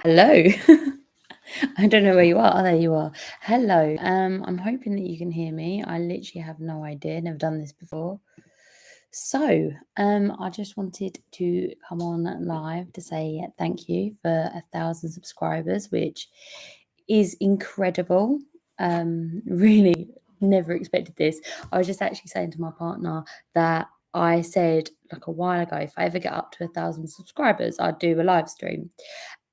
Hello. I don't know where you are. Oh, there you are. Hello. I'm hoping that you can hear me. I literally have no idea. Never done this before. I just wanted to come on live to say thank you for 1,000 subscribers, which is incredible. Really never expected this. I was just actually saying to my partner that I said like a while ago, if I ever get up to 1,000 subscribers, I'd do a live stream.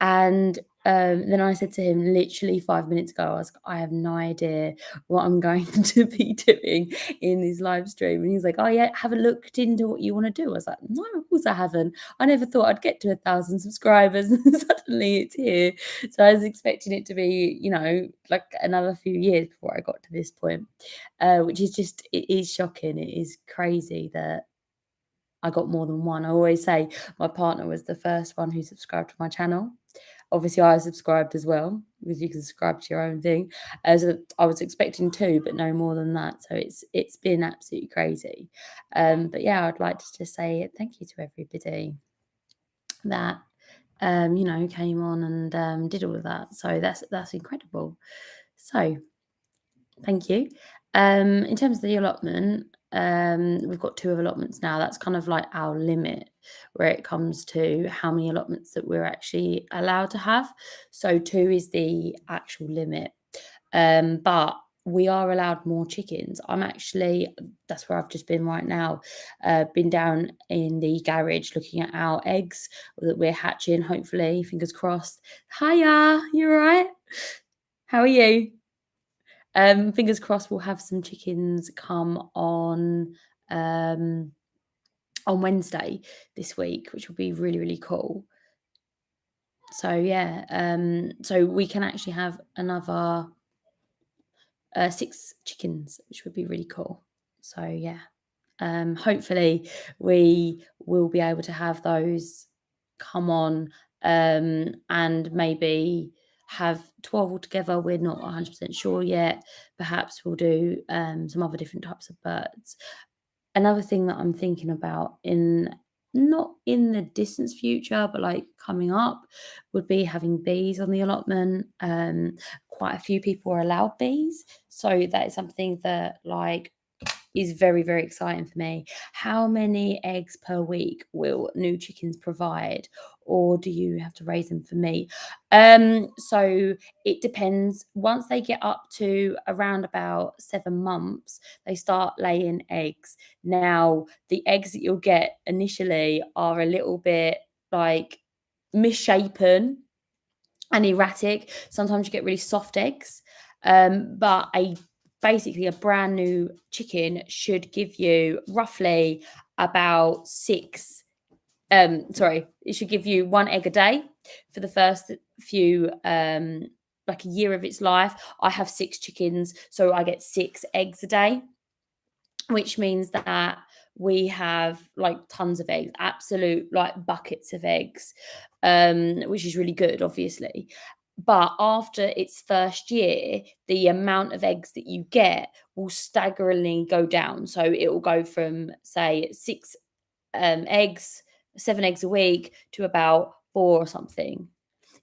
And then I said to him literally 5 minutes ago, I was like, I have no idea what I'm going to be doing in this live stream. And he was like, oh, yeah, haven't looked into what you want to do. I was like, no, of course I haven't. I never thought I'd get to 1,000 subscribers. And suddenly it's here. So I was expecting it to be, like another few years before I got to this point, which is just, it is shocking. It is crazy that I got more than one. I always say my partner was the first one who subscribed to my channel. Obviously, I subscribed as well because you can subscribe to your own thing. As I was expecting two, but no more than that. So it's been absolutely crazy. But yeah, I'd like to just say thank you to everybody that came on and did all of that. So that's incredible. So thank you. In terms of the allotment, we've got two allotments now. That's kind of like our limit where it comes to how many allotments that we're actually allowed to have. So two is the actual limit. But we are allowed more chickens. That's where I've just been right now. Been down in the garage looking at our eggs that we're hatching, hopefully, fingers crossed. Hiya, you all right? How are you? Fingers crossed we'll have some chickens come on Wednesday this week, which will be really, really cool. So yeah, so we can actually have another 6 chickens, which would be really cool. So yeah, hopefully we will be able to have those come on, and maybe have 12 altogether. We're not 100% sure yet. Perhaps we'll do some other different types of birds. Another thing that I'm thinking about, in not in the distant future, but like coming up, would be having bees on the allotment. Quite a few people are allowed bees, so that is something that like is very, very exciting for me. How many eggs per week will new chickens provide, or do you have to raise them for meat? So it depends. Once they get up to around about 7 months, they start laying eggs. Now, the eggs that you'll get initially are a little bit like misshapen and erratic. Sometimes you get really soft eggs. But basically a brand new chicken should give you roughly about it should give you one egg a day for the first few like a year of its life. I have 6 chickens, so I get 6 eggs a day, which means that we have like tons of eggs, absolute like buckets of eggs, which is really good, obviously. But after its first year, the amount of eggs that you get will staggeringly go down. So it will go from, say, 6 eggs, 7 eggs a week to about four or something.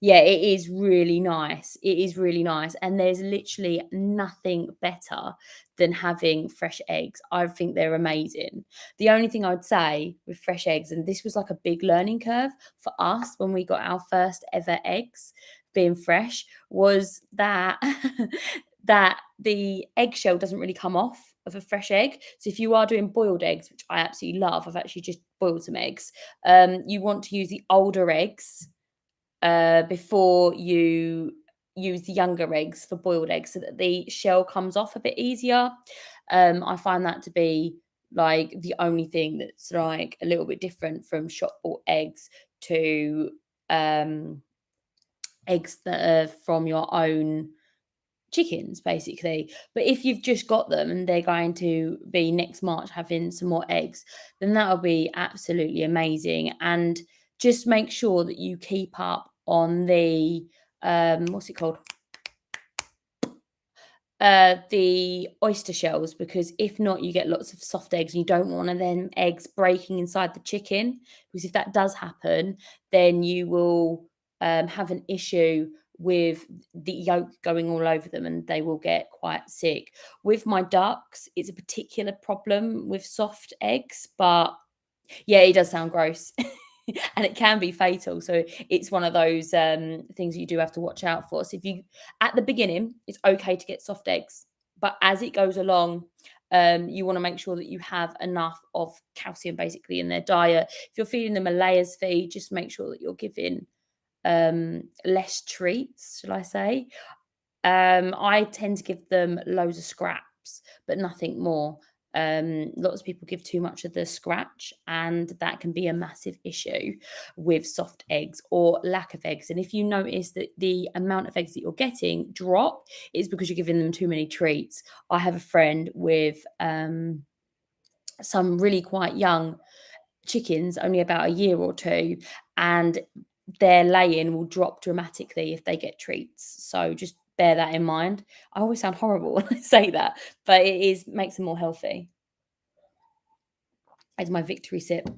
Yeah, it is really nice. It is really nice. And there's literally nothing better than having fresh eggs. I think they're amazing. The only thing I'd say with fresh eggs, and this was like a big learning curve for us when we got our first ever eggs being fresh, was that that the eggshell doesn't really come off of a fresh egg. So if you are doing boiled eggs, which I absolutely love, I've actually just boiled some eggs. You want to use the older eggs before you use the younger eggs for boiled eggs so that the shell comes off a bit easier. I find that to be like the only thing that's like a little bit different from shop bought eggs to um, eggs that are from your own chickens, basically. But if you've just got them and they're going to be next March having some more eggs, then that'll be absolutely amazing. And just make sure that you keep up on the what's it called? The oyster shells, because if not, you get lots of soft eggs and you don't want one of them eggs breaking inside the chicken, because if that does happen, then you will have an issue with the yolk going all over them and they will get quite sick. With my ducks, it's a particular problem with soft eggs, but yeah, it does sound gross. And it can be fatal. So it's one of those things you do have to watch out for. So if you, at the beginning, it's okay to get soft eggs, but as it goes along, you want to make sure that you have enough of calcium basically in their diet. If you're feeding them a layers feed, just make sure that you're giving less treats, shall I say. I tend to give them loads of scraps, but nothing more. Lots of people give too much of the scratch, and that can be a massive issue with soft eggs or lack of eggs. And if you notice that the amount of eggs that you're getting drop, it's because you're giving them too many treats. I have a friend with some really quite young chickens, only about a year or two, and their laying will drop dramatically if they get treats. So just bear that in mind. I always sound horrible when I say that, but it is makes them more healthy. As my victory sip.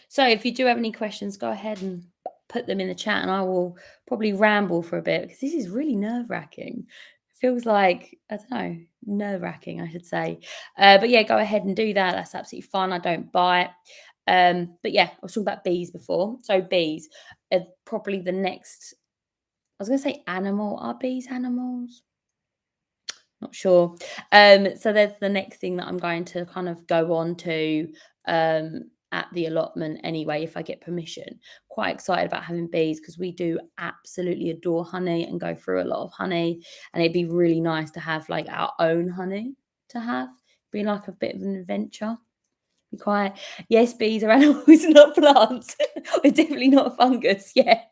So if you do have any questions, go ahead and put them in the chat and I will probably ramble for a bit because this is really nerve-wracking. Feels like, I don't know, nerve-wracking, I should say. But yeah, go ahead and do that. That's absolutely fine. I don't bite. But yeah, I was talking about bees before. So bees are probably the next, I was going to say animal. Are bees animals? Not sure. So that's the next thing that I'm going to kind of go on to at the allotment anyway, if I get permission. Quite excited about having bees because we do absolutely adore honey and go through a lot of honey. And it'd be really nice to have like our own honey to have. Be like a bit of an adventure. Be quite, yes, bees are animals, not plants. We're definitely not a fungus. Yeah.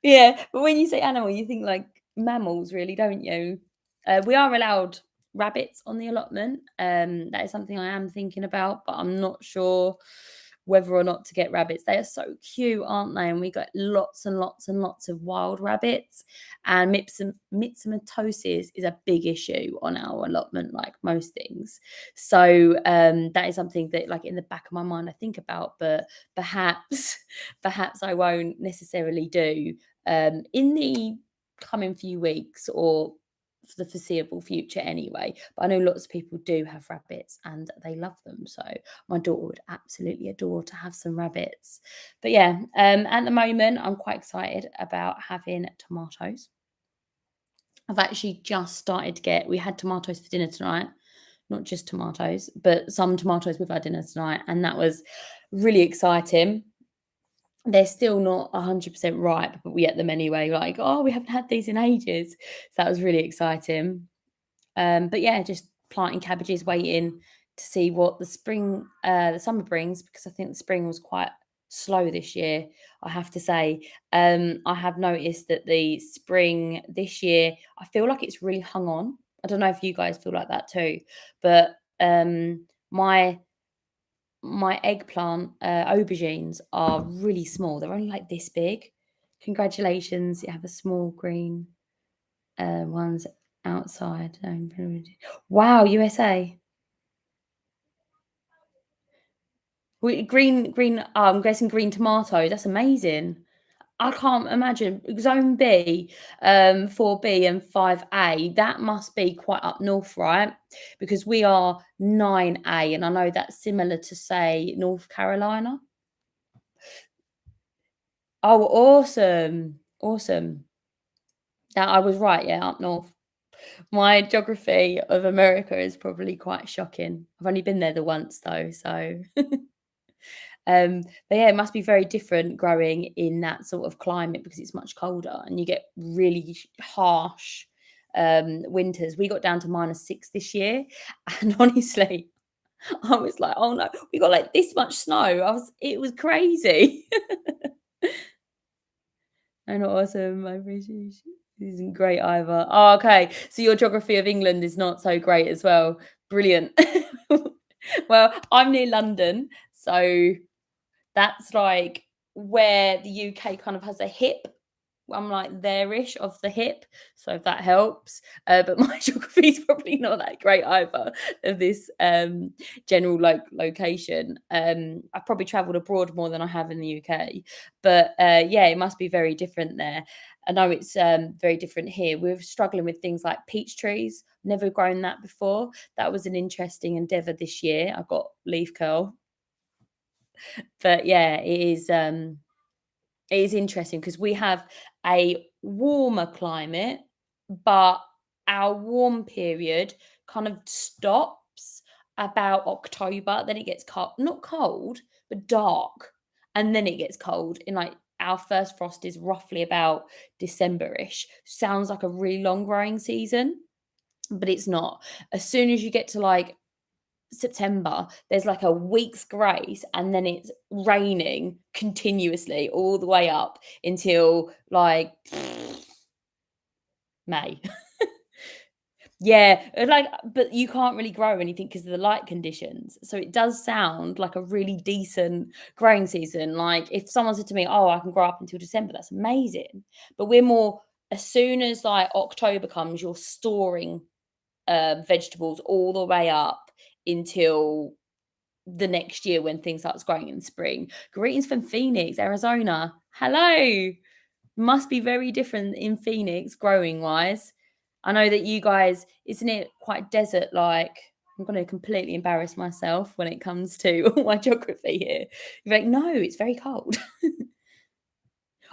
Yeah, but when you say animal, you think like mammals, really, don't you? We are allowed rabbits on the allotment. That is something I am thinking about, but I'm not sure whether or not to get rabbits. They are so cute, aren't they? And we got lots and lots and lots of wild rabbits. And myxomatosis is a big issue on our allotment, like most things. So that is something that, like, in the back of my mind, I think about, but perhaps, perhaps I won't necessarily do in the coming few weeks or for the foreseeable future anyway. But I know lots of people do have rabbits and they love them. So my daughter would absolutely adore to have some rabbits. But yeah, at the moment, I'm quite excited about having tomatoes. I've actually just started to get, we had tomatoes for dinner tonight, not just tomatoes, but some tomatoes with our dinner tonight. And that was really exciting. They're still not 100% ripe, but we ate them anyway. Like, oh, we haven't had these in ages. So that was really exciting. But yeah, just planting cabbages, waiting to see what the summer brings, because I think the spring was quite slow this year, I have to say. I have noticed that the spring this year, I feel like it's really hung on. I don't know if you guys feel like that too, but my eggplant aubergines are really small. They're only like this big. Congratulations, you have a small green ones outside. Wow, USA. Green. Oh, I'm guessing green tomato. That's amazing. I can't imagine zone B, 4B and 5A. That must be quite up north, right? Because we are 9A, and I know that's similar to, say, North Carolina. Oh, awesome. Awesome. That I was right, yeah, up north. My geography of America is probably quite shocking. I've only been there the once though, so but yeah, it must be very different growing in that sort of climate because it's much colder and you get really harsh winters. We got down to -6 this year, and honestly, I was like, "Oh no, we got like this much snow." It was crazy. And awesome. My appreciation isn't great either. Oh, okay. So your geography of England is not so great as well. Brilliant. Well, I'm near London, so that's like where the UK kind of has a hip. I'm like there-ish of the hip, so if that helps. But my geography is probably not that great either of this general like location. I've probably travelled abroad more than I have in the UK, but yeah, it must be very different there. I know it's very different here. We're struggling with things like peach trees. Never grown that before. That was an interesting endeavour this year. I got leaf curl, but yeah, it is interesting because we have a warmer climate, but our warm period kind of stops about October. Then it gets cold, not cold, but dark. And then it gets cold. In like our first frost is roughly about December-ish. Sounds like a really long growing season, but it's not. As soon as you get to like September, there's like a week's grace, and then it's raining continuously all the way up until like May. Yeah, like, but you can't really grow anything because of the light conditions. So it does sound like a really decent growing season. Like if someone said to me, "Oh, I can grow up until December," that's amazing. But we're more, as soon as like October comes, you're storing vegetables all the way up until the next year when things starts growing in spring. Greetings from Phoenix, Arizona. Hello. Must be very different in Phoenix growing wise. I know that you guys, isn't it quite desert like? I'm going to completely embarrass myself when it comes to all my geography here. You're like, no, it's very cold.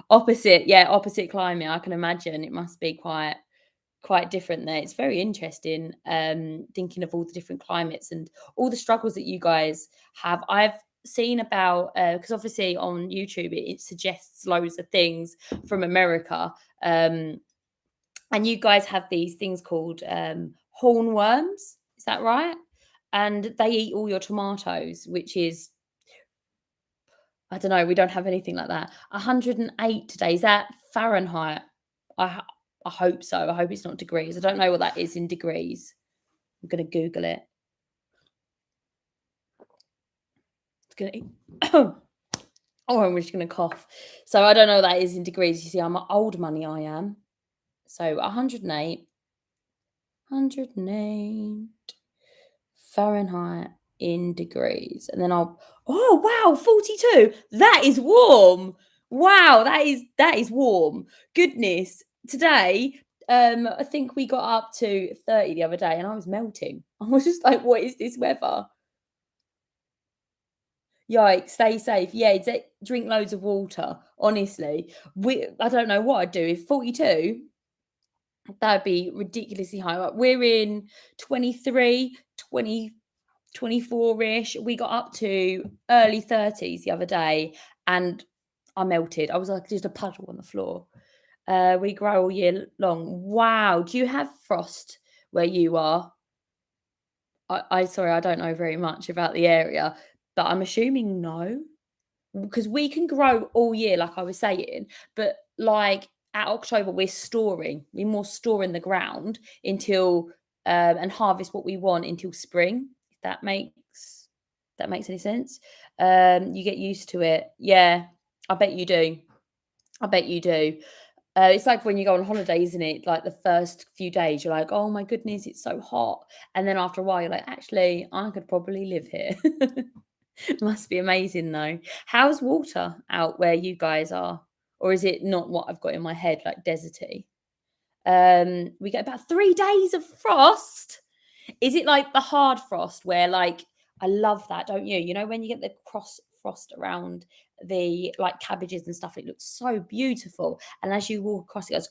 Opposite, yeah, opposite climate. I can imagine it must be quite different there. It's very interesting thinking of all the different climates and all the struggles that you guys have. I've seen about because obviously on YouTube it suggests loads of things from America. And you guys have these things called hornworms, is that right? And they eat all your tomatoes, which is, I don't know, we don't have anything like that. 108 today. Is that Fahrenheit? I hope so. I hope it's not degrees. I don't know what that is in degrees. I'm gonna Google it. It's gonna oh, I'm just gonna cough. So I don't know what that is in degrees. You see, I'm old money, I am. So 108, 108 Fahrenheit in degrees. And then oh wow, 42. That is warm. Wow, that is warm. Goodness. Today, I think we got up to 30 the other day and I was melting. I was just like, what is this weather? Yikes, stay safe. Yeah, drink loads of water. Honestly. I don't know what I'd do. If 42, that'd be ridiculously high. Like, we're in 23, 24-ish. We got up to early 30s the other day and I melted. I was like just a puddle on the floor. We grow all year long. Wow. Do you have frost where you are? I sorry, I don't know very much about the area, but I'm assuming no. Because we can grow all year, like I was saying, but like at October, we're more store in the ground until and harvest what we want until spring. If that makes any sense. You get used to it. Yeah, I bet you do. I bet you do. It's like when you go on holiday, isn't it? Like the first few days, you're like, oh my goodness, it's so hot. And then after a while, you're like, actually, I could probably live here. Must be amazing though. How's water out where you guys are? Or is it not what I've got in my head, like deserty? We get about 3 days of frost. Is it like the hard frost where like I love that, don't you? You know, when you get the cross frost around the like cabbages and stuff, it looks so beautiful. And as you walk across, it goes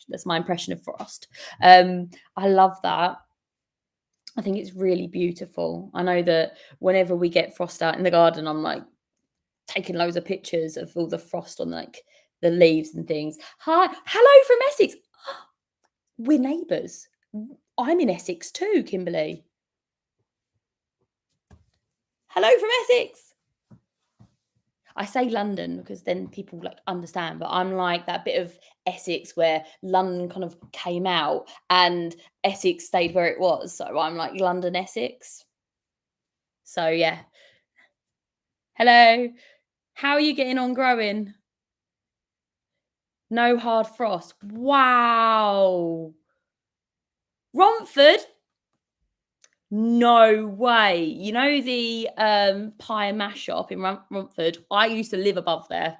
that's my impression of frost. I love that. I think it's really beautiful. I know that whenever we get frost out in the garden, I'm like taking loads of pictures of all the frost on like the leaves and things. Hi, hello from Essex. We're neighbours. I'm in Essex too, Kimberly. Hello from Essex. I say London because then people like understand, but I'm like that bit of Essex where London kind of came out and Essex stayed where it was. So I'm like London Essex. So yeah. Hello. How are you getting on growing? No hard frost. Wow. Romford? No way. You know the pie and mash shop in Romford? I used to live above there.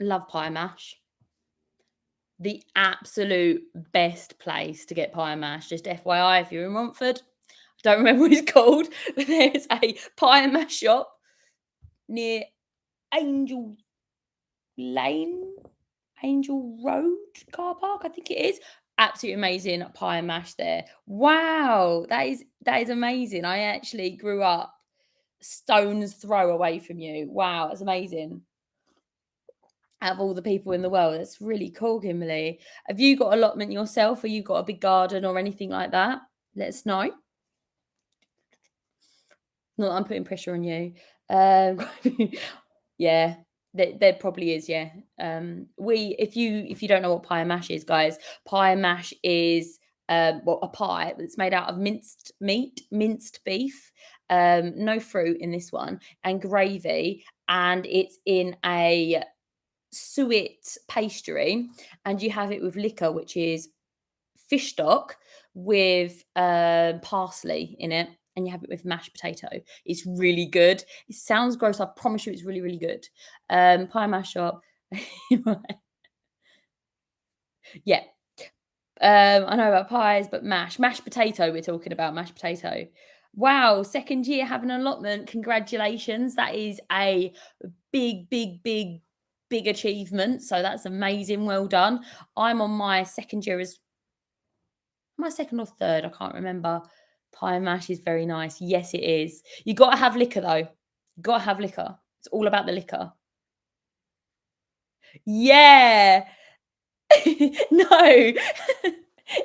Love pie and mash. The absolute best place to get pie and mash. Just FYI, if you're in Romford, don't remember what it's called, but there's a pie and mash shop near Angel Lane, Angel Road car park, I think it is. Absolutely amazing pie and mash there. Wow, that is amazing. I actually grew up stone's throw away from you. Wow, that's amazing. Out of all the people in the world, that's really cool, Kimberly. Have you got allotment yourself, or you got a big garden or anything like that? Let us know. Not that I'm putting pressure on you. Um, yeah, there probably is. Yeah. We if you don't know what pie and mash is, guys, pie and mash is well, a pie that's made out of minced meat, minced beef, no fruit in this one, and gravy, and it's in a suet pastry, and you have it with liquor, which is fish stock with parsley in it, and you have it with mashed potato. It's really good. It sounds gross. I promise you, it's really, really good. Pie mash up. Yeah. I know about pies, but mashed potato. We're talking about mashed potato. Wow, second year having an allotment. Congratulations. That is a big, big, big, big achievement. So that's amazing. Well done. I'm on my second year as my second or third, I can't remember. Pie and mash is very nice. Yes, it is. You got to have liquor though. You got to have liquor. It's all about the liquor. Yeah. No.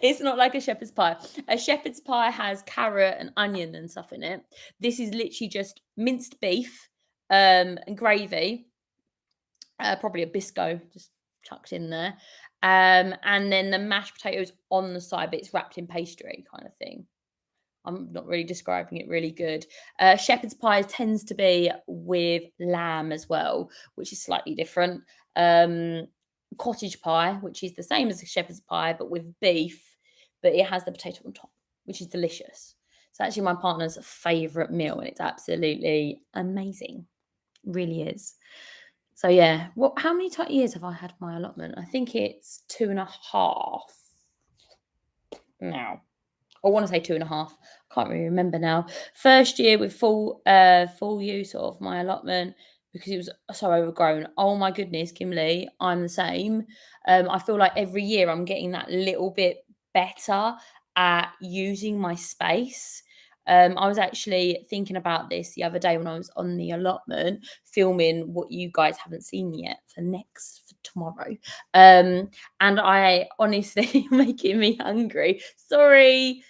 It's not like a shepherd's pie. A shepherd's pie has carrot and onion and stuff in it. This is literally just minced beef, and gravy, probably a bisco just chucked in there. And then the mashed potatoes on the side, but it's wrapped in pastry kind of thing. I'm not really describing it really good. Shepherd's pie tends to be with lamb as well, which is slightly different. Um, Cottage pie, which is the same as a shepherd's pie, but with beef, but it has the potato on top, which is delicious. It's actually my partner's favourite meal, and it's absolutely amazing. Really is. So yeah, what? How many years have I had my allotment? I think it's 2.5 now. I want to say 2.5. I can't really remember now. First year with full use of my allotment because it was so overgrown. Oh my goodness, Kimberly, I'm the same. I feel like every year I'm getting that little bit better at using my space. I was actually thinking about this the other day when I was on the allotment, filming what you guys haven't seen yet for tomorrow. And I honestly making me hungry. Sorry,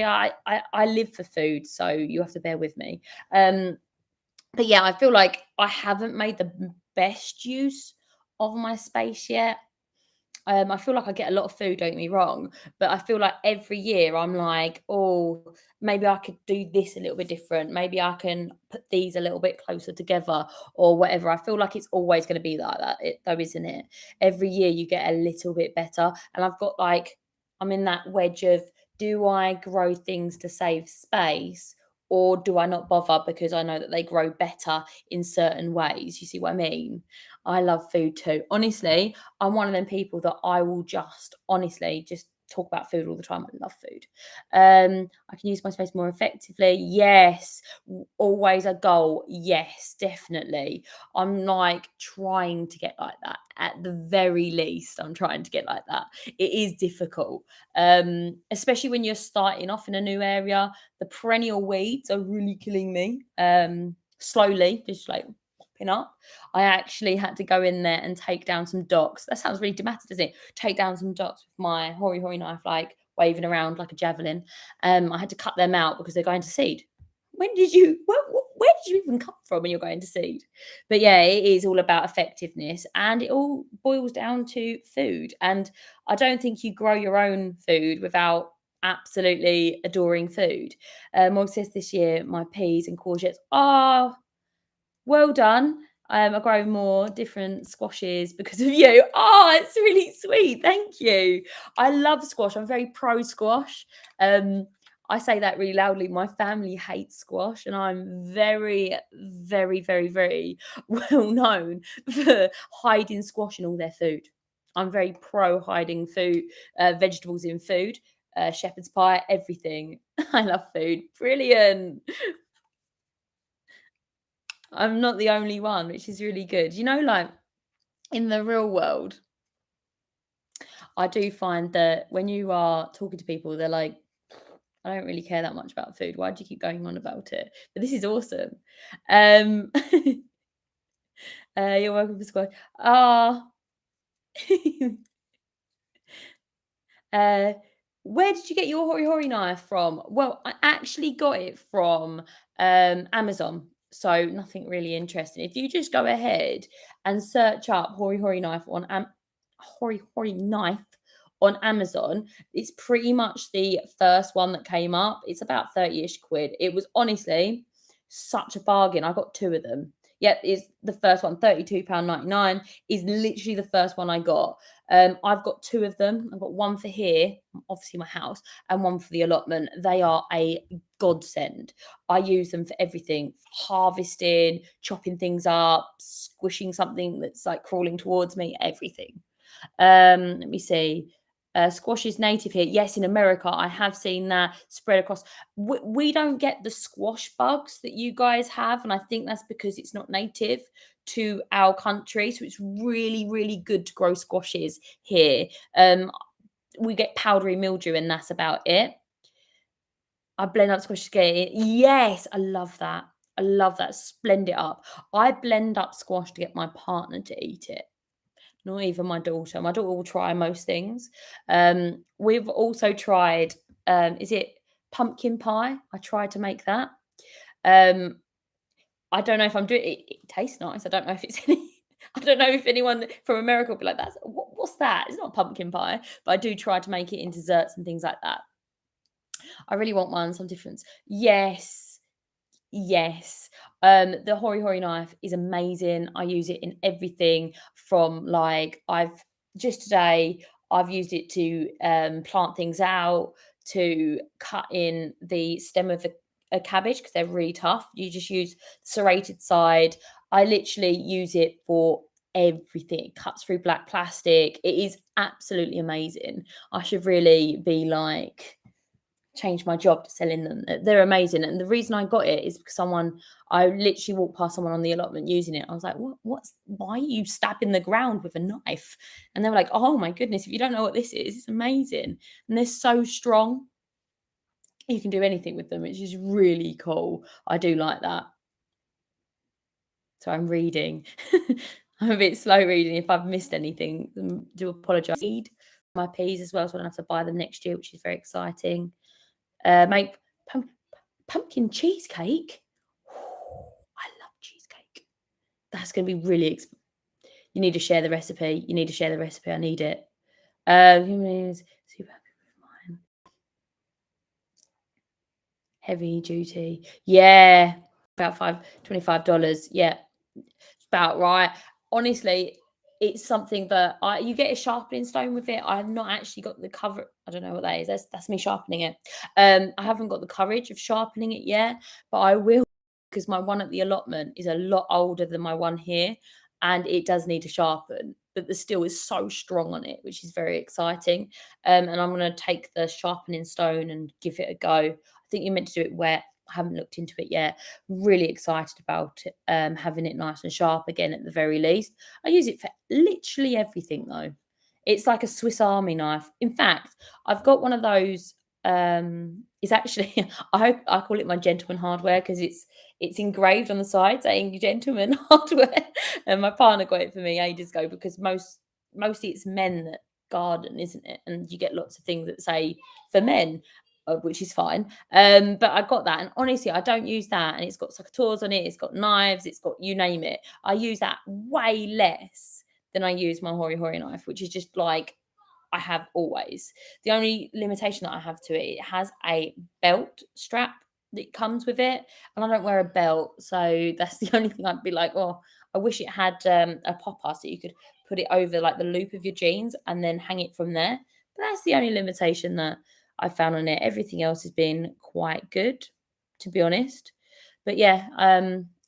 I live for food, so you have to bear with me. But yeah, I feel like I haven't made the best use of my space yet. I feel like I get a lot of food, don't get me wrong, but I feel like every year I'm like, oh, maybe I could do this a little bit different. Maybe I can put these a little bit closer together or whatever. I feel like it's always going to be like that, though, isn't it? Every year you get a little bit better. And I've got like, I'm in that wedge of, do I grow things to save space? Or do I not bother because I know that they grow better in certain ways? You see what I mean? I love food too. Honestly, I'm one of them people that I will just honestly just talk about food all the time. I love food. I can use my space more effectively. Yes. Always a goal. Yes, definitely. I'm like trying to get like that. At the very least, I'm trying to get like that. It is difficult. Especially when you're starting off in a new area. The perennial weeds are really killing me. Slowly, just like popping up. I actually had to go in there and take down some docks. That sounds really dramatic, doesn't it? Take down some docks with my hoary knife, like waving around like a javelin. I had to cut them out because they're going to seed. Where did you even come from when you're going to seed? But yeah, it is all about effectiveness, and it all boils down to food. And I don't think you grow your own food without absolutely adoring food. Mog says this year my peas and courgettes are well done. I grow more different squashes because of you. Oh, it's really sweet. Thank you. I love squash. I'm very pro squash. Um, I say that really loudly. My family hates squash, and I'm very, very, very, very well known for hiding squash in all their food. I'm very pro hiding food, vegetables in food, shepherd's pie, everything. I love food. Brilliant. I'm not the only one, which is really good. Like in the real world, I do find that when you are talking to people, they're like, I don't really care that much about food. Why do you keep going on about it? But this is awesome. Um, you're welcome for squad. Ah, Uh, where did you get your hori hori knife from? Well, I actually got it from Amazon. So nothing really interesting. If you just go ahead and search up hori hori knife on hori hori knife on Amazon, it's pretty much the first one that came up. It's about 30-ish quid. It was honestly such a bargain. I got two of them. Yep, it's the first one, £32.99 is literally the first one I got. I've got two of them. I've got one for here, obviously my house, and one for the allotment. They are a godsend. I use them for everything: harvesting, chopping things up, squishing something that's like crawling towards me, everything. Let me see. Squash is native here. Yes, in America, I have seen that spread across. We don't get the squash bugs that you guys have, and I think that's because it's not native to our country. So it's really, really good to grow squashes here. We get powdery mildew, and that's about it. I blend up squash to get it. Yes, I love that. I love that. Blend it up. I blend up squash to get my partner to eat it. Not even my daughter. My daughter will try most things. We've also tried, is it pumpkin pie? I tried to make that. Um, I don't know if I'm doing it. It tastes nice. I don't know if it's any. I don't know if anyone from America will be like, what's that? It's not pumpkin pie, but I do try to make it in desserts and things like that. I really want one, some difference. Yes, yes. The hori hori knife is amazing. I use it in everything from like just today I've used it to plant things out, to cut in the stem of a cabbage because they're really tough. You just use serrated side. I literally use it for everything. It cuts through black plastic. It is absolutely amazing. I should really be like change my job to selling them. They're amazing. And the reason I got it is because I literally walked past someone on the allotment using it. I was like, why are you stabbing the ground with a knife? And they were like, oh my goodness, if you don't know what this is, it's amazing. And they're so strong. You can do anything with them, which is really cool. I do like that. So I'm reading. I'm a bit slow reading. If I've missed anything, do apologise. My peas as well, so I don't have to buy them next year, which is very exciting. Make pumpkin cheesecake. I love cheesecake. That's going to be really. You need to share the recipe. You need to share the recipe. I need it. Super happy with mine. Heavy duty. Yeah, about $25. Yeah, it's about right. Honestly, it's something that you get a sharpening stone with it. I have not actually got the cover. I don't know what that is. That's me sharpening it. I haven't got the courage of sharpening it yet, but I will because my one at the allotment is a lot older than my one here, and it does need to sharpen. But the steel is so strong on it, which is very exciting. And I'm going to take the sharpening stone and give it a go. I think you're meant to do it wet. I haven't looked into it yet. Really excited about it, having it nice and sharp again at the very least. I use it for literally everything though. It's like a Swiss Army knife. In fact, I've got one of those. It's actually I call it my gentleman hardware because it's engraved on the side saying gentleman hardware. And my partner got it for me ages ago because mostly it's men that garden, isn't it? And you get lots of things that say for men, which is fine. But I got that, and honestly, I don't use that. And it's got secateurs on it, it's got knives, it's got you name it. I use that way less than I use my hori hori knife, which is just like I have always. The only limitation that I have to it, it has a belt strap that comes with it, and I don't wear a belt, so that's the only thing I'd be like, oh, I wish it had a popper so you could put it over like the loop of your jeans and then hang it from there. But that's the only limitation that I found on it. Everything else has been quite good, to be honest. But yeah,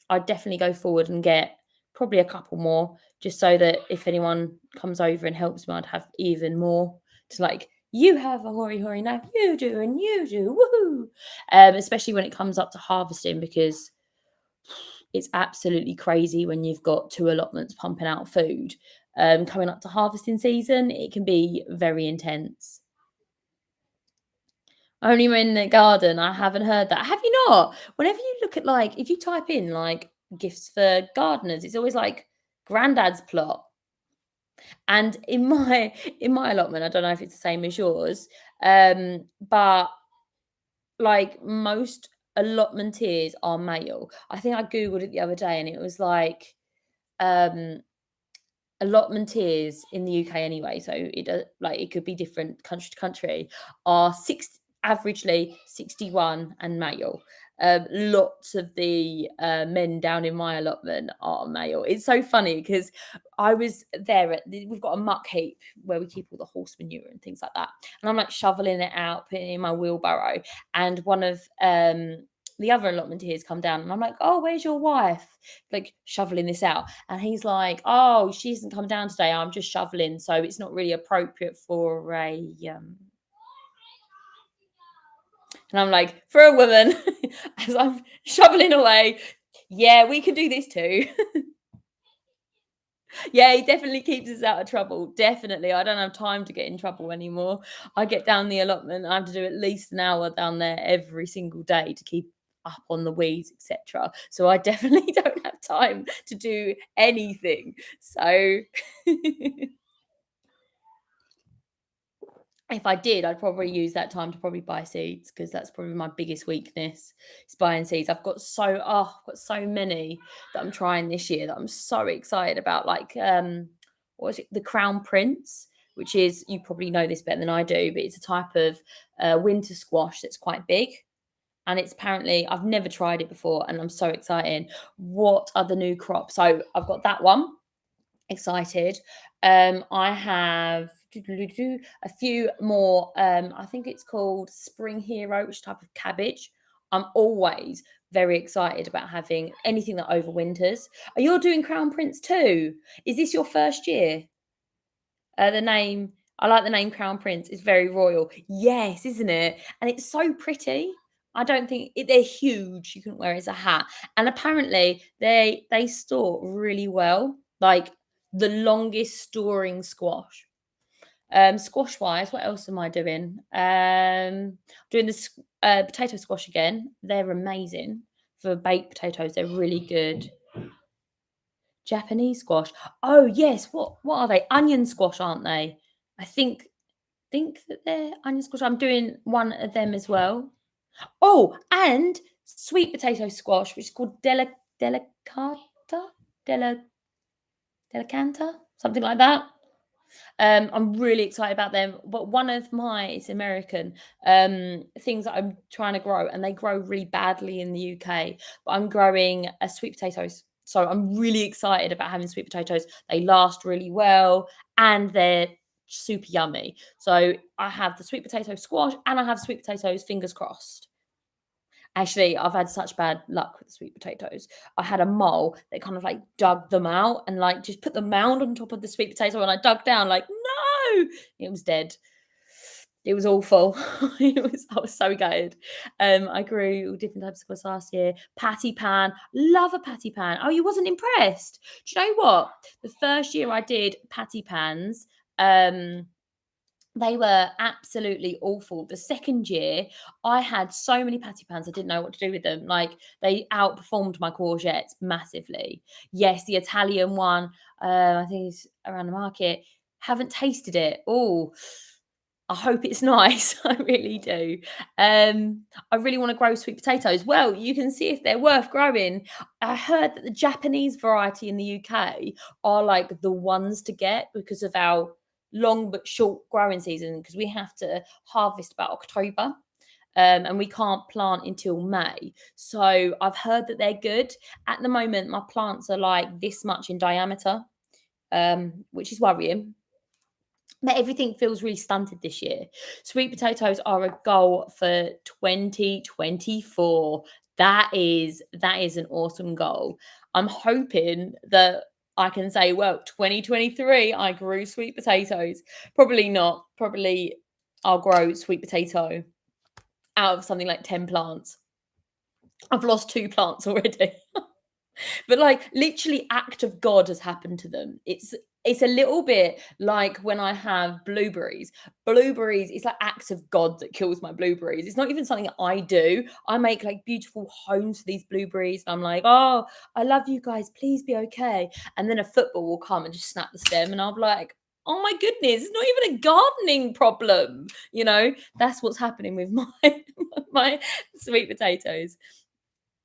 I'd definitely go forward and get probably a couple more, just so that if anyone comes over and helps me, I'd have even more to like, you have a hoary hoary knife, you do, and you do, woohoo! Especially when it comes up to harvesting, because it's absolutely crazy when you've got two allotments pumping out food. Coming up to harvesting season, it can be very intense. Only in the garden, I haven't heard that. Have you not? Whenever you look at like, if you type in like gifts for gardeners, it's always like granddad's plot. And in my allotment, I don't know if it's the same as yours, but like most allotmenteers are male. I think I googled it the other day, and it was like um allotmenteers in the UK anyway, so it like it could be different country to country, are averagely 61 and male. Lots of the men down in my allotment are male. It's so funny because I was there we've got a muck heap where we keep all the horse manure and things like that, and I'm like shoveling it out, putting it in my wheelbarrow, and one of the other allotmenteers come down, and I'm like, oh, where's your wife, like shoveling this out? And he's like, oh, she hasn't come down today, I'm just shoveling, so it's not really appropriate for a and I'm like, for a woman, as I'm shoveling away, yeah, we can do this too. Yeah, he definitely keeps us out of trouble. Definitely. I don't have time to get in trouble anymore. I get down the allotment, I have to do at least an hour down there every single day to keep up on the weeds, etc. So I definitely don't have time to do anything. So if I did, I'd probably use that time to probably buy seeds, because that's probably my biggest weakness, is buying seeds. I've got so many that I'm trying this year that I'm so excited about. Like what is it? The Crown Prince, which is, you probably know this better than I do, but it's a type of winter squash that's quite big. And it's apparently, I've never tried it before, and I'm so excited. What are the new crops? So I've got that one. Excited. I have a few more. I think it's called Spring Hero, which type of cabbage. I'm always very excited about having anything that overwinters. Are you doing Crown Prince too? Is this your first year? The name, I like the name Crown Prince. It's very royal. Yes, isn't it? And it's so pretty. I don't think they're huge. You can wear it as a hat. And apparently they store really well. Like the longest storing squash. Squash wise, what else am I doing? Doing the potato squash again. They're amazing for baked potatoes. They're really good. Japanese squash. Oh yes, what are they? Onion squash, aren't they? I think that they're onion squash. I'm doing one of them as well. Oh, and sweet potato squash, which is called delicata, dela delicanta, something like that. I'm really excited about them. But one of my, it's American, things that I'm trying to grow, and they grow really badly in the UK, but I'm growing sweet potatoes. So I'm really excited about having sweet potatoes. They last really well and they're super yummy. So I have the sweet potato squash and I have sweet potatoes, fingers crossed. Actually, I've had such bad luck with the sweet potatoes. I had a mole that kind of like dug them out and like just put the mound on top of the sweet potato, and I dug down like, no, it was dead. It was awful. I was so gutted. I grew different types of squash last year. Patty pan, love a patty pan. Oh, you wasn't impressed? Do you know what? The first year I did patty pans, they were absolutely awful. The second year, I had so many patty pans, I didn't know what to do with them. Like, they outperformed my courgettes massively. Yes, the Italian one, I think it's around the market. Haven't tasted it. Oh, I hope it's nice. I really do. I really want to grow sweet potatoes. Well, you can see if they're worth growing. I heard that the Japanese variety in the UK are like the ones to get because of our long but short growing season, because we have to harvest about October. and we can't plant until May. So I've heard that they're good. At the moment, my plants are like this much in diameter, which is worrying. But everything feels really stunted this year. Sweet potatoes are a goal for 2024. That is an awesome goal. I'm hoping that I can say, well, 2023, I grew sweet potatoes. Probably not. Probably I'll grow sweet potato out of something like 10 plants. I've lost 2 plants already. But like literally act of God has happened to them. It's a little bit like when I have blueberries. Blueberries, it's like acts of God that kills my blueberries. It's not even something that I do. I make like beautiful homes for these blueberries. And I'm like, oh, I love you guys. Please be okay. And then a football will come and just snap the stem. And I'll be like, oh my goodness, it's not even a gardening problem. That's what's happening with my sweet potatoes.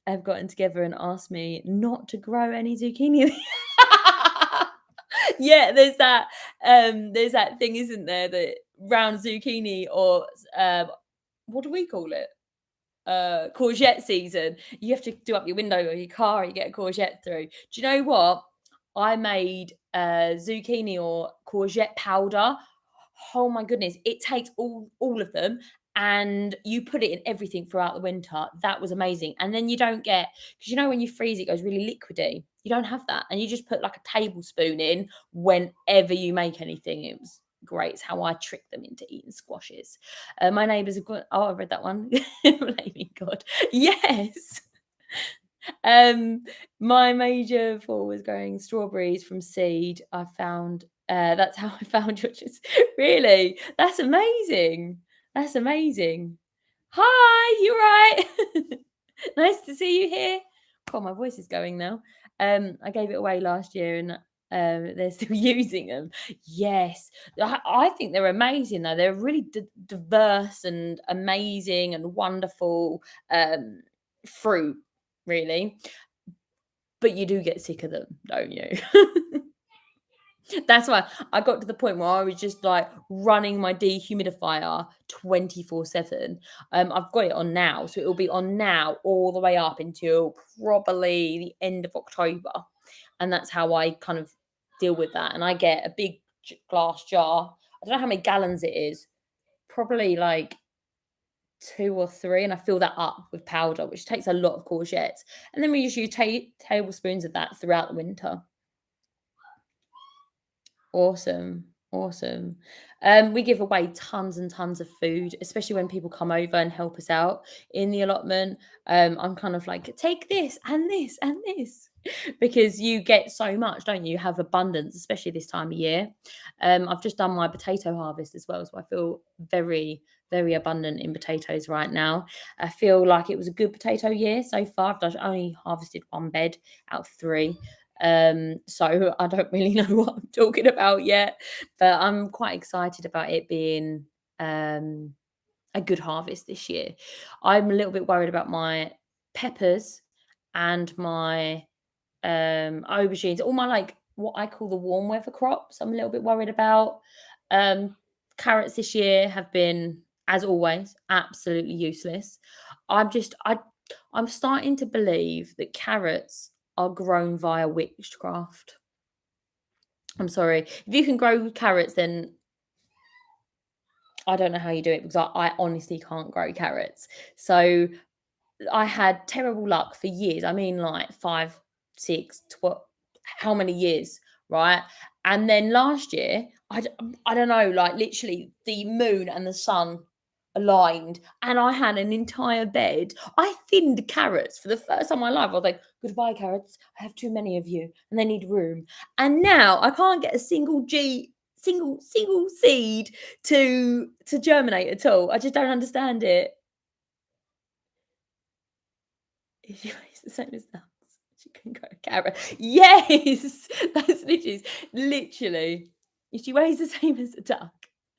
Have gotten together and asked me not to grow any zucchini. Yeah, there's that thing, isn't there, that round zucchini or what do we call it? Courgette season. You have to do up your window or your car, you get a courgette through. Do you know what? I made zucchini or courgette powder. Oh my goodness, it takes all of them and you put it in everything throughout the winter. That was amazing. And then you don't get, because when you freeze it goes really liquidy. You don't have that. And you just put like a tablespoon in whenever you make anything. It was great. It's how I tricked them into eating squashes. My neighbours have got, oh, I read that one. Blaming God. Yes. My major for was growing strawberries from seed. I found that's how I found your really. That's amazing. That's amazing. Hi, you right? Nice to see you here. God, my voice is going now. I gave it away last year and they're still using them. Yes, I think they're amazing though. They're really diverse and amazing and wonderful fruit, really. But you do get sick of them, don't you? That's why I got to the point where I was just like running my dehumidifier 24/7. I've got it on now, so it'll be on now all the way up until probably the end of October. And that's how I kind of deal with that. And I get a big glass jar. I don't know how many gallons it is, probably like 2 or 3, and I fill that up with powder, which takes a lot of courgettes. And then we just use tablespoons of that throughout the winter. Awesome. Awesome. We give away tons and tons of food, especially when people come over and help us out in the allotment. I'm kind of like, take this and this and this because you get so much, don't you? You have abundance, especially this time of year. I've just done my potato harvest as well, so I feel very, very abundant in potatoes right now. I feel like it was a good potato year so far. I've only harvested 1 bed out of 3. So I don't really know what I'm talking about yet, but I'm quite excited about it being a good harvest this year. I'm a little bit worried about my peppers and my aubergines, all my like what I call the warm weather crops. I'm a little bit worried about. Carrots this year have been, as always, absolutely useless. I'm starting to believe that carrots are grown via witchcraft. I'm sorry. If you can grow carrots, then I don't know how you do it because I honestly can't grow carrots. So I had terrible luck for years. I mean, like 5, 6, 12, how many years, right? And then last year, I don't know, like literally the moon and the sun aligned, and I had an entire bed. I thinned carrots for the first time in my life. I was like, goodbye, carrots. I have too many of you, and they need room. And now I can't get a single seed to germinate at all. I just don't understand it. She weighs the same as ducks. She can grow a carrot. Yes, that's literally. If she weighs the same as a duck,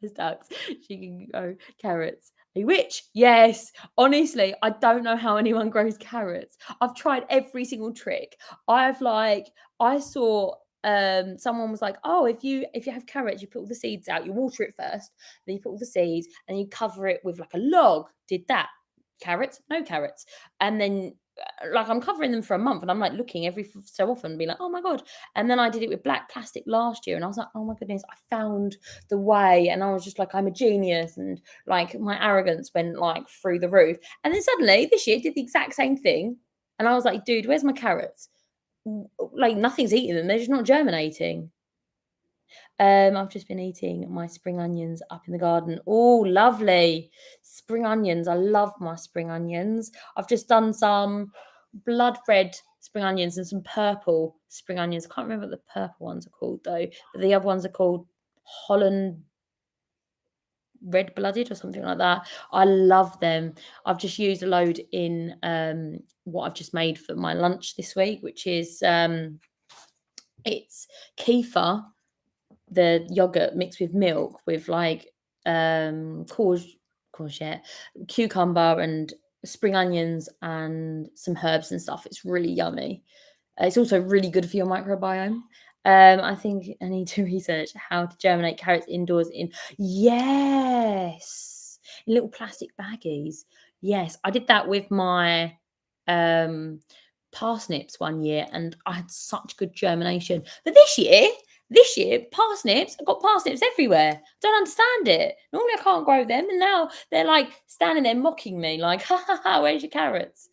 as ducks, she can grow carrots. A witch? Yes. Honestly, I don't know how anyone grows carrots. I've tried every single trick. I saw someone was like, oh, if you have carrots, you put all the seeds out, you water it first, then you put all the seeds and you cover it with like a log. Did that. Carrots, no carrots. And then like I'm covering them for a month and I'm like looking every so often, being like, oh my God. And then I did it with black plastic last year and I was like, oh my goodness, I found the way. And I was just like, I'm a genius. And like my arrogance went like through the roof. And then suddenly this year did the exact same thing. And I was like, dude, where's my carrots? Like nothing's eating them, they're just not germinating. I've just been eating my spring onions up in the garden. Oh, lovely. Spring onions. I love my spring onions. I've just done some blood red spring onions and some purple spring onions. I can't remember what the purple ones are called though, but the other ones are called Holland red blooded or something like that. I love them. I've just used a load in what I've just made for my lunch this week, which is it's kefir, the yogurt mixed with milk with like courgette, cucumber and spring onions and some herbs and stuff. It's really yummy. It's also really good for your microbiome. I think I need to research how to germinate carrots indoors in yes, in little plastic baggies. Yes, I did that with my um parsnips one year and I had such good germination. But this year, parsnips, I've got parsnips everywhere. Don't understand it. Normally I can't grow them, and now they're like standing there mocking me, like, ha ha ha, where's your carrots?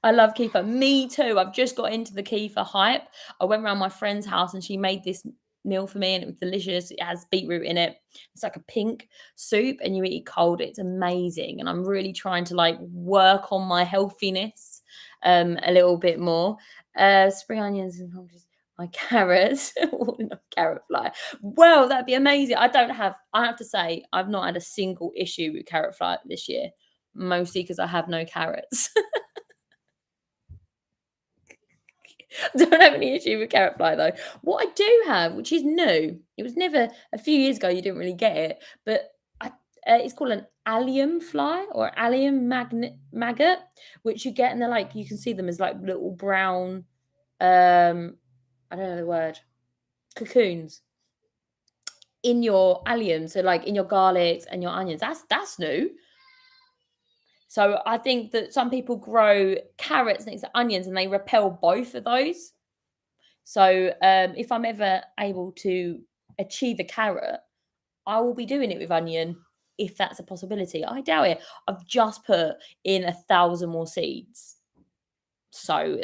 I love kefir. Me too. I've just got into the kefir hype. I went around my friend's house and she made this meal for me and it was delicious. It has beetroot in it. It's like a pink soup and you eat it cold. It's amazing. And I'm really trying to like work on my healthiness a little bit more. Spring onions and my carrots. Not carrot fly. Well, that'd be amazing. I have to say, I've not had a single issue with carrot fly this year. Mostly because I have no carrots. I don't have any issue with carrot fly though. What I do have, which is new, it was never a few years ago. You didn't really get it, but it's called an allium fly or allium maggot, which you get, and they're like you can see them as like little brown. I don't know the word. Cocoons in your allium, so like in your garlics and your onions. That's new. So I think that some people grow carrots next to onions and they repel both of those. So if I'm ever able to achieve a carrot, I will be doing it with onion if that's a possibility. I doubt it. I've just put in 1,000 more seeds. So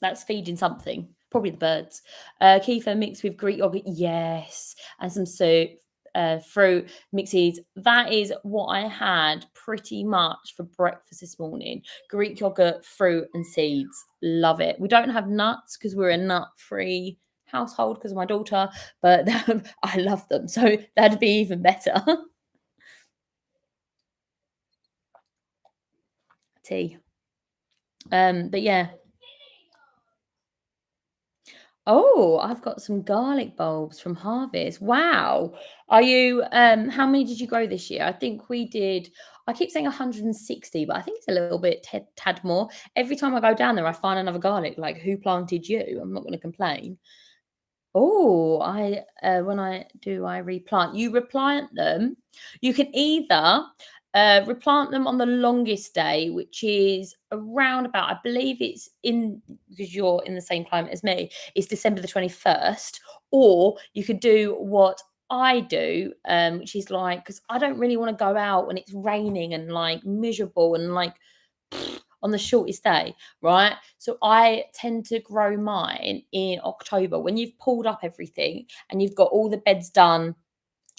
that's feeding something. Probably the birds. Kefir mixed with Greek yogurt, yes, and some soup, fruit, mixed seeds. That is what I had pretty much for breakfast this morning. Greek yogurt, fruit, and seeds. Love it. We don't have nuts because we're a nut-free household because of my daughter, but I love them, so that'd be even better. Tea. But yeah. Oh, I've got some garlic bulbs from Harvest. Wow. Are you how many did you grow this year? I think we did I keep saying 160, but I think it's a little bit tad more. Every time I go down there, I find another garlic. Like, who planted you? I'm not going to complain. Oh, when I replant, you replant them. You can either replant them on the longest day, which is around about, I believe it's in because you're in the same climate as me, it's December the 21st, or you could do what I do, which is like because I don't really want to go out when it's raining and like miserable and like on the shortest day, right? So I tend to grow mine in October when you've pulled up everything and you've got all the beds done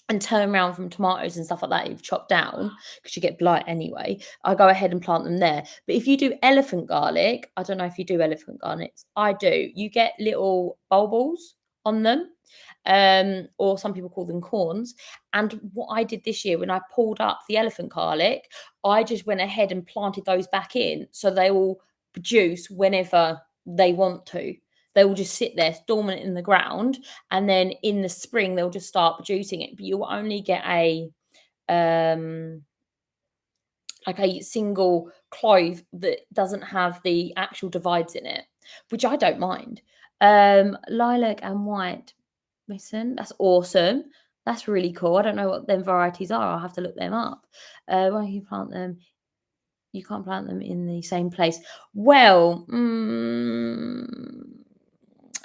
and turn around from tomatoes and stuff like that you've chopped down because you get blight anyway. I go ahead and plant them there. But if you do elephant garlic, I don't know if you do elephant garlics. I do. You get little bulbils on them. Or some people call them corns. And what I did this year when I pulled up the elephant garlic, I just went ahead and planted those back in so they will produce whenever they want to. They will just sit there dormant in the ground, and then in the spring they'll just start producing it. But you'll only get a like a single clove that doesn't have the actual divides in it, which I don't mind. Lilac and white. Listen, that's awesome. That's really cool. I don't know what them varieties are. I'll have to look them up. Why don't you plant them? You can't plant them in the same place. Well,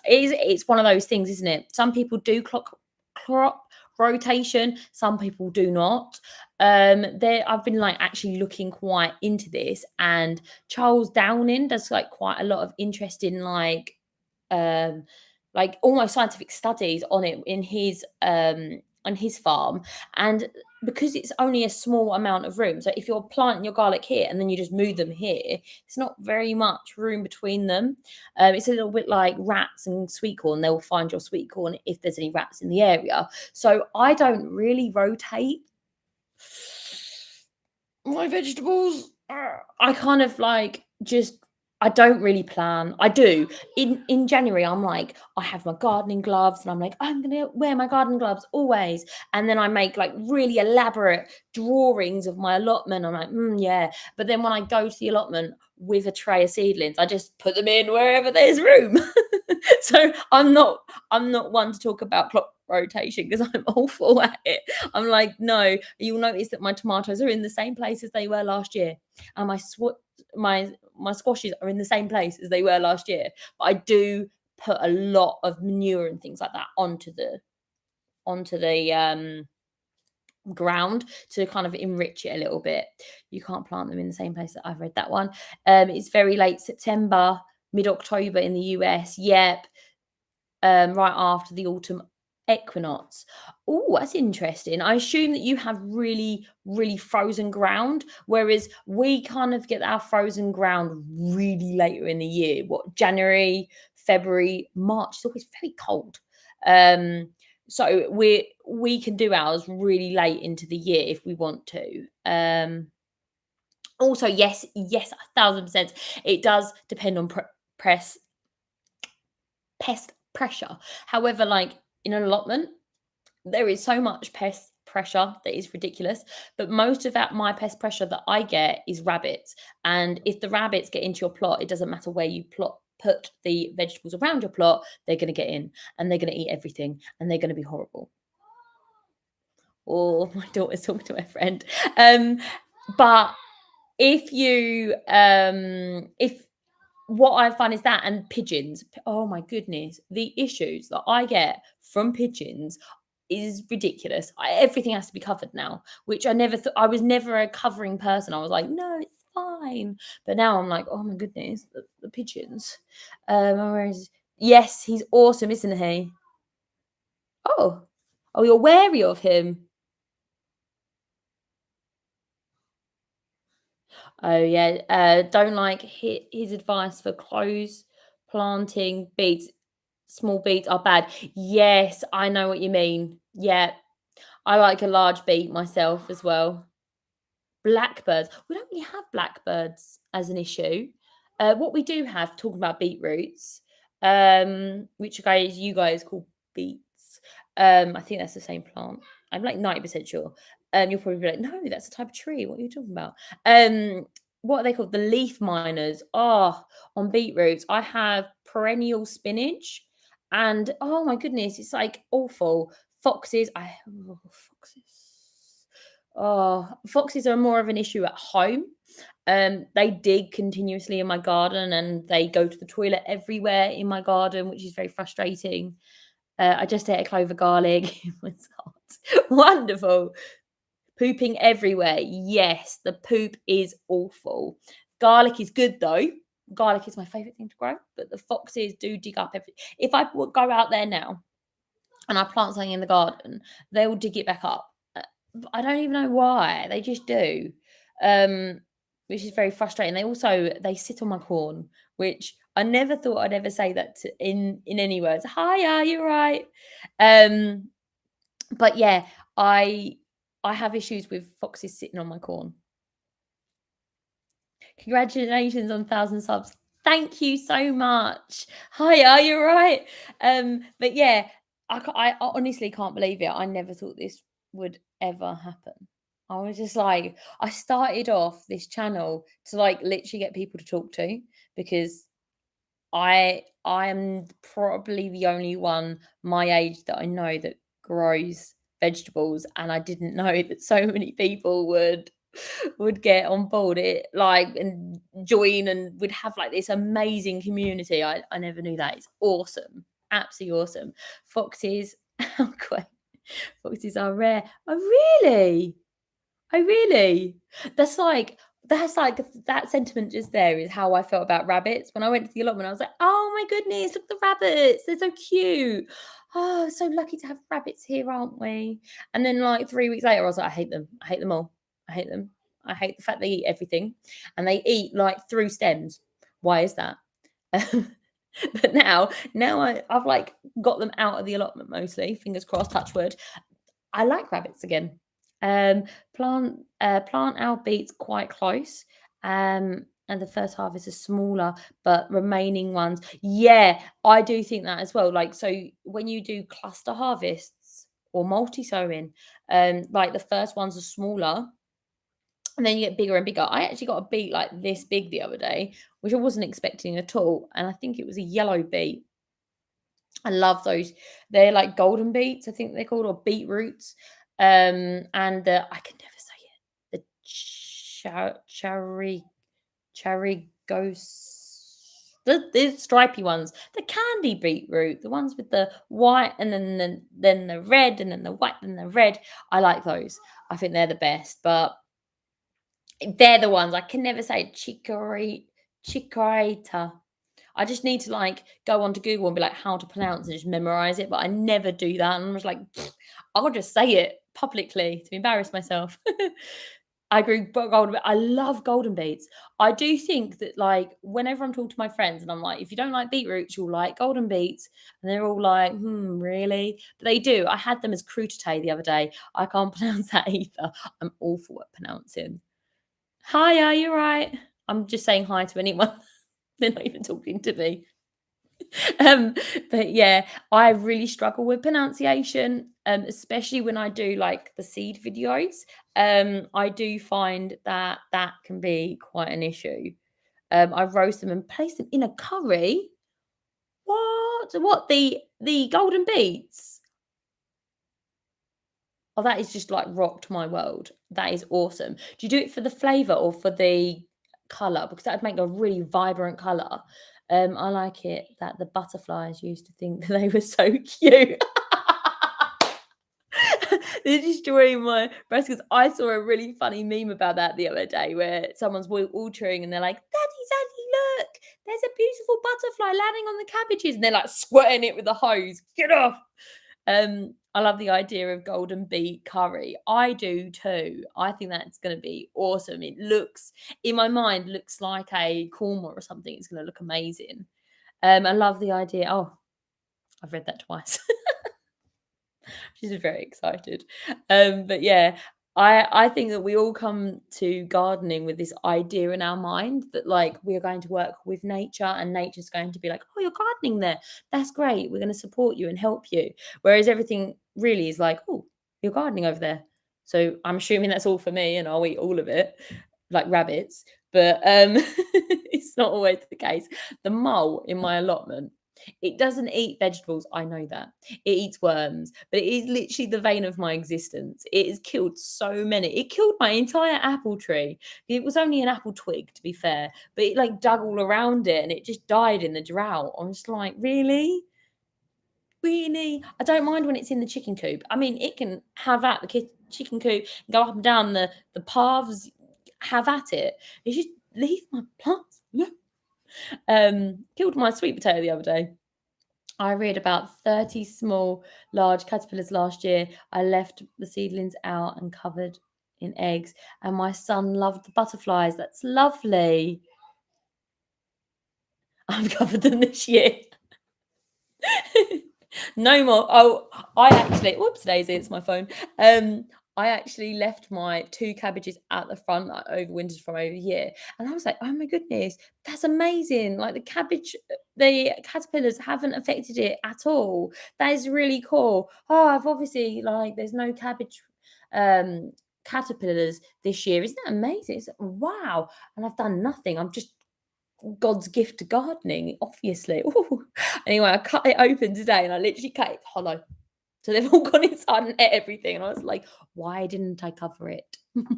it's one of those things, isn't it? Some people do crop rotation, some people do not. There I've been like actually looking quite into this, and Charles Downing does like quite a lot of interesting um like almost scientific studies on it on his farm. And because it's only a small amount of room, so if you're planting your garlic here and then you just move them here, it's not very much room between them. It's a little bit like rats and sweet corn. They'll find your sweet corn if there's any rats in the area. So I don't really rotate my vegetables. I kind of like just I don't really plan. I do. In January, I'm like, I have my gardening gloves and I'm like, I'm gonna wear my gardening gloves always. And then I make like really elaborate drawings of my allotment. I'm like, yeah. But then when I go to the allotment with a tray of seedlings, I just put them in wherever there's room. So I'm not one to talk about plot rotation because I'm awful at it. I'm like, no, you'll notice that my tomatoes are in the same place as they were last year, and my squashes are in the same place as they were last year. But I do put a lot of manure and things like that onto the ground to kind of enrich it a little bit. You can't plant them in the same place. That I've read that one. It's very late September, mid October in the US. Yep, right after the autumn equinox. Oh, that's interesting. I assume that you have really, really frozen ground, whereas we kind of get our frozen ground really later in the year. What, January, February, March? It's always very cold. So we can do ours really late into the year if we want to. Also, yes, 1,000%. It does depend on press pest pressure. However, like in an allotment, there is so much pest pressure that is ridiculous. But most of that my pest pressure that I get is rabbits. And if the rabbits get into your plot, it doesn't matter where you put the vegetables around your plot, they're going to get in and they're going to eat everything and they're going to be horrible. Or my daughter's talking to my friend. But if what I find is that, and pigeons. Oh my goodness, the issues that I get from pigeons is ridiculous. Everything has to be covered now, which I never thought. I was never a covering person. I was like, no, it's fine. But now I'm like, oh my goodness, the pigeons. Yes, he's awesome, isn't he? Oh, oh, you're wary of him. Oh yeah, don't like his advice for clothes planting beets. Small beets are bad. Yes, I know what you mean. Yeah, I like a large beet myself as well. Blackbirds. We don't really have blackbirds as an issue. What we do have, talking about beetroots, which you guys call beets. I think that's the same plant. I'm like 90% sure. You'll probably be like, no, that's a type of tree. What are you talking about? What are they called? The leaf miners. Oh, on beetroots, I have perennial spinach, and oh my goodness, it's like awful. Foxes. Foxes. Oh, foxes are more of an issue at home. They dig continuously in my garden and they go to the toilet everywhere in my garden, which is very frustrating. I just ate a clove of garlic. It was hot. Wonderful. Pooping everywhere. Yes, the poop is awful. Garlic is good though. Garlic is my favorite thing to grow, but the foxes do dig up everything. If I go out there now and I plant something in the garden, they will dig it back up. I don't even know why. They just do. Um, which is very frustrating. They sit on my corn, which I never thought I'd ever say that in any words. Hiya, you're right. Um, but yeah, I have issues with foxes sitting on my corn. Congratulations on 1,000 subs. Thank you so much. Hiya, you're right. But yeah, I honestly can't believe it. I never thought this would ever happen. I was just like, I started off this channel to like literally get people to talk to because I am probably the only one my age that I know that grows vegetables, and I didn't know that so many people would get on board it like and join and would have like this amazing community. I never knew that. It's awesome. Absolutely awesome. Foxes, oh god, foxes are rare. Oh really? Oh, really? That's like that sentiment just there is how I felt about rabbits. When I went to the allotment, I was like, "Oh my goodness, look at the rabbits. They're so cute. Oh, so lucky to have rabbits here, aren't we?" And then like 3 weeks later, I was like, "I hate them. I hate them all. I hate them. I hate the fact they eat everything and they eat like through stems. Why is that?" But now I've like got them out of the allotment mostly. Fingers crossed, touch wood. I like rabbits again. Um, plant our beets quite close. And the first harvest is smaller, but remaining ones, yeah, I do think that as well. Like, so when you do cluster harvests or multi sowing, like the first ones are smaller, and then you get bigger and bigger. I actually got a beet like this big the other day, which I wasn't expecting at all, and I think it was a yellow beet. I love those. They're like golden beets, I think they're called, or beetroots. And I can never say it. The cherry ghost. The stripy ones, the candy beetroot, the ones with the white and then the red and then the white and the red. I like those. I think they're the best, but they're the ones I can never say chikorita. I just need to like go onto Google and be like how to pronounce and just memorize it, but I never do that. And I was like, I'll just say it publicly to embarrass myself. I agree. Golden. I love golden beets. I do think that like whenever I'm talking to my friends and I'm like, if you don't like beetroots, you'll like golden beets, and they're all like, really? But they do. I had them as crudité the other day. I can't pronounce that either. I'm awful at pronouncing. Hiya, you're right. I'm just saying hi to anyone. They're not even talking to me. Um, but yeah, I really struggle with pronunciation, especially when I do like the seed videos. I do find that that can be quite an issue. I roast them and place them in a curry. What? What the golden beets? Oh, that is just like rocked my world. That is awesome. Do you do it for the flavor or for the color? Because that would make a really vibrant color. I like it that the butterflies used to think that they were so cute. They're destroying my breast because I saw a really funny meme about that the other day where someone's watering and they're like, "Daddy, Daddy, look, there's a beautiful butterfly landing on the cabbages," and they're like squirting it with a hose. Get off! I love the idea of golden beet curry. I do too. I think that's going to be awesome. It looks, in my mind, looks like a korma or something. It's going to look amazing. I love the idea. Oh, I've read that twice. She's very excited. But yeah, I think that we all come to gardening with this idea in our mind that like we're going to work with nature and nature's going to be like, "Oh, you're gardening there. That's great. We're going to support you and help you." Whereas everything really is like, "Oh, you're gardening over there." So I'm assuming that's all for me and I'll eat all of it like rabbits. But it's not always the case. The mole in my allotment, it doesn't eat vegetables. I know that. It eats worms, but it is literally the vein of my existence. It has killed so many. It killed my entire apple tree. It was only an apple twig, to be fair, but it like dug all around it and it just died in the drought. I'm just like, really? Really? I don't mind when it's in the chicken coop. I mean, it can have at the chicken coop, go up and down the paths, have at it. It's just leave my plants. Look. Killed my sweet potato the other day. I read about 30 small, large caterpillars last year. I left the seedlings out and covered in eggs, and my son loved the butterflies. That's lovely. I've covered them this year. No more. Oh, I actually, whoops, Daisy, it's my phone. I actually left my 2 cabbages at the front, like overwintered from over here. And I was like, oh my goodness, that's amazing. Like the caterpillars haven't affected it at all. That is really cool. Oh, I've obviously like there's no caterpillars this year. Isn't that amazing? It's wow. And I've done nothing. I'm just God's gift to gardening, obviously. Ooh. Anyway, I cut it open today and I literally cut it hollow. So they've all gone inside and ate everything. And I was like, why didn't I cover it?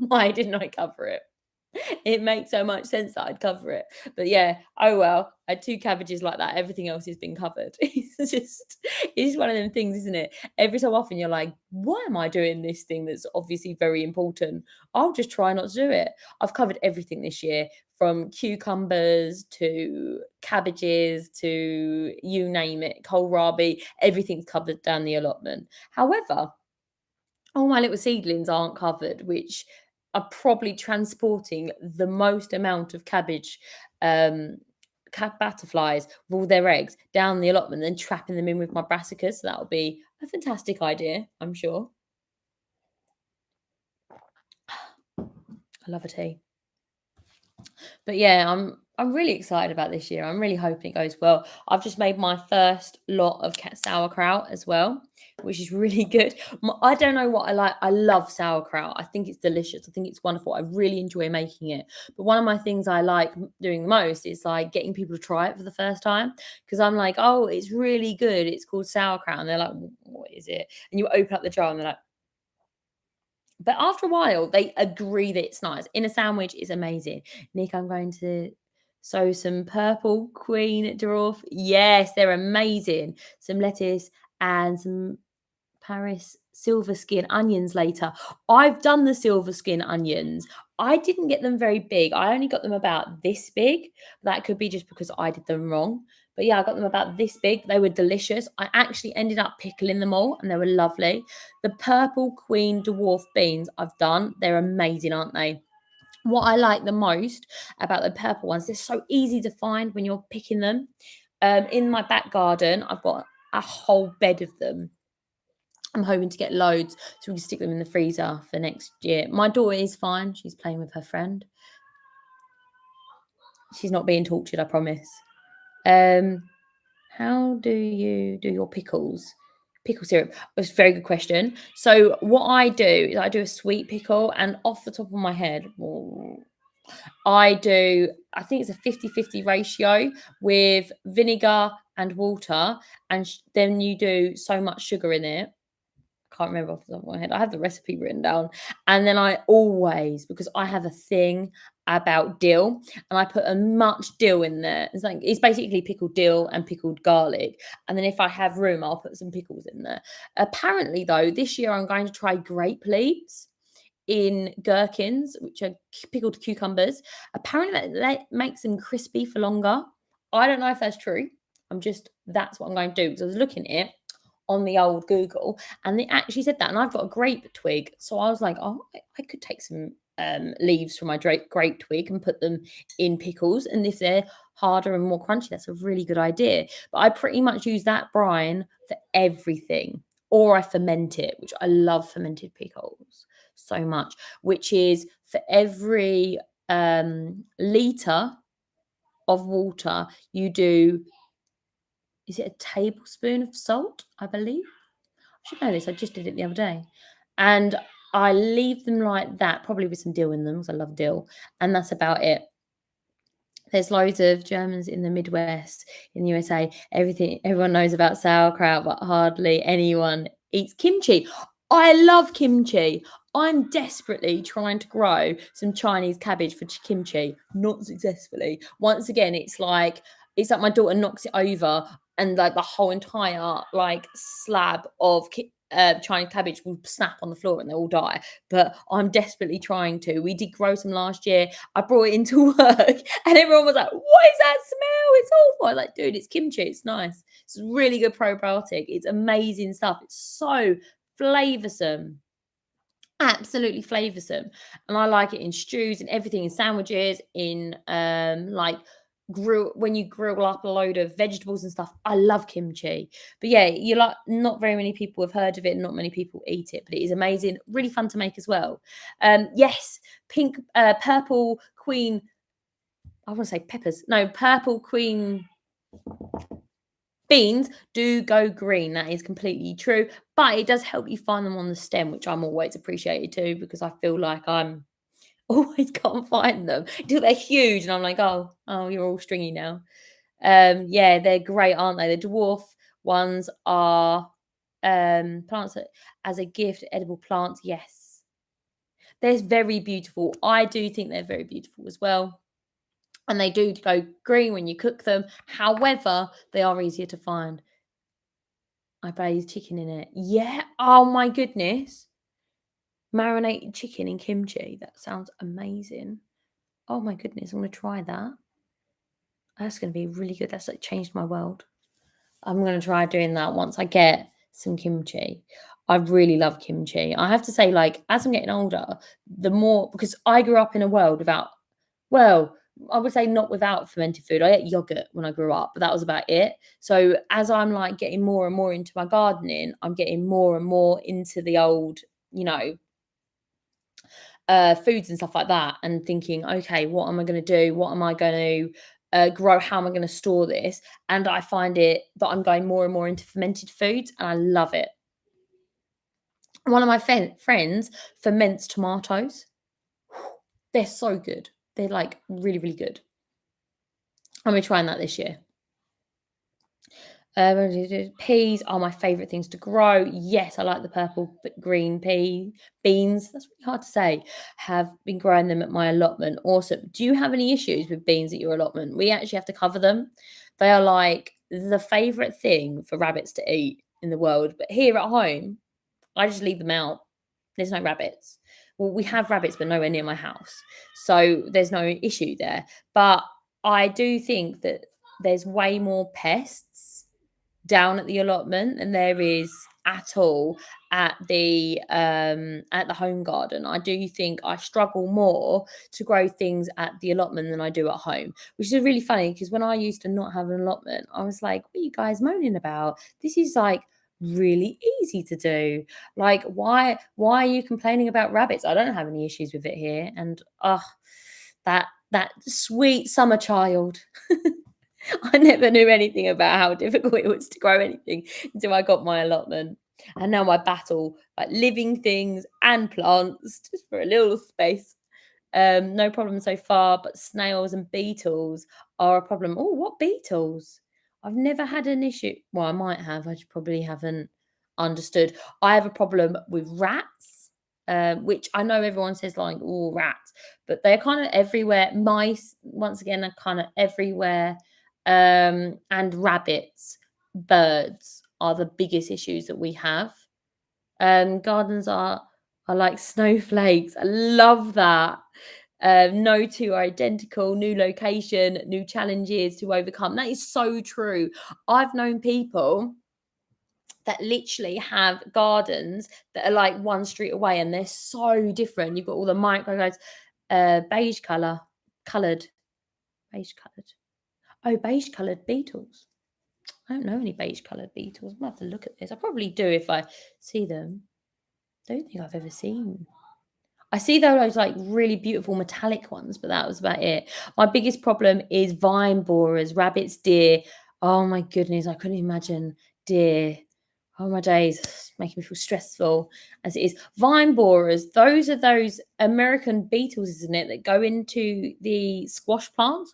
Why didn't I cover it? It makes so much sense that I'd cover it. But yeah, oh well. I had 2 cabbages like that. Everything else has been covered. It's just one of them things, isn't it? Every so often you're like, why am I doing this thing that's obviously very important? I'll just try not to do it. I've covered everything this year, from cucumbers to cabbages to you name it, kohlrabi, everything's covered down the allotment. However, all my little seedlings aren't covered, which are probably transporting the most amount of cabbage, um, butterflies with all their eggs down the allotment, then trapping them in with my brassicas. So that'll be a fantastic idea, I'm sure. I love a tea. But yeah, I'm really excited about this year. I'm really hoping it goes well. I've just made my first lot of sauerkraut as well, which is really good. I don't know what I like. I love sauerkraut. I think it's delicious. I think it's wonderful. I really enjoy making it. But one of my things I like doing the most is like getting people to try it for the first time, because I'm like, oh, it's really good. It's called sauerkraut, and they're like, what is it? And you open up the jar and they're like, but after a while, they agree that it's nice. In a sandwich, it's amazing. Nick, I'm going to sow some purple queen dwarf. Yes, they're amazing. Some lettuce and some Paris silver skin onions later. I've done the silver skin onions. I didn't get them very big. I only got them about this big. That could be just because I did them wrong. But yeah, I got them about this big. They were delicious. I actually ended up pickling them all and they were lovely. The purple queen dwarf beans I've done. They're amazing, aren't they? What I like the most about the purple ones, they're so easy to find when you're picking them. In my back garden, I've got a whole bed of them. I'm hoping to get loads so we can stick them in the freezer for next year. My daughter is fine. She's playing with her friend. She's not being tortured, I promise. How do you do your pickles? Pickle syrup. That's a very good question. So what I do is I do a sweet pickle, and off the top of my head, I think it's a 50-50 ratio with vinegar and water, and then you do so much sugar in it. Can't remember off the top of my head. I have the recipe written down. And then I always, because I have a thing about dill, and I put a much dill in there. It's basically pickled dill and pickled garlic. And then if I have room, I'll put some pickles in there. Apparently, though, this year I'm going to try grape leaves in gherkins, which are pickled cucumbers. Apparently that makes them crispy for longer. I don't know if that's true. That's what I'm going to do, because I was looking at it on the old Google, and they actually said that. And I've got a grape twig, so I was like, oh, I could take some leaves from my grape twig and put them in pickles, and if they're harder and more crunchy, that's a really good idea. But I pretty much use that brine for everything, or I ferment it, which I love fermented pickles so much, which is for every liter of water you do, is it a tablespoon of salt, I believe? I should know this. I just did it the other day. And I leave them like that, probably with some dill in them, because I love dill. And that's about it. There's loads of Germans in the Midwest, in the USA. Everyone knows about sauerkraut, but hardly anyone eats kimchi. I love kimchi. I'm desperately trying to grow some Chinese cabbage for kimchi, not successfully. Once again, it's like my daughter knocks it over, and like the whole entire like slab of Chinese cabbage will snap on the floor and they all die. But I'm desperately trying to. We did grow some last year. I brought it into work and everyone was like, what is that smell? It's awful. I was like, dude, it's kimchi. It's nice. It's really good probiotic. It's amazing stuff. It's so flavoursome. Absolutely flavoursome. And I like it in stews and everything, in sandwiches, in like when you grill up a load of vegetables and stuff. I love kimchi. But yeah, you like, not very many people have heard of it, not many people eat it, but it is amazing, really fun to make as well. Yes, purple queen, I want to say peppers. No, purple queen Beans do go green. That is completely true. But it does help you find them on the stem, which I'm always appreciated too, because I feel like I'm always can't find them until they're huge. And I'm like, oh, you're all stringy now. Yeah, they're great, aren't they? The dwarf ones are plants as a gift, edible plants. Yes, they're very beautiful. I do think they're very beautiful as well. And they do go green when you cook them. However, they are easier to find. I bathe chicken in it. Yeah. Oh my goodness. Marinated chicken in kimchi. That sounds amazing. Oh my goodness. I'm going to try that. That's going to be really good. That's like changed my world. I'm going to try doing that once I get some kimchi. I really love kimchi. I have to say, like, as I'm getting older, the more, because I grew up in a world without, well, I would say not without fermented food. I ate yogurt when I grew up, but that was about it. So as I'm like getting more and more into my gardening, I'm getting more and more into the old, you know, foods and stuff like that, and thinking, okay, what am I going to do? What am I going to grow? How am I going to store this? And I find it that I'm going more and more into fermented foods, and I love it. One of my friends ferments tomatoes. They're so good. They're like really, really good. I'm gonna trying that this year. Peas are my favourite things to grow. Yes, I like the purple green beans. That's really hard to say. Have been growing them at my allotment. Awesome. Do you have any issues with beans at your allotment? We actually have to cover them. They are like the favourite thing for rabbits to eat in the world. But here at home, I just leave them out. There's no rabbits. Well, we have rabbits, but nowhere near my house. So there's no issue there. But I do think that there's way more pests down at the allotment than there is at all at the home garden. I do think I struggle more to grow things at the allotment than I do at home, which is really funny because when I used to not have an allotment, I was like, what are you guys moaning about? This is like really easy to do. Like, why are you complaining about rabbits? I don't have any issues with it here. And that sweet summer child. I never knew anything about how difficult it was to grow anything until I got my allotment. And now I battle like living things and plants just for a little space. No problem so far, but snails and beetles are a problem. Oh, what beetles? I've never had an issue. Well, I might have. I just probably haven't understood. I have a problem with rats, which I know everyone says like, oh, rats, but they're kind of everywhere. Mice, once again, are kind of everywhere. And rabbits, birds are the biggest issues that we have. Gardens are like snowflakes. I love that. No two are identical, new location, new challenges to overcome. That is so true. I've known people that literally have gardens that are like one street away and they're so different. You've got all the microgrowths, beige coloured, beige coloured. Oh, beige coloured beetles. I don't know any beige coloured beetles. I'm gonna have to look at this. I probably do if I see them. Don't think I've ever seen. I see those like really beautiful metallic ones, but that was about it. My biggest problem is vine borers, rabbits, deer. Oh my goodness, I couldn't imagine deer. Oh my days, it's making me feel stressful as it is. Vine borers, those are those American beetles, isn't it, that go into the squash plant?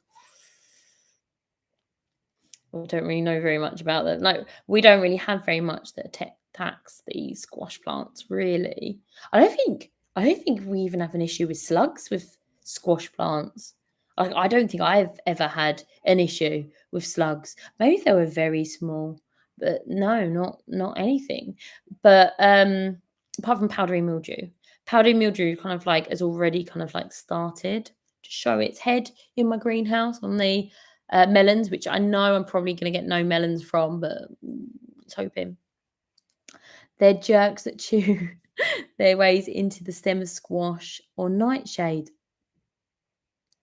I don't really know very much about them. No, we don't really have very much that attacks the squash plants, really. I don't think we even have an issue with slugs with squash plants. I don't think I've ever had an issue with slugs. Maybe they were very small, but no, not anything. But apart from powdery mildew, powdery mildew kind of like has already kind of like started to show its head in my greenhouse on the melons, which I know I'm probably going to get no melons from, but let's hoping. They're jerks that chew their ways into the stem of squash or nightshade.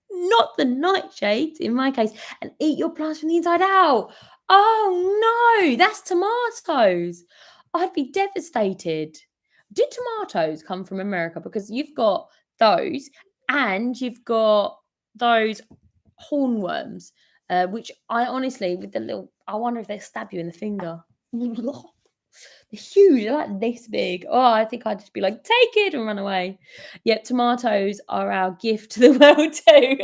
Not the nightshades in my case, and eat your plants from the inside out. Oh no, that's tomatoes. I'd be devastated. Did tomatoes come from America? Because you've got those and you've got those hornworms, which I honestly, with the little I wonder if they stab you in the finger. They're huge. They're like this big. Oh, I think I'd just be like, take it and run away. Yep, tomatoes are our gift to the world too.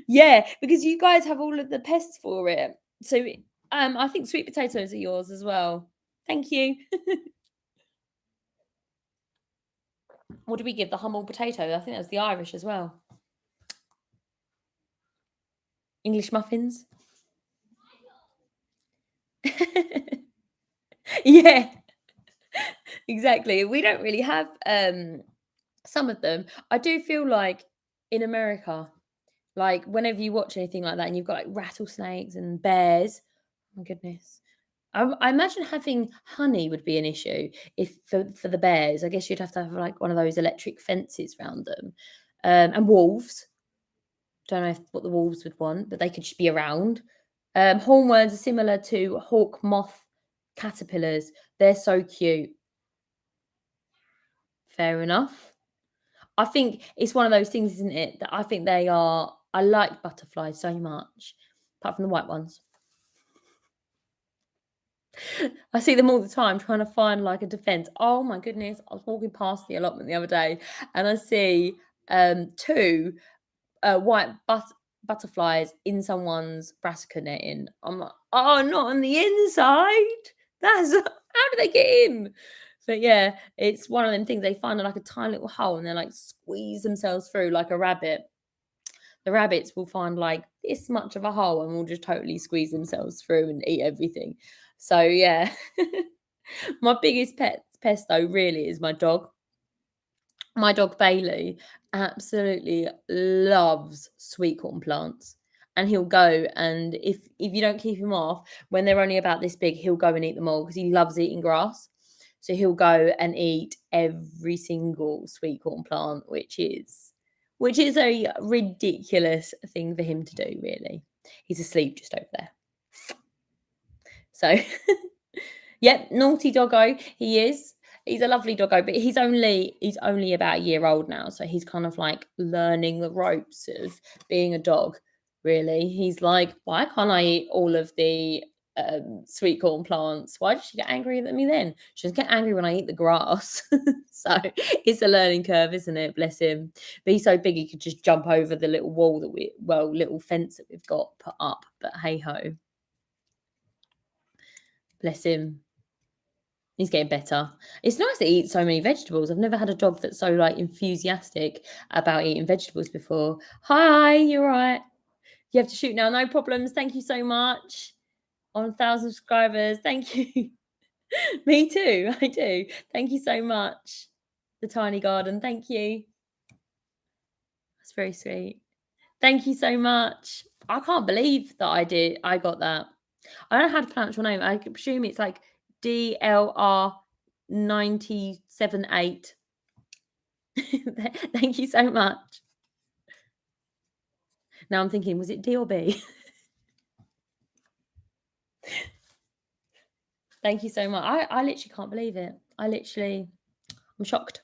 Yeah, because you guys have all of the pests for it. So I think sweet potatoes are yours as well. Thank you. What do we give the humble potato? I think that's the Irish as well. English muffins. Yeah, exactly. We don't really have some of them. I do feel like in America, like whenever you watch anything like that and you've got like rattlesnakes and bears, oh my goodness. I imagine having honey would be an issue if for the bears. I guess you'd have to have like one of those electric fences around them. And wolves. Don't know what the wolves would want, but they could just be around. Hornworms are similar to hawk moth caterpillars. They're so cute. Fair enough. I think it's one of those things, isn't it? That I think they are. I like butterflies so much, apart from the white ones. I see them all the time trying to find like a defense. Oh my goodness. I was walking past the allotment the other day and I see two white butterflies in someone's brassica netting. I'm like, oh, not on the inside. That's how do they get in? But yeah, it's one of them things. They find like a tiny little hole and they like squeeze themselves through like a rabbit. The rabbits will find like this much of a hole and will just totally squeeze themselves through and eat everything. So yeah, my biggest pest though really is my dog. My dog Bailey absolutely loves sweet corn plants. And he'll go and if you don't keep him off, when they're only about this big, he'll go and eat them all because he loves eating grass. So he'll go and eat every single sweet corn plant, which is a ridiculous thing for him to do, really. He's asleep just over there. So yep, naughty doggo. He is. He's a lovely doggo, but he's only about a year old now, so he's kind of like learning the ropes of being a dog. Really, he's like, why can't I eat all of the sweet corn plants? Why does she get angry at me then? She doesn't get angry when I eat the grass. So it's a learning curve, isn't it? Bless him. But he's so big he could just jump over the little wall little fence that we've got put up. But hey ho, bless him. He's getting better. It's nice to eat so many vegetables. I've never had a dog that's so like enthusiastic about eating vegetables before. Hi, you're right. You have to shoot now. No problems. Thank you so much. On 1,000 subscribers. Thank you. Me too. I do. Thank you so much. The tiny garden. Thank you. That's very sweet. Thank you so much. I can't believe that I got that. I don't know how to pronounce your name. I presume it's like DLR 978. Thank you so much. Now I'm thinking, was it D or B? Thank you so much. I literally can't believe it. I'm shocked.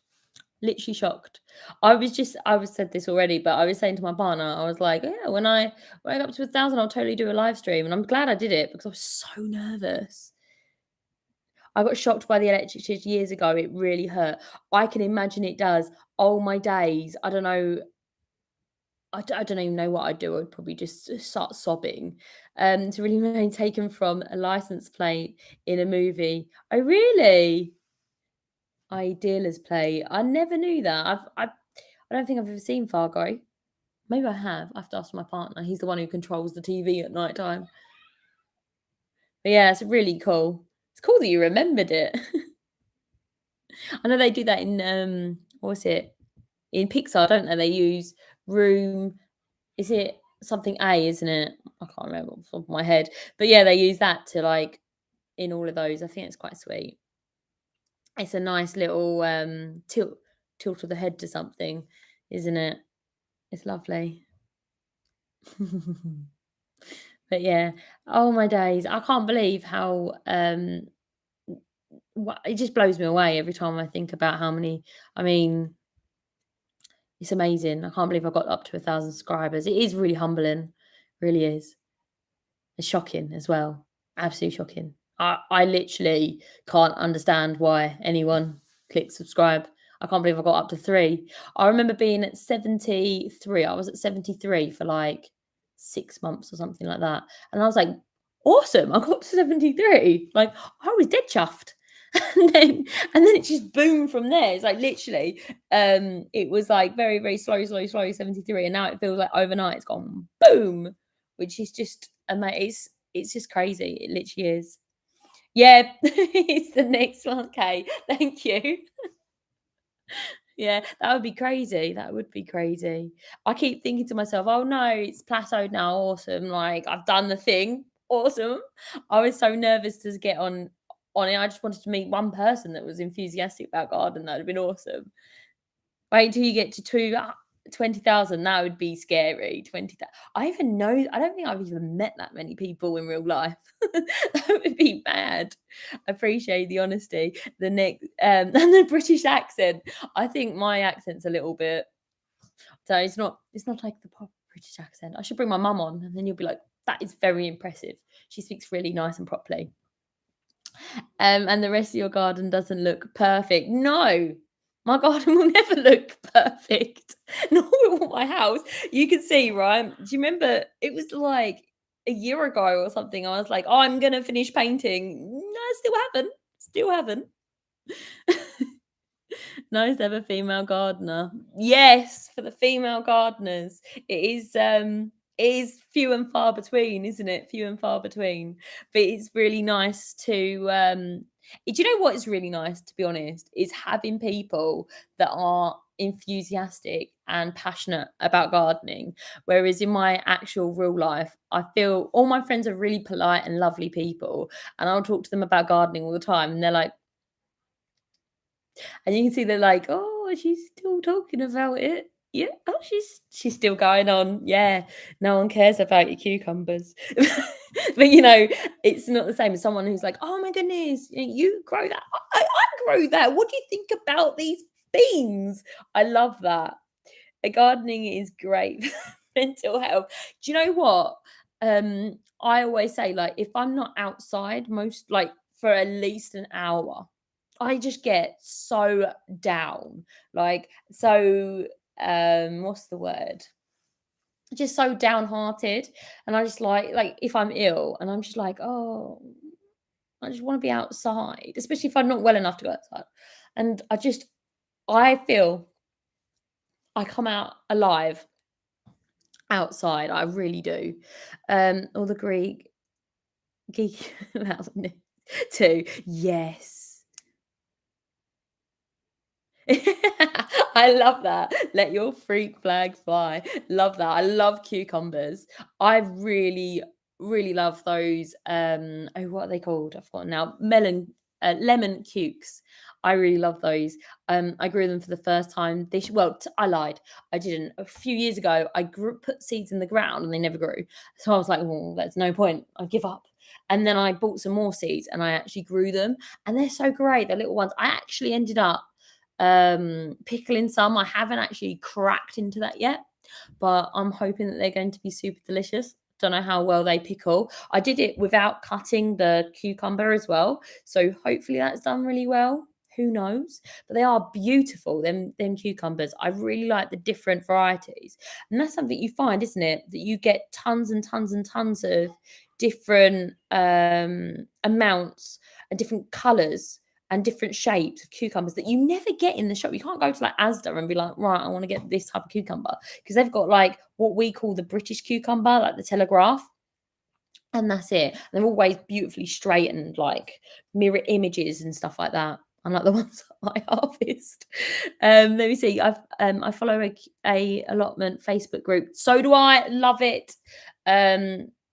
Literally shocked. I was said this already, but I was saying to my partner, I was like, yeah, when I get up to 1,000, I'll totally do a live stream. And I'm glad I did it because I was so nervous. I got shocked by the electric shift years ago. It really hurt. I can imagine it does. Oh my days. I don't know. I don't even know what I'd do. I'd probably just start sobbing. To really be taken from a license plate in a movie. Oh, really? Ideala's play. I never knew that. I don't think I've ever seen Fargo. Maybe I have. I have to ask my partner. He's the one who controls the TV at night time. But yeah, it's really cool. It's cool that you remembered it. I know they do that in what's it? In Pixar, don't they? They use room. Is it something A, isn't it? I can't remember off the top of my head. But yeah, they use that to like in all of those. I think it's quite sweet. It's a nice little tilt of the head to something, isn't it? It's lovely. But yeah, oh my days. I can't believe how it just blows me away every time I think about how many. I mean, it's amazing. I can't believe I got up to 1,000 subscribers. It is really humbling, really is. It's shocking as well. Absolutely shocking. I literally can't understand why anyone clicks subscribe. I can't believe I got up to 3. I remember being at 73. I was at 73 for like 6 months or something like that. And I was like, awesome. I got to 73. Like I was dead chuffed. And then it just boomed from there. It's like literally it was like very, very slow, 73. And now it feels like overnight it's gone boom, which is just amazing. It's just crazy. It literally is. Yeah, it's the next one. Okay, thank you. Yeah, that would be crazy. That would be crazy. I keep thinking to myself, oh no, it's plateaued now. Awesome. Like I've done the thing. Awesome. I was so nervous to get on it. I just wanted to meet one person that was enthusiastic about garden. That would have been awesome. Wait till you get to 20,000. That would be scary. 20,000. I don't think I've even met that many people in real life. That would be bad. I appreciate the honesty. The next and the British accent. I think my accent's a little bit, so it's not like the proper British accent. I should bring my mum on and then you'll be like, that is very impressive. She speaks really nice and properly. And the rest of your garden doesn't look perfect. No, my garden will never look perfect, nor will my house. You can see, right? Do you remember it was like a year ago or something? I was like, oh, I'm going to finish painting. No, I still haven't. Still haven't. Nice to have a female gardener. Yes, for the female gardeners. It is few and far between, isn't it? Few and far between. But it's really nice to do you know what is really nice, to be honest, is having people that are enthusiastic and passionate about gardening. Whereas in my actual real life, I feel all my friends are really polite and lovely people. And I'll talk to them about gardening all the time. And they're like, and you can see they're like, "Oh, she's still talking about it. Yeah, oh, she's still going on. Yeah, no one cares about your cucumbers." But, it's not the same as someone who's like, "Oh my goodness, you grow that. I grow that. What do you think about these beans?" I love that. Gardening is great for mental health. Do you know what? I always say, like, if I'm not outside most like for at least an hour, I just get so down. Like, so what's the word? Just so downhearted. And I just like if I'm ill and I'm just like, oh, I just want to be outside, especially if I'm not well enough to go outside. And I feel I come out alive outside. I really do. Or the Greek geek loudness too. Yes. I love that. Let your freak flag fly. Love that. I love cucumbers. I really, really love those. Oh, what are they called? I've forgotten now. Lemon cukes. I really love those. I grew them for the first time this. Well, I lied. I didn't. A few years ago, put seeds in the ground and they never grew. So I was like, well, there's no point. I give up. And then I bought some more seeds and I actually grew them, and they're so great. They're little ones. I actually ended up pickling some. I haven't actually cracked into that yet, but I'm hoping that they're going to be super delicious. Don't know how well they pickle. I did it without cutting the cucumber as well, so hopefully that's done really well. Who knows? But they are beautiful, them cucumbers. I really like the different varieties. And that's something you find, isn't it? That you get tons and tons and tons of different amounts and different colours and different shapes of cucumbers that you never get in the shop. You can't go to like Asda and be like, right, I want to get this type of cucumber, because they've got like what we call the British cucumber, like the Telegraph, and that's it. And they're always beautifully straightened, like mirror images and stuff like that. Unlike the ones I harvest. Let me see. I follow a allotment Facebook group. So do I. Love it.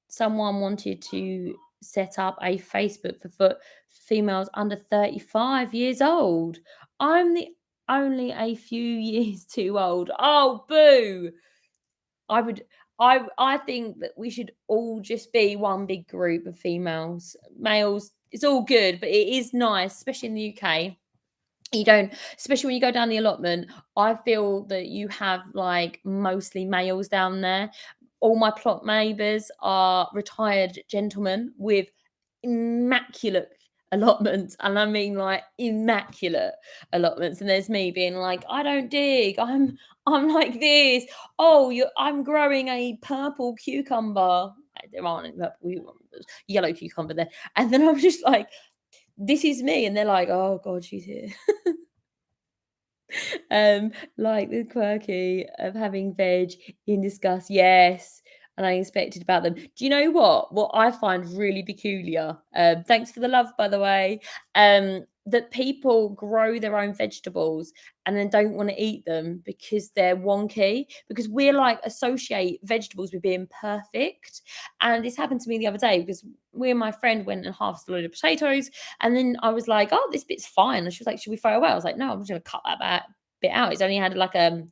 Someone wanted to set up a Facebook for females under 35 years old. I'm the only a few years too old. Oh, boo. I would I think that we should all just be one big group of females. Males, it's all good, but it is nice, especially in the UK. You don't, especially when you go down the allotment, I feel that you have like mostly males down there. All my plot neighbours are retired gentlemen with immaculate allotments, and I mean like immaculate allotments. And there's me being like, I don't dig. I'm like this. Oh, I'm growing a purple cucumber. There aren't any purple cucumbers, yellow cucumber there. And then I'm just like, this is me. And they're like, oh God, she's here. Like the quirky of having veg in disgust, yes. And I expected about them. Do you know what? What I find really peculiar. Thanks for the love, by the way. That people grow their own vegetables and then don't want to eat them because they're wonky. Because we're like associate vegetables with being perfect. And this happened to me the other day because me and my friend went and harvested a load of potatoes. And then I was like, oh, this bit's fine. And she was like, should we throw it away? I was like, no, I'm just gonna cut that bit out. It's only had like a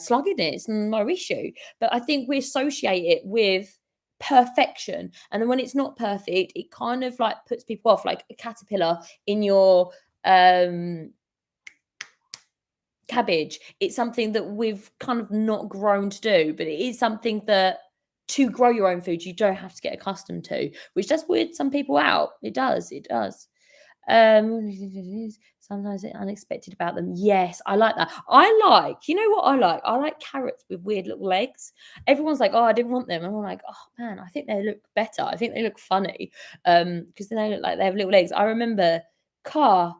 slug in it. It's no issue. But I think we associate it with perfection, and then when it's not perfect, it kind of like puts people off, like a caterpillar in your cabbage. It's something that we've kind of not grown to do, but it is something that to grow your own food you don't have to get accustomed to, which does weird some people out. It does. Sometimes it's unexpected about them. Yes, I like that. You know what I like? I like carrots with weird little legs. Everyone's like, oh, I didn't want them. And I'm like, oh man, I think they look better. I think they look funny. Because then they look like they have little legs. I remember car.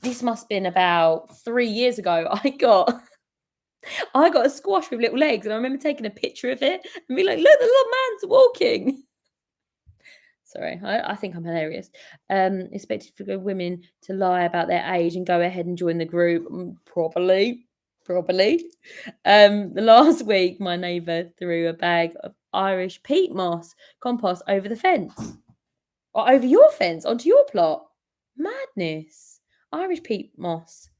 This must have been about 3 years ago. I got a squash with little legs, and I remember taking a picture of it and be like, look, the little man's walking. Sorry, I think I'm hilarious. Expected for good women to lie about their age and go ahead and join the group. Probably. The last week, my neighbour threw a bag of Irish peat moss compost over the fence. Or over your fence, onto your plot. Madness. Irish peat moss.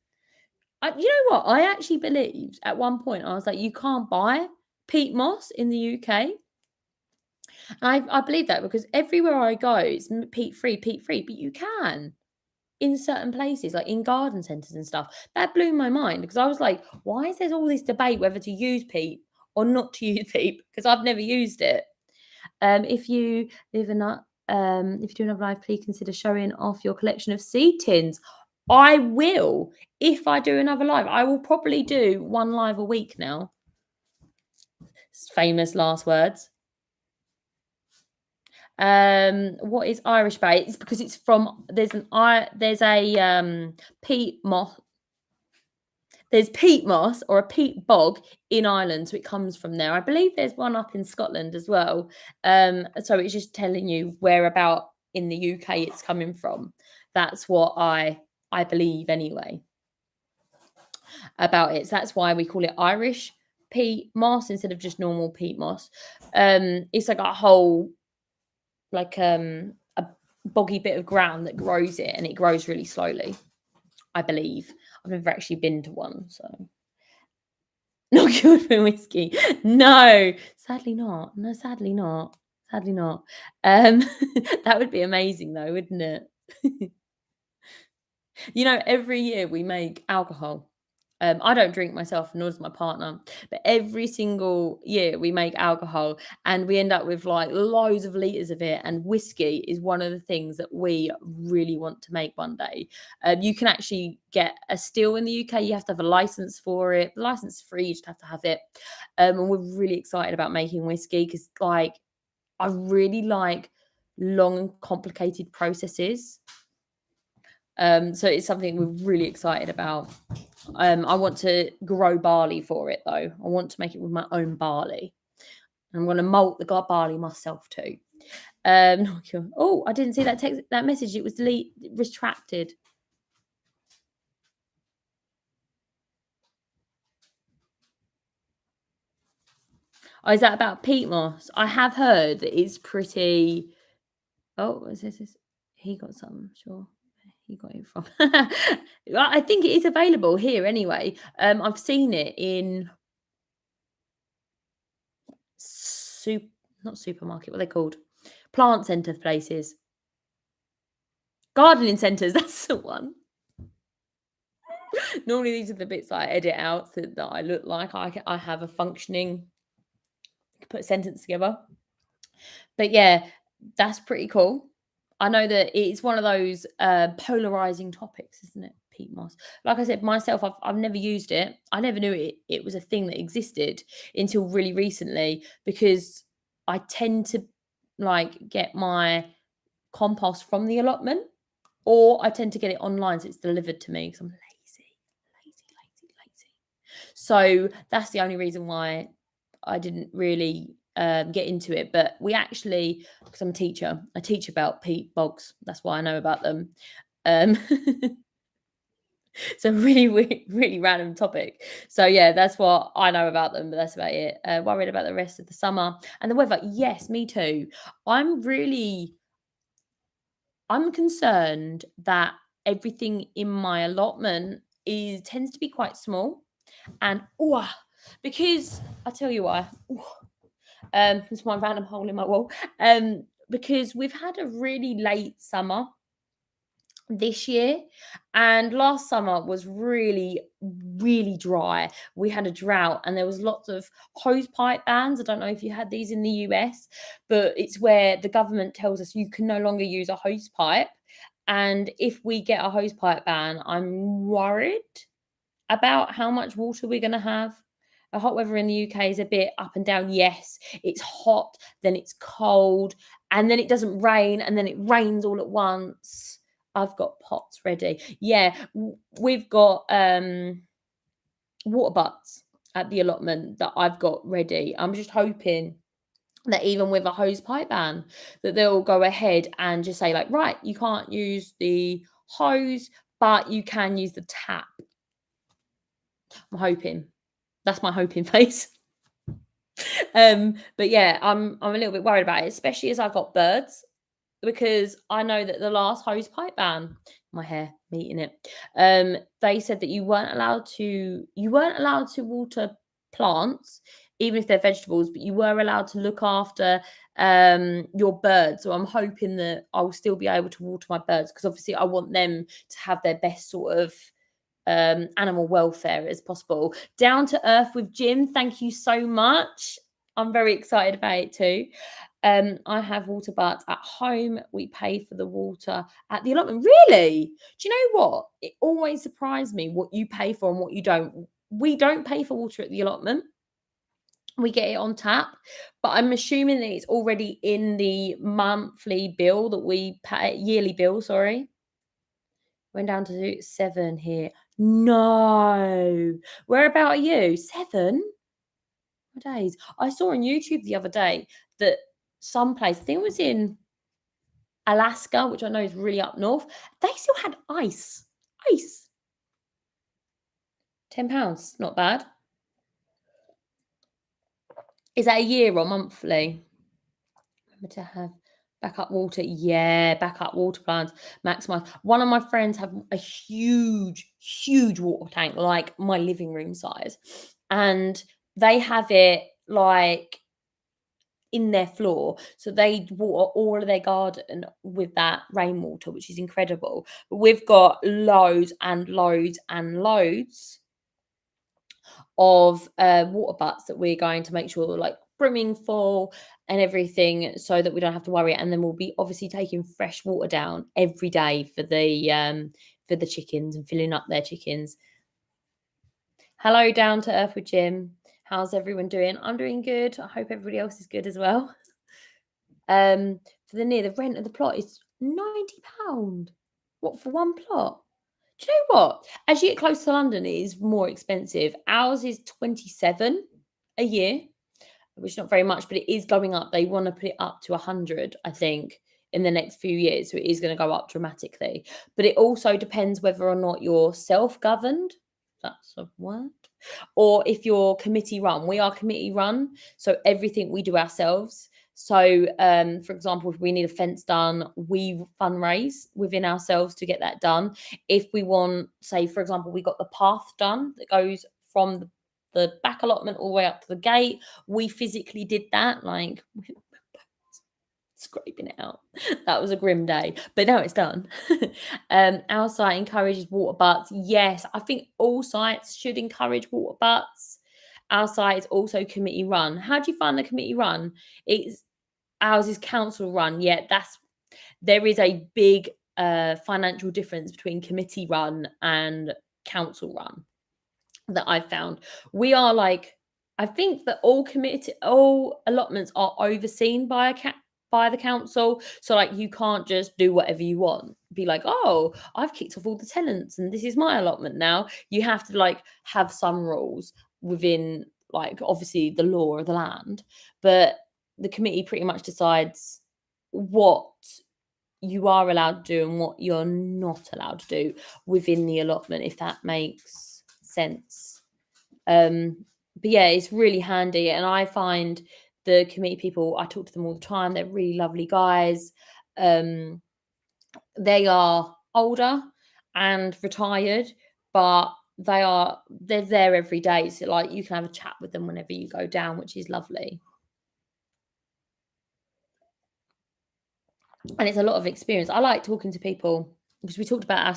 You know what? I actually believed at one point, I was like, you can't buy peat moss in the UK. I believe that because everywhere I go, it's peat free, but you can in certain places, like in garden centres and stuff. That blew my mind because I was like, why is there all this debate whether to use peat or not to use peat? Because I've never used it. If you live in a, if you do another live, please consider showing off your collection of seed tins. I will. If I do another live, I will probably do one live a week now. Famous last words. What is Irish Bay? It's because it's from there's a peat moss. There's peat moss or a peat bog in Ireland, so it comes from there. I believe there's one up in Scotland as well. So it's just telling you whereabout in the UK it's coming from. That's what I believe anyway about it. So that's why we call it Irish peat moss instead of just normal peat moss. It's like a whole a boggy bit of ground that grows it, and it grows really slowly, I believe. I've never actually been to one, so not good for whiskey. No, sadly not. That would be amazing though, wouldn't it? You know, every year we make alcohol. I don't drink myself, nor does my partner. But every single year we make alcohol, and we end up with like loads of liters of it. And whiskey is one of the things that we really want to make one day. You can actually get a still in the UK. You have to have a license for it. The license is free. You just have to have it. And we're really excited about making whiskey because, like, I really like long and complicated processes. So it's something we're really excited about. I want to grow barley for it though. I want to make it with my own barley. I'm going to malt the barley myself too. Oh, I didn't see that message. It was retracted. Oh, is that about peat moss? I have heard that it's pretty. Oh, is this? He got some, sure. He got it from. I think it is available here anyway. I've seen it in not supermarket, what are they called? Plant centre places. Gardening centres, that's the one. Normally these are the bits I edit out so that I look like I have a functioning put a sentence together. But yeah, that's pretty cool. I know that it's one of those polarizing topics, isn't it? Peat moss. Like I said, myself, I've never used it. I never knew it was a thing that existed until really recently, because I tend to like get my compost from the allotment, or I tend to get it online, so it's delivered to me because I'm lazy. So that's the only reason why I didn't really get into it. But we actually, because I'm a teacher, I teach about peat bogs. That's why I know about them. Um, it's a really random topic. So yeah, that's what I know about them. But that's about it. Worried about the rest of the summer and the weather. Yes, me too. I'm concerned that everything in my allotment tends to be quite small, and because I tell you why. It's my random hole in my wall. Because we've had a really late summer this year, and last summer was really dry. We had a drought, and there was lots of hose pipe bans. I don't know if you had these in the US, but it's where the government tells us you can no longer use a hose pipe. And if we get a hose pipe ban, I'm worried about how much water we're going to have. The hot weather in the UK is a bit up and down. Yes, it's hot, then it's cold, and then it doesn't rain, and then it rains all at once. I've got pots ready. Yeah, we've got water butts at the allotment that I've got ready. I'm just hoping that even with a hose pipe ban, that they'll go ahead and just say, like, right, you can't use the hose, but you can use the tap. I'm hoping. That's my hoping face. But yeah, I'm a little bit worried about it, especially as I've got birds, because I know that the last hose pipe ban, my hair meeting it, they said that you weren't allowed to water plants, even if they're vegetables, but you were allowed to look after your birds. So I'm hoping that I'll still be able to water my birds, because obviously I want them to have their best sort of animal welfare as possible. Down to earth with Jim, thank you so much. I'm very excited about it too. I have water butts at home. We pay for the water at the allotment. Really? Do you know what? It always surprised me what you pay for and what you don't. We don't pay for water at the allotment. We get it on tap, but I'm assuming that it's already in the monthly bill that we pay, yearly bill, sorry. Went down to 7 here. No. Where about are you? 7? What days? I saw on YouTube the other day that some place, I think it was in Alaska, which I know is really up north, they still had ice. Ice. £10. Not bad. Is that a year or monthly? Remember to have backup water. Yeah, backup water plants. Maximize. One of my friends have a huge water tank, like my living room size. And they have it like in their floor. So they water all of their garden with that rainwater, which is incredible. But we've got loads and loads of water butts that we're going to make sure they're like brimming full and everything, so that we don't have to worry. And then we'll be obviously taking fresh water down every day for the chickens and filling up their chickens. Hello, down to earth with Jim. How's everyone doing? I'm doing good. I hope everybody else is good as well. For the rent of the plot is £90. What, for one plot? Do you know what? As you get close to London, it is more expensive. Ours is 27 a year, which is not very much, but it is going up. They want to put it up to 100, I think, in the next few years. So it is going to go up dramatically. But it also depends whether or not you're self-governed. That's a word. Or if you're committee run. We are committee run, so everything we do ourselves. So, for example, if we need a fence done, we fundraise within ourselves to get that done. If we want, say, for example, we got the path done that goes from the back allotment all the way up to the gate. We physically did that, like scraping it out. That was a grim day, but now it's done. Our site encourages water butts. Yes, I think all sites should encourage water butts. Our site is also committee run. How do you find the committee run? Ours is council run. Yeah, there is a big financial difference between committee run and council run that I've found. We are like, I think that all allotments are overseen by the council. So like you can't just do whatever you want. Be like, oh, I've kicked off all the tenants and this is my allotment now. You have to like have some rules within like obviously the law of the land, but the committee pretty much decides what you are allowed to do and what you're not allowed to do within the allotment, if that makes sense. But yeah, it's really handy, and I find the committee people, I talk to them all the time. They're really lovely guys. They are older and retired, but they're there every day. So like you can have a chat with them whenever you go down, which is lovely. And it's a lot of experience. I like talking to people because we talked about our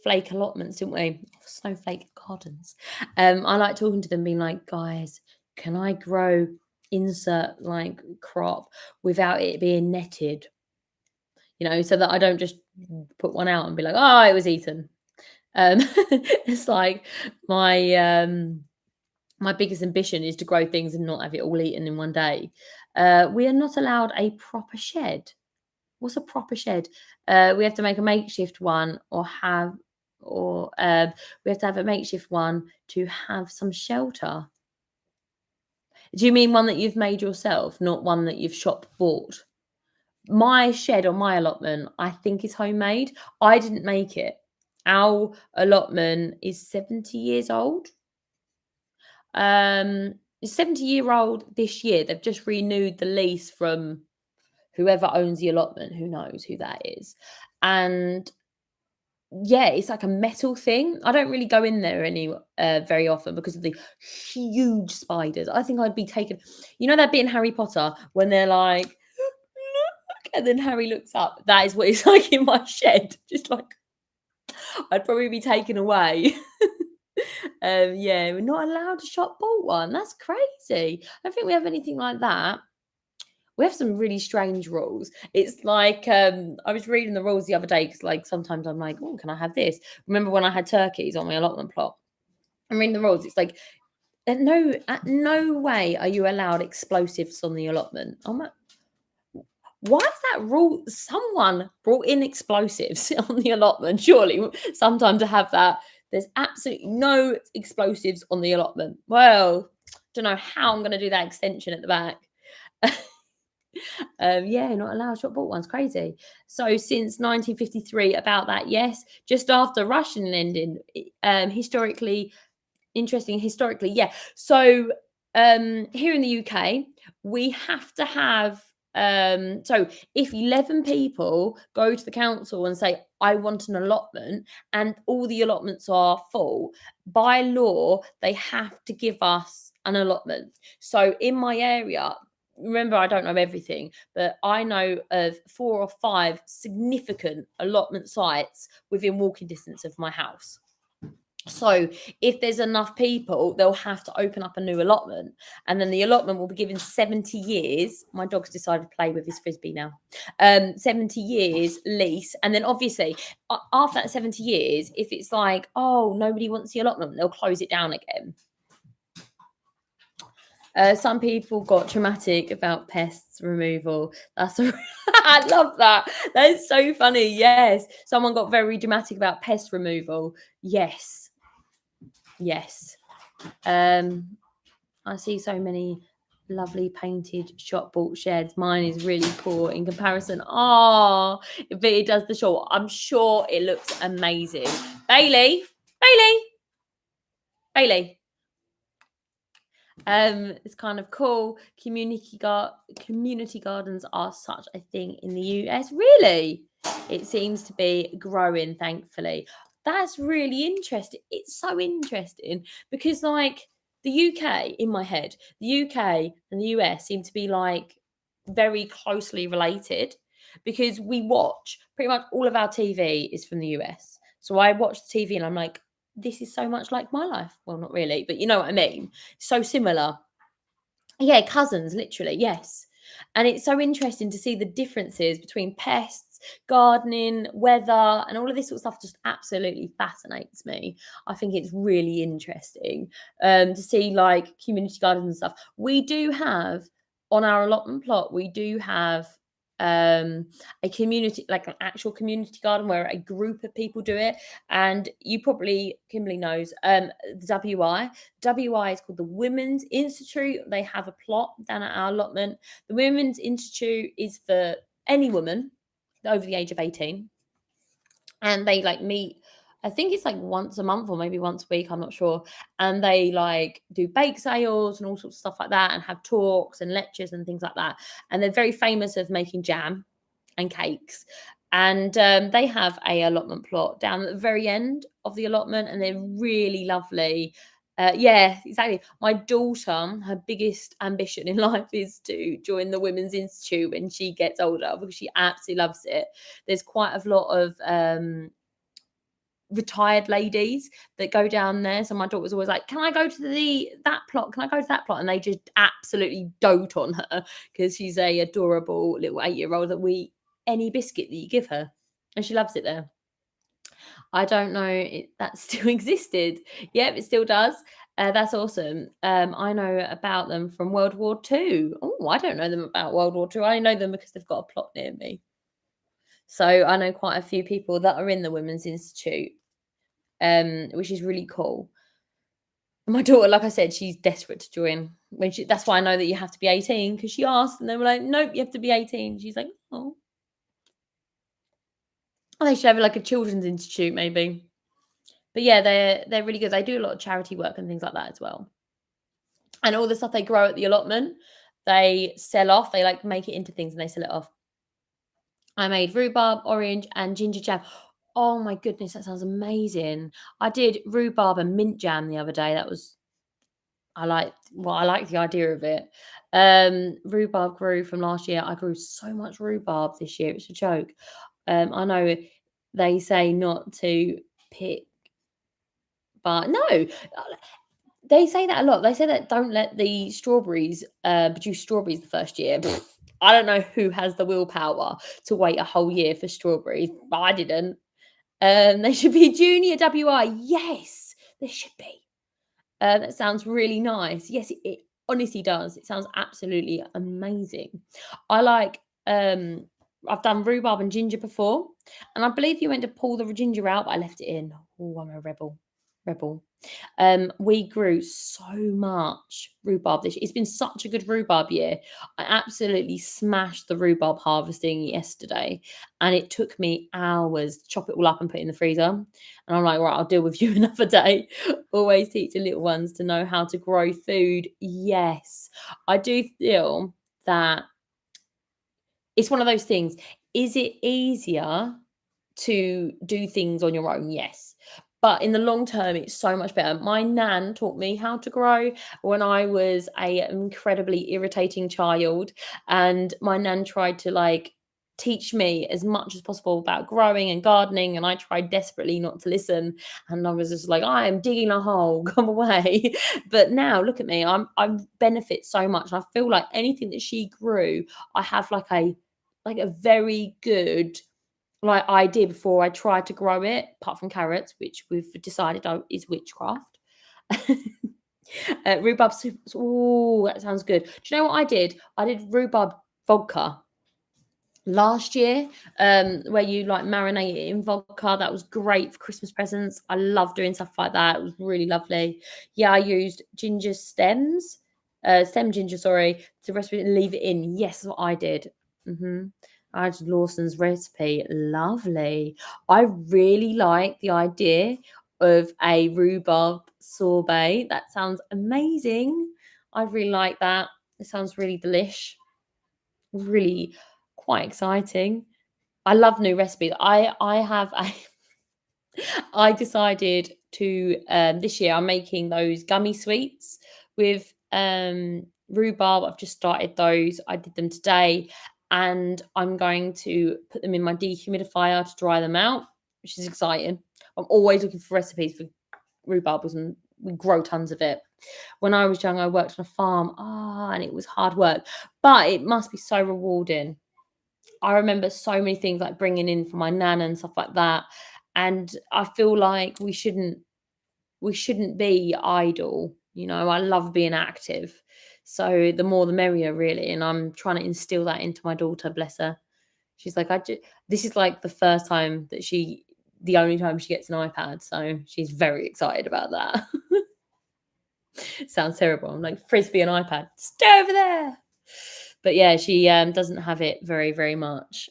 flake allotments, didn't we? Snowflake gardens. I like talking to them, being like, guys, can I grow insert like crop without it being netted? You know, so that I don't just put one out and be like, oh, it was eaten. It's like my biggest ambition is to grow things and not have it all eaten in one day. We are not allowed a proper shed. What's a proper shed? We have to make a makeshift one we have to have a makeshift one to have some shelter. Do you mean one that you've made yourself, not one that you've shop bought? My shed on my allotment, I think, is homemade. I didn't make it. Our allotment is 70 years old. 70-year-old this year. They've just renewed the lease from whoever owns the allotment. Who knows who that is? And yeah, it's like a metal thing. I don't really go in there very often because of the huge spiders. I think I'd be taken. You know that bit in Harry Potter when they're like, look, and then Harry looks up. That is what it's like in my shed. Just like I'd probably be taken away. Yeah, we're not allowed to shop bought one. That's crazy. I don't think we have anything like that. We have some really strange rules. It's like I was reading the rules the other day because like sometimes I'm like, oh, can I have this? Remember when I had turkeys on my allotment plot? I'm reading the rules. It's like at no way are you allowed explosives on the allotment. Why is that rule? Someone brought in explosives on the allotment. Surely, sometime to have that. There's absolutely no explosives on the allotment. Well, don't know how I'm going to do that extension at the back. Yeah, not allowed shop bought ones. Crazy. So since 1953, about that, yes, just after Russian ending, historically, yeah. So here in the UK, we have to have so if 11 people go to the council and say, I want an allotment, and all the allotments are full, by law, they have to give us an allotment. So in my area, remember, I don't know everything, but I know of 4 or 5 significant allotment sites within walking distance of my house. So if there's enough people, they'll have to open up a new allotment, and then the allotment will be given 70 years. My dog's decided to play with his frisbee now. 70 years lease, and then obviously after that 70 years, if it's like, oh, nobody wants the allotment, they'll close it down again. Some people got dramatic about pests removal. I love that. That is so funny. Yes, someone got very dramatic about pest removal. Yes. I see so many lovely painted shop bought sheds. Mine is really poor in comparison. Oh, but it does the show. I'm sure it looks amazing. Bailey. It's kind of cool. Community gardens are such a thing in the US. Really, it seems to be growing, thankfully. That's really interesting. It's so interesting because, like, the UK, in my head, the UK and the US seem to be like very closely related because we watch pretty much all of our TV is from the US. So I watch the TV and I'm like, this is so much like my life. Well, not really, but you know what I mean? So similar. Yeah, cousins, literally, yes. And it's so interesting to see the differences between pests, gardening, weather, and all of this sort of stuff just absolutely fascinates me. I think it's really interesting to see like community gardens and stuff. We do have on our allotment plot, we do have a community, like an actual community garden where a group of people do it. And you probably, Kimberly knows, the WI is called the Women's Institute. They have a plot down at our allotment. The Women's Institute is for any woman over the age of 18. And they like meet, I think it's like once a month or maybe once a week, I'm not sure. And they like do bake sales and all sorts of stuff like that and have talks and lectures and things like that. And they're very famous of making jam and cakes. And they have a allotment plot down at the very end of the allotment, and they're really lovely. Yeah, exactly. My daughter, her biggest ambition in life is to join the Women's Institute when she gets older because she absolutely loves it. There's quite a lot of retired ladies that go down there. So my daughter was always like, "Can I go to that plot? Can I go to that plot?" And they just absolutely dote on her because she's a adorable little 8-year-old that will eat any biscuit that you give her, and she loves it there. I don't know if that still existed. Yep, it still does. That's awesome. I know about them from World War Two. Oh, I don't know them about World War Two. I know them because they've got a plot near me. So I know quite a few people that are in the Women's Institute, which is really cool. My daughter, like I said, she's desperate to join. That's why I know that you have to be 18 because she asked, and they were like, "Nope, you have to be 18." She's like, "Oh, they should have like a children's institute, maybe." But yeah, they're really good. They do a lot of charity work and things like that as well. And all the stuff they grow at the allotment, they sell off. They like make it into things and they sell it off. I made rhubarb, orange, and ginger jam. Oh my goodness, that sounds amazing. I did rhubarb and mint jam the other day. I like the idea of it. Rhubarb grew from last year. I grew so much rhubarb this year. It's a joke. I know they say not to pick, but no, they say that a lot. They say that don't let the strawberries produce strawberries the first year. I don't know who has the willpower to wait a whole year for strawberries, but I didn't. They should be junior WI. Yes, there should be. That sounds really nice. Yes, it honestly does. It sounds absolutely amazing. I like I've done rhubarb and ginger before, and I believe you went to pull the ginger out, but I left it in. Oh, I'm a rebel. Rebel. We grew so much rhubarb this year. It's been such a good rhubarb year. I absolutely smashed the rhubarb harvesting yesterday, and it took me hours to chop it all up and put it in the freezer. And I'm like, right, I'll deal with you another day. Always teaching little ones to know how to grow food. Yes, I do feel that it's one of those things. Is it easier to do things on your own? Yes. But in the long term, it's so much better. My nan taught me how to grow when I was a incredibly irritating child, and my nan tried to like teach me as much as possible about growing and gardening, and I tried desperately not to listen, and I was just like, I am digging a hole, come away. But now look at me, I benefit so much. I feel like anything that she grew, I have like a very good like idea before I try to grow it, apart from carrots, which we've decided is witchcraft. Rhubarb soup. Oh, that sounds good. Do you know what I did? I did rhubarb vodka last year, where you like marinate it in vodka. That was great for Christmas presents. I love doing stuff like that. It was really lovely. Yeah, I used ginger stems, stem ginger, sorry, to recipe and leave it in. Yes, that's what I did. I had Lawson's recipe. Lovely. I really like the idea of a rhubarb sorbet. That sounds amazing. I really like that. It sounds really delish. Really quite exciting. I love new recipes. I have a I decided to this year I'm making those gummy sweets with rhubarb. I've just started those. I did them today, and I'm going to put them in my dehumidifier to dry them out, which is exciting. I'm always looking for recipes for rhubarb and we grow tons of it. When I was young, I worked on a farm. And it was hard work, but it must be so rewarding. I remember so many things like bringing in for my nan and stuff like that. And I feel like we shouldn't be idle. I love being active. So the more the merrier, really. And I'm trying to instill that into my daughter, bless her. She's like, this is like the first time the only time she gets an iPad. So she's very excited about that. Sounds terrible. I'm like, frisbee and iPad, stay over there. But yeah, she doesn't have it very, very much,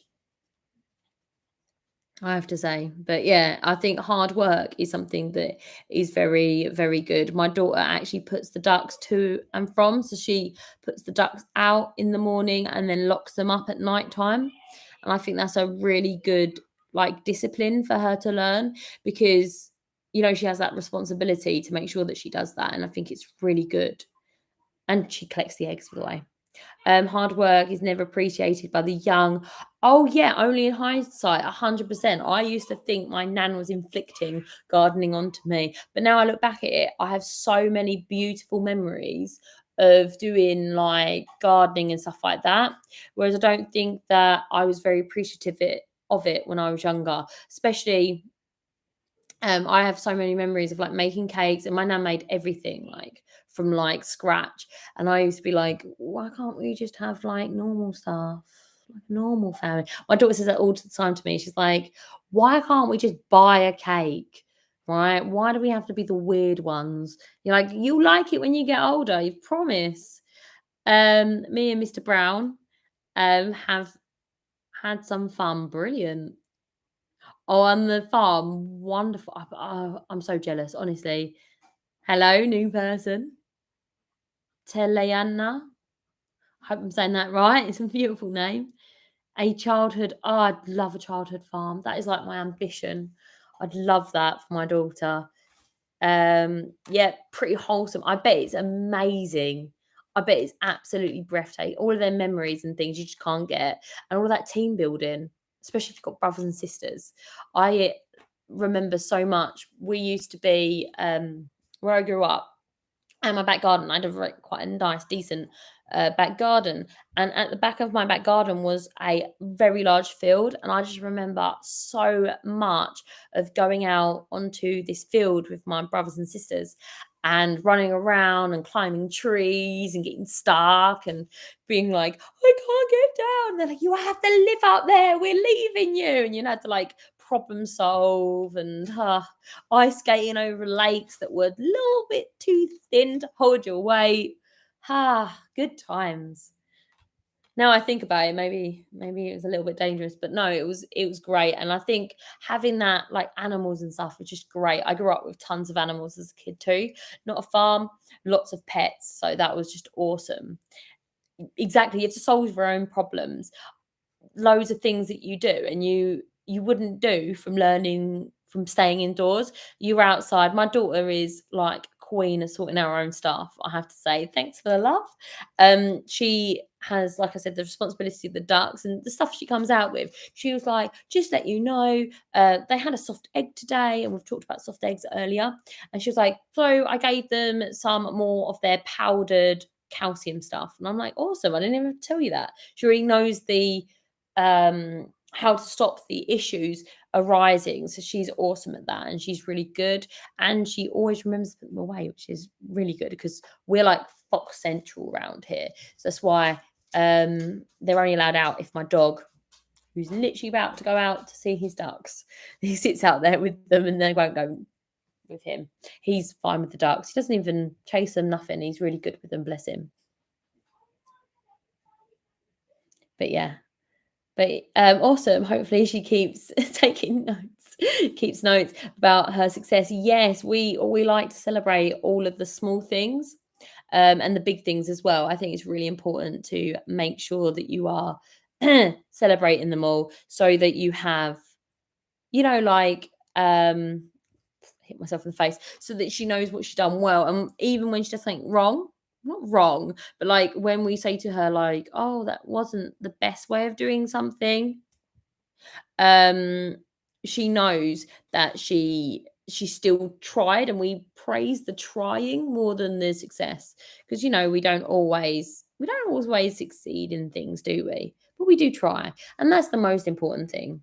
I have to say. But yeah, I think hard work is something that is very, very good. My daughter actually puts the ducks to and from. So she puts the ducks out in the morning and then locks them up at night time. And I think that's a really good like discipline for her to learn because she has that responsibility to make sure that she does that. And I think it's really good. And she collects the eggs, by the way. Hard work is never appreciated by the young. Oh, yeah, only in hindsight, 100%. I used to think my nan was inflicting gardening onto me. But now I look back at it, I have so many beautiful memories of doing like gardening and stuff like that. Whereas I don't think that I was very appreciative of it when I was younger, especially I have so many memories of like making cakes, and my nan made everything like from like scratch. And I used to be like, why can't we just have like normal stuff, like a normal family? My daughter says that all the time to me. She's like, why can't we just buy a cake? Right? Why do we have to be the weird ones? You're like, you like it when you get older, you promise. Me and Mr. Brown have had some fun. Brilliant. Oh, on the farm, wonderful. I'm so jealous, honestly. Hello, new person. Teleanna. Hope I'm saying that right. It's a beautiful name. A childhood. Oh, I'd love a childhood farm. That is like my ambition. I'd love that for my daughter. Yeah, pretty wholesome. I bet it's amazing. I bet it's absolutely breathtaking. All of their memories and things you just can't get, and all of that team building, especially if you've got brothers and sisters. I remember so much. We used to be where I grew up, and my back garden. I had quite a nice, decent back garden, and at the back of my back garden was a very large field. And I just remember so much of going out onto this field with my brothers and sisters and running around and climbing trees and getting stuck and being like, I can't get down. They're like, you have to live out there. We're leaving you. And you had to like problem solve and ice skating over lakes that were a little bit too thin to hold your weight. Good times. Now I think about it, maybe it was a little bit dangerous, but no, it was great. And I think having that like animals and stuff was just great. I grew up with tons of animals as a kid too. Not a farm, lots of pets. So that was just awesome. Exactly. You have to solve your own problems. Loads of things that you do and you wouldn't do from staying indoors. You're outside. My daughter is like queen of sorting out her own stuff, I have to say. Thanks for the love. She has, like I said, the responsibility of the ducks and the stuff she comes out with. She was like, just let you know, they had a soft egg today, and we've talked about soft eggs earlier. And she was like, so I gave them some more of their powdered calcium stuff. And I'm like, awesome. I didn't even tell you that. She already knows how to stop the issues arising. So she's awesome at that, and she's really good. And she always remembers to put them away, which is really good because we're like Fox Central around here. So that's why they're only allowed out if my dog, who's literally about to go out to see his ducks, he sits out there with them and they won't go with him. He's fine with the ducks. He doesn't even chase them, nothing. He's really good with them, bless him. But yeah, but awesome. Hopefully she keeps taking notes, keeps notes about her success. Yes, we like to celebrate all of the small things and the big things as well. I think it's really important to make sure that you are celebrating them all so that you have, like hit myself in the face, so that she knows what she's done well. And even when she does something wrong, not wrong, but like when we say to her, like, oh, that wasn't the best way of doing something, um, she knows that she still tried, and we praise the trying more than the success, because we don't always succeed in things, do we? But we do try, and that's the most important thing.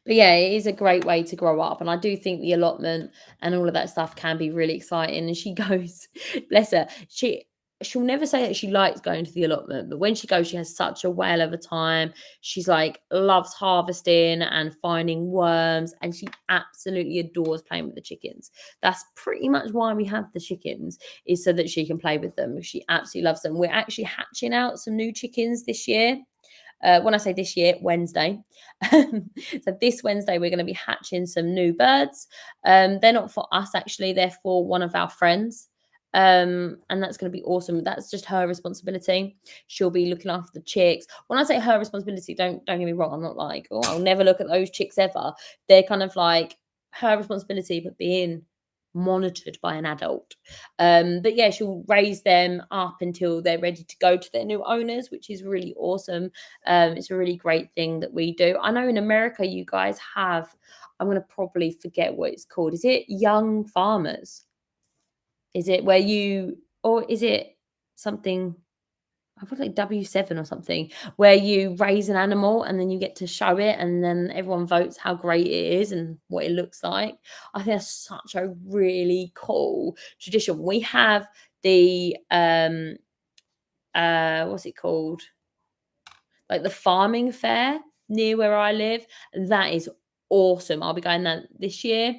But yeah, it is a great way to grow up. And I do think the allotment and all of that stuff can be really exciting. And she goes, bless her, she'll never say that she likes going to the allotment, but when she goes, she has such a whale of a time. She's like loves harvesting and finding worms, and she absolutely adores playing with the chickens. That's pretty much why we have the chickens, is so that she can play with them. She absolutely loves them. We're actually hatching out some new chickens this year. When I say this year, Wednesday. So this Wednesday, we're going to be hatching some new birds. They're not for us, actually. They're for one of our friends. And that's going to be awesome. That's just her responsibility. She'll be looking after the chicks. When I say her responsibility, don't get me wrong. I'm not like, oh, I'll never look at those chicks ever. They're kind of like her responsibility, but being monitored by an adult. But yeah, she'll raise them up until they're ready to go to their new owners, which is really awesome. It's a really great thing that we do. I know in America you guys have, I'm going to probably forget what it's called. Is it young farmers? Is it where you, or is it something, I thought like W7 or something, where you raise an animal and then you get to show it and then everyone votes how great it is and what it looks like. I think that's such a really cool tradition. We have the what's it called? Like the farming fair near where I live. That is awesome. I'll be going that this year,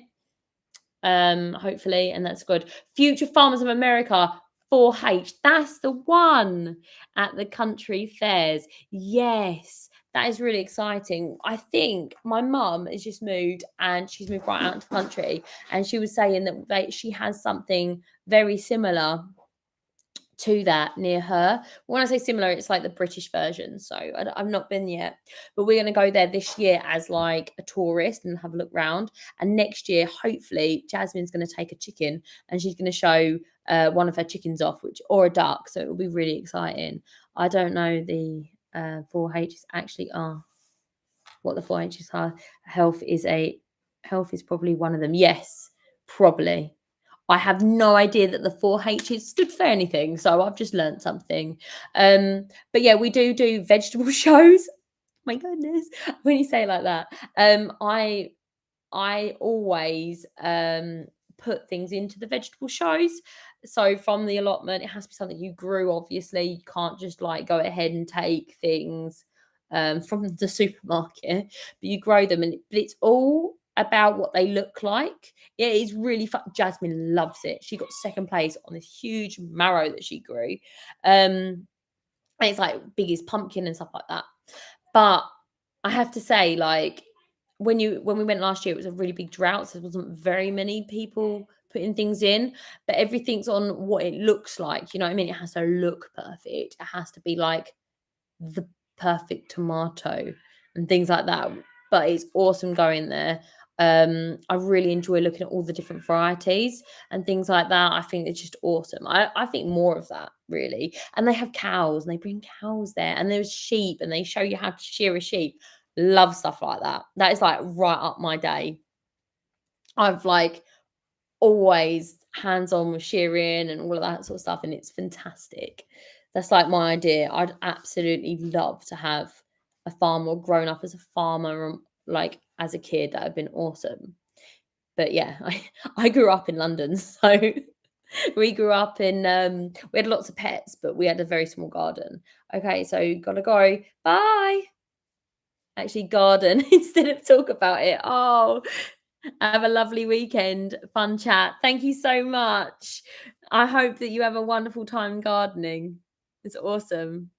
hopefully, and that's good. Future Farmers of America, 4H, that's the one, at the country fairs. Yes, that is really exciting. I think my mum has just moved, and she's moved right out into the country, and she was saying that she has something very similar to that near her. When I say similar, it's like the British version. So I've not been yet, but we're going to go there this year as like a tourist and have a look round. And next year, hopefully, Jasmine's going to take a chicken and she's going to show one of her chickens off, or a duck. So it will be really exciting. I don't know the 4H's actually are, what the 4H's are. Health is probably one of them. Yes, probably. I have no idea that the 4H's stood for anything, so I've just learnt something. But yeah, we do vegetable shows. My goodness, when you say it like that, I always put things into the vegetable shows. So from the allotment, it has to be something you grew. Obviously, you can't just like go ahead and take things from the supermarket, but you grow them, but it's all about what they look like. Yeah, it's really fun. Jasmine loves it. She got second place on this huge marrow that she grew. And it's like big as pumpkin and stuff like that. But I have to say, like, when we went last year, it was a really big drought, so there wasn't very many people putting things in, but everything's on what it looks like. You know what I mean? It has to look perfect. It has to be like the perfect tomato and things like that. But it's awesome going there. I really enjoy looking at all the different varieties and things like that. I think it's just awesome. I think more of that, really. And they have cows and they bring cows there, and there's sheep and they show you how to shear a sheep. Love stuff like that. That is like right up my day. I've like always hands on with shearing and all of that sort of stuff, and it's fantastic. That's like my idea. I'd absolutely love to have a farm or grown up as a farmer, like as a kid. That would have been awesome. But yeah, I grew up in London, so we grew up in we had lots of pets, but we had a very small garden. Okay, so gotta go. Bye. Actually, garden instead of talk about it. Oh, have a lovely weekend. Fun chat. Thank you so much. I hope that you have a wonderful time gardening. It's awesome.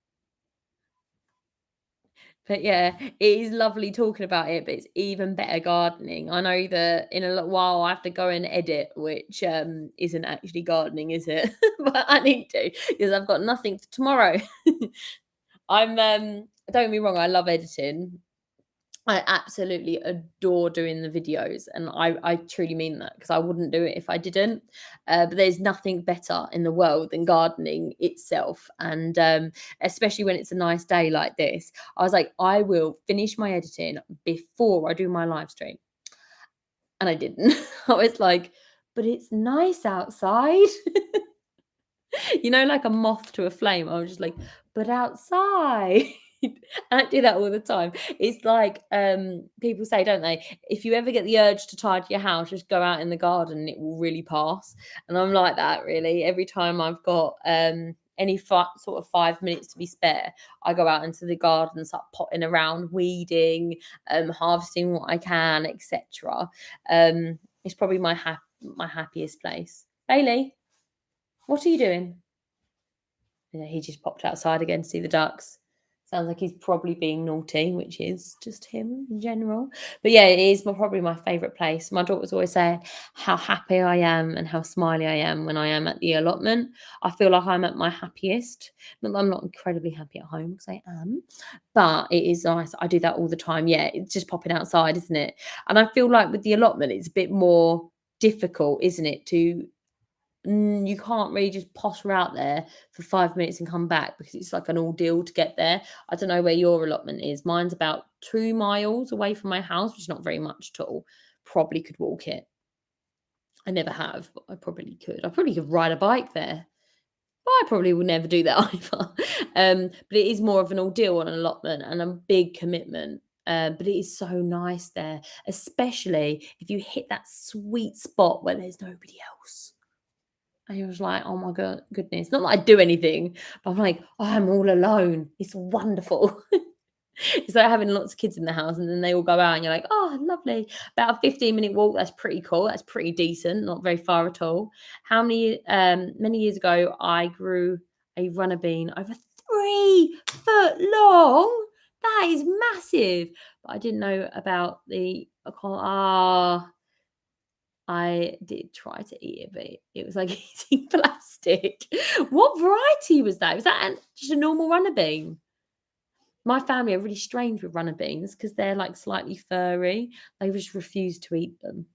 But yeah, it is lovely talking about it, but it's even better gardening. I know that in a little while I have to go and edit, which isn't actually gardening, is it? But I need to, because I've got nothing for tomorrow. Don't get me wrong, I love editing. I absolutely adore doing the videos, and I truly mean that, because I wouldn't do it if I didn't. But there's nothing better in the world than gardening itself, and especially when it's a nice day like this. I was like, I will finish my editing before I do my live stream. And I didn't. I was like, "But it's nice outside." Like a moth to a flame. I was just like, "But outside." And I do that all the time. It's like, people say, don't they? If you ever get the urge to tidy your house, just go out in the garden and it will really pass. And I'm like that really. Every time I've got any sort of 5 minutes to be spare, I go out into the garden, start potting around, weeding, harvesting what I can, etc. It's probably my happiest place. Bailey, what are you doing? Yeah, he just popped outside again to see the ducks. Sounds like he's probably being naughty, which is just him in general. But yeah, it is probably my favourite place. My daughters always say how happy I am and how smiley I am when I am at the allotment. I feel like I'm at my happiest. Not that I'm not incredibly happy at home, because I am, but it is nice. I do that all the time. Yeah, it's just popping outside, isn't it? And I feel like with the allotment, it's a bit more difficult, isn't it, to you can't really just potter out there for 5 minutes and come back, because it's like an ordeal to get there. I don't know where your allotment is. Mine's about 2 miles away from my house, which is not very much at all. Probably could walk it. I never have, but I probably could. I probably could ride a bike there. But I probably will never do that either. But it is more of an ordeal on an allotment and a big commitment. But it is so nice there, especially if you hit that sweet spot where there's nobody else. And he was like, "Oh my god, goodness." Not that I do anything, but I'm like, "Oh, I'm all alone. It's wonderful." It's like having lots of kids in the house and then they all go out and you're like, "Oh, lovely." About a 15-minute walk, that's pretty cool. That's pretty decent, not very far at all. Many years ago, I grew a runner bean over 3 foot long. That is massive. But I didn't know about I did try to eat it, but it was like eating plastic. What variety was that? Was that just a normal runner bean? My family are really strange with runner beans because they're like slightly furry. They just refuse to eat them.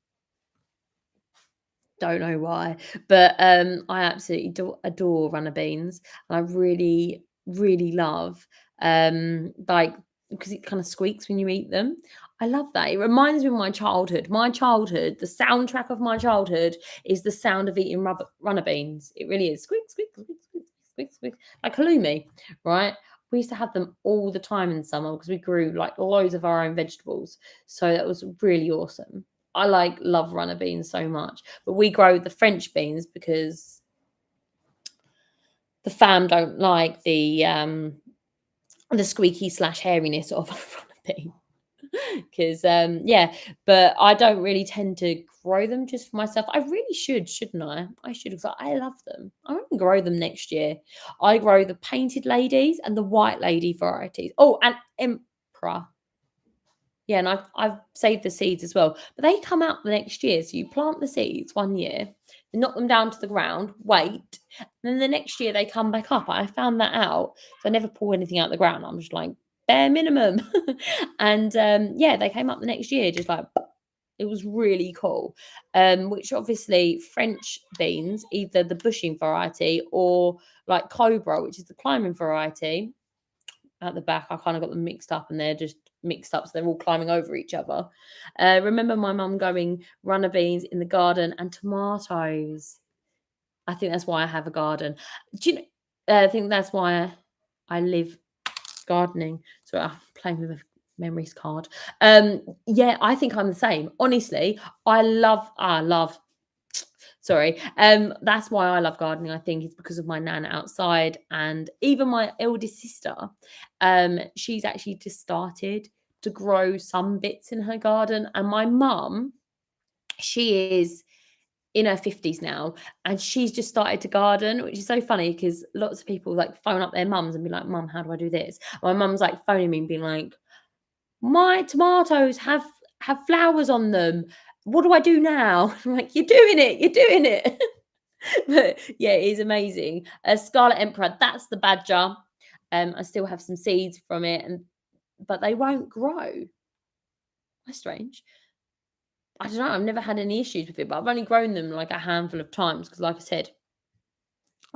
Don't know why, but I absolutely adore runner beans, and I really, really love like, because it kind of squeaks when you eat them. I love that. It reminds me of my childhood. My childhood, the soundtrack of my childhood is the sound of eating runner beans. It really is. Squeak, squeak, squeak, squeak, squeak, squeak, like halloumi, right? We used to have them all the time in summer because we grew like loads of our own vegetables. So that was really awesome. I love runner beans so much, but we grow the French beans because the fam don't like the squeaky slash hairiness of a runner bean. Because yeah, but I don't really tend to grow them just for myself. I really should, shouldn't I? I should, because I love them. I want to grow them next year. I grow the painted ladies and the white lady varieties. Oh, and emperor. Yeah, and I've saved the seeds as well. But they come out the next year. So you plant the seeds one year, you knock them down to the ground, wait, and then the next year they come back up. I found that out. So I never pull anything out of the ground. I'm just like bare minimum. And yeah, they came up the next year, just like it was really cool. Which obviously French beans, either the bushing variety or like Cobra, which is the climbing variety at the back. I kind of got them mixed up and they're just mixed up. So they're all climbing over each other. Remember my mum going runner beans in the garden and tomatoes. I think that's why I have a garden. Do you know, I think that's why I live gardening. So I'm playing with a memories card. Yeah, I think I'm the same. Honestly, I love sorry. That's why I love gardening. I think it's because of my nan outside, and even my eldest sister. She's actually just started to grow some bits in her garden, and my mum, she is in her 50s now, and she's just started to garden, which is so funny because lots of people like phone up their mums and be like, "Mum, how do I do this?" My mum's like phoning me and being like, "My tomatoes have flowers on them. What do I do now?" I'm like, "You're doing it. You're doing it." But yeah, it is amazing. Scarlet Emperor, that's the badger. I still have some seeds from it, but they won't grow. That's strange. I don't know. I've never had any issues with it, but I've only grown them like a handful of times because, like I said,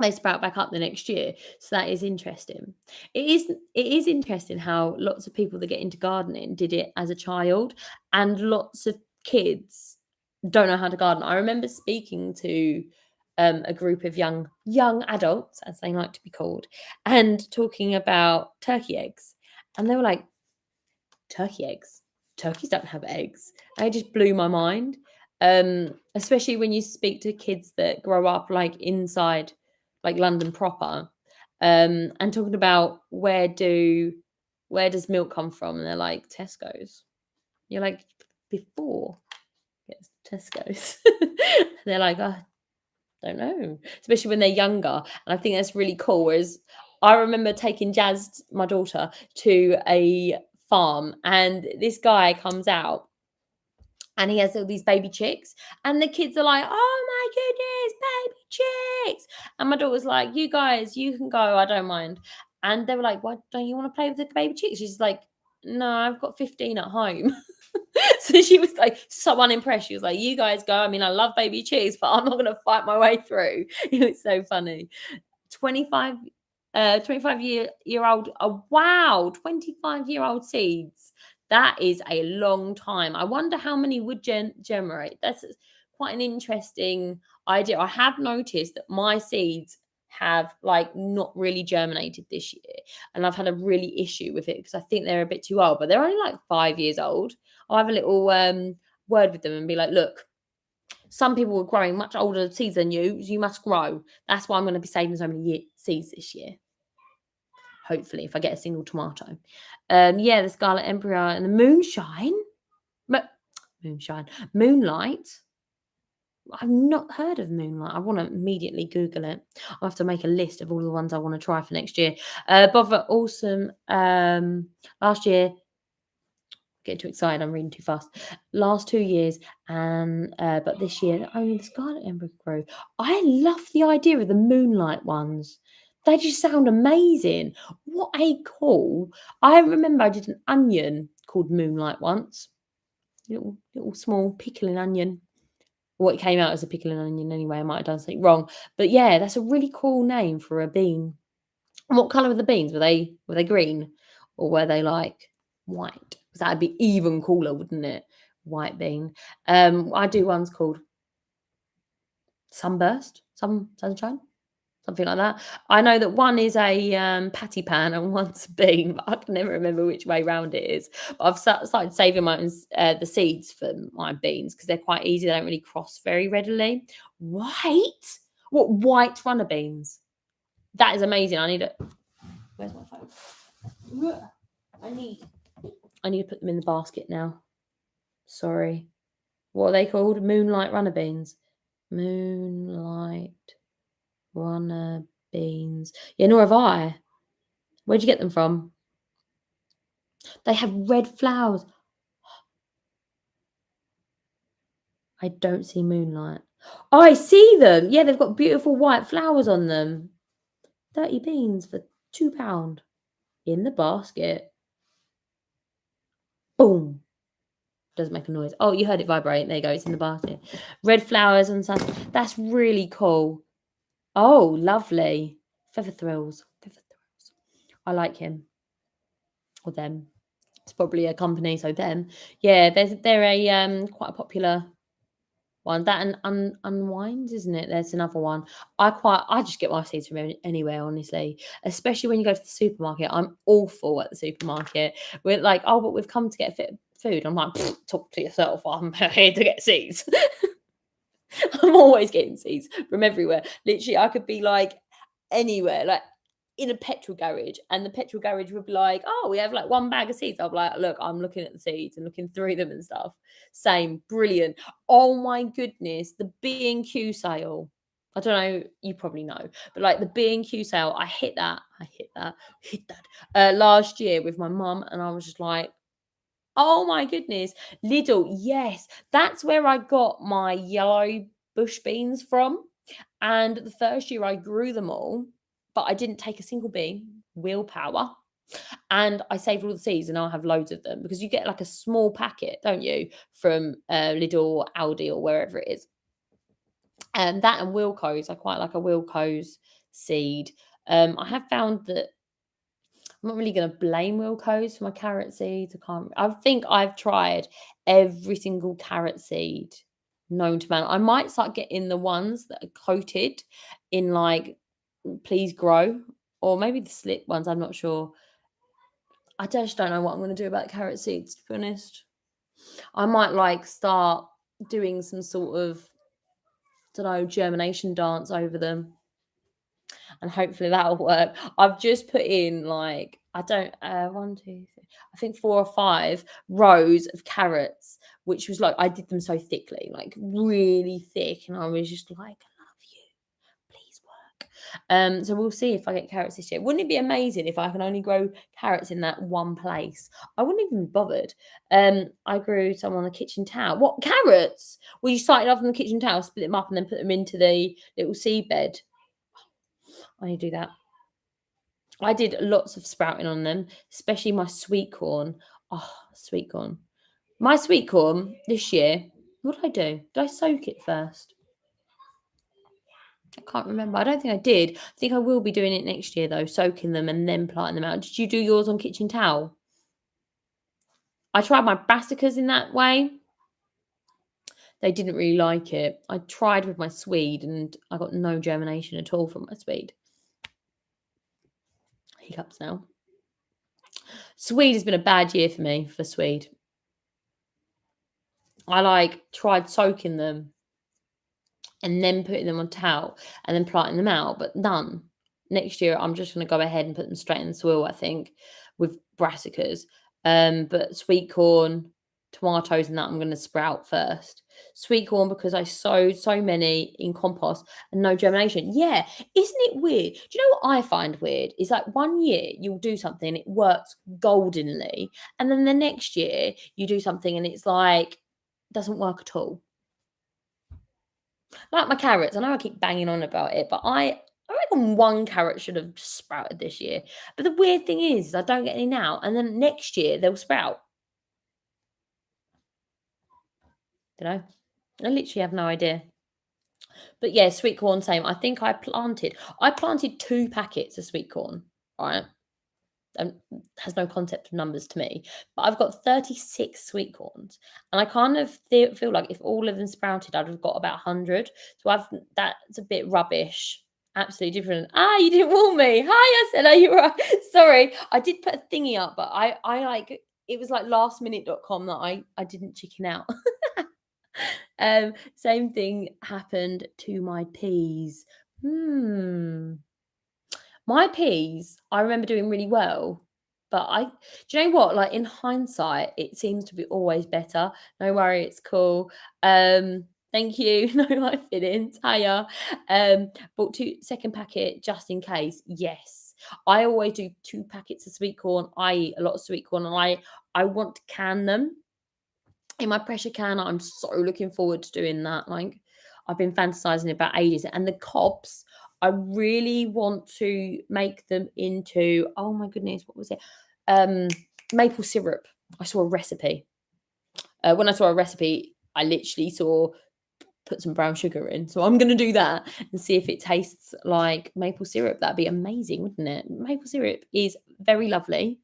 they sprout back up the next year. So that is interesting. It is interesting how lots of people that get into gardening did it as a child, and lots of kids. don't know how to garden. I remember speaking to a group of young adults, as they like to be called, and talking about turkey eggs, and they were like, "Turkey eggs? Turkeys don't have eggs." And it just blew my mind. Especially when you speak to kids that grow up like inside, like London proper, and talking about where does milk come from, and they're like Tesco's. You're like, before it's Tesco's. They're like, I don't know, especially when they're younger. And I think that's really cool. Whereas I remember taking Jazz, my daughter, to a farm, and this guy comes out and he has all these baby chicks, and the kids are like, "Oh my goodness, baby chicks!" And my daughter's like, "You guys, you can go. I don't mind." And they were like, "Why don't you want to play with the baby chicks?" She's like, "No, I've got 15 at home." So she was like so unimpressed. She was like, "You guys go. I mean, I love baby chicks, but I'm not going to fight my way through." It was so funny. 25 25 year old, oh wow, 25-year-old seeds. That is a long time. I wonder how many would generate. That's quite an interesting idea. I have noticed that my seeds have like not really germinated this year, and I've had a really issue with it because I think they're a bit too old, but they're only like 5 years old. I'll have a little word with them and be like, "Look, some people are growing much older seeds than you. You must grow. That's why I'm going to be saving so many seeds this year. Hopefully, if I get a single tomato." Yeah, the Scarlet Emperor and the Moonshine. But Moonshine, Moonlight. I've not heard of Moonlight. I want to immediately Google it. I'll have to make a list of all the ones I want to try for next year. Bother Awesome. Last year, get too excited. I'm reading too fast. Last 2 years, and but this year only the Scarlet Emperor grew. I love the idea of the Moonlight ones. They just sound amazing. What a call! I remember I did an onion called Moonlight once. Little small pickling onion. Well, it came out as a pickling onion anyway. I might have done something wrong, but yeah, that's a really cool name for a bean. And what colour were the beans? Were they green, or were they like white? Because that'd be even cooler, wouldn't it? White bean. I do ones called sunburst, sunshine, something like that. I know that one is a patty pan and one's a bean, but I can never remember which way round it is. But I've started saving the seeds for my beans because they're quite easy. They don't really cross very readily. White? What, white runner beans? That is amazing. I need it. Where's my phone? I need to put them in the basket now. Sorry. What are they called? Moonlight runner beans. Moonlight runner beans. Yeah, nor have I. Where'd you get them from? They have red flowers. I don't see moonlight. Oh, I see them. Yeah, they've got beautiful white flowers on them. 30 beans for £2 in the basket. Boom. Doesn't make a noise. Oh, you heard it vibrate. There you go. It's in the basket. Red flowers and stuff. That's really cool. Oh, lovely. Feather Thrills. I like him. Or them. It's probably a company, so them. Yeah, they're a quite a popular one. That and Unwind, isn't it? There's another one. I just get my seeds from anywhere, honestly. Especially when you go to the supermarket. I'm awful at the supermarket. We're like, "Oh, but we've come to get food." I'm like, "Talk to yourself. I'm here to get seeds." I'm always getting seeds from everywhere. Literally, I could be like anywhere, like in a petrol garage, and the petrol garage would be like, "Oh, we have like one bag of seeds." I'll be like, "Look, I'm looking at the seeds and looking through them and stuff." Same, brilliant. Oh my goodness, the B&Q sale. I don't know, you probably know, but like the B&Q sale, I hit that last year with my mum, and I was just like, oh my goodness. Lidl, yes. That's where I got my yellow bush beans from. And the first year I grew them all, but I didn't take a single bean, willpower. And I saved all the seeds, and now I have loads of them because you get like a small packet, don't you, from Lidl or Aldi or wherever it is. And that and Wilco's, I quite like a Wilco's seed. I have found that I'm not really going to blame Wilco's for my carrot seeds. I think I've tried every single carrot seed known to man. I might start getting the ones that are coated in like Please Grow, or maybe the slip ones. I'm not sure. I just don't know what I'm going to do about carrot seeds, to be honest. I might like start doing some sort of, don't know, germination dance over them, and hopefully that'll work. I've just put in like, I don't, one, two, three, I think 4 or 5 rows of carrots, which was like, I did them so thickly, like really thick, and I was just like, love you, please work. So we'll see if I get carrots this year. Wouldn't it be amazing if I can only grow carrots in that one place? I wouldn't even be bothered. I grew some on the kitchen towel. What, carrots? Well, you started off on the kitchen towel, split them up, and then put them into the little seed bed. I need to do that. I did lots of sprouting on them, especially my sweet corn. Oh, sweet corn. My sweet corn this year, what did I do? Did I soak it first? I can't remember. I don't think I did. I think I will be doing it next year though, soaking them and then planting them out. Did you do yours on kitchen towel? I tried my brassicas in that way. They didn't really like it. I tried with my swede and I got no germination at all from my swede. Hiccups now. Swede has been a bad year for me for swede. I like tried soaking them and then putting them on towel and then planting them out, but none. Next year, I'm just going to go ahead and put them straight in the soil, I think, with brassicas. But sweet corn, tomatoes, and that I'm going to sprout first. Sweet corn because I sowed so many in compost and no germination. Yeah, isn't it weird? Do you know what I find weird? Is like one year you'll do something, it works goldenly, and then the next year you do something and it's like doesn't work at all. Like my carrots, I know I keep banging on about it, but I reckon one carrot should have sprouted this year. But the weird thing is I don't get any now, and then next year they'll sprout. Don't know. I literally have no idea. But yeah, sweet corn, same. I think I planted 2 packets of sweet corn, right? Has no concept of numbers to me. But I've got 36 sweet corns, and I kind of feel like if all of them sprouted, I'd have got about 100. So that's a bit rubbish. Absolutely different. Ah, you didn't warn me. Hi, I said, are you right? Sorry, I did put a thingy up, but I like it was like lastminute.com that I didn't chicken out. Same thing happened to my peas. My peas, I remember doing really well, but do you know what? Like in hindsight, it seems to be always better. No worry, it's cool. Thank you. No my feelings. Hiya. Bought 2 second packet just in case. Yes. I always do 2 packets of sweet corn. I eat a lot of sweet corn and I want to can them in my pressure can. I'm so looking forward to doing that. Like I've been fantasizing about ages. And the cobs, I really want to make them into, oh my goodness, what was it? Maple syrup. I saw a recipe. When I saw a recipe, I literally saw put some brown sugar in. So I'm going to do that and see if it tastes like maple syrup. That'd be amazing, wouldn't it? Maple syrup is very lovely,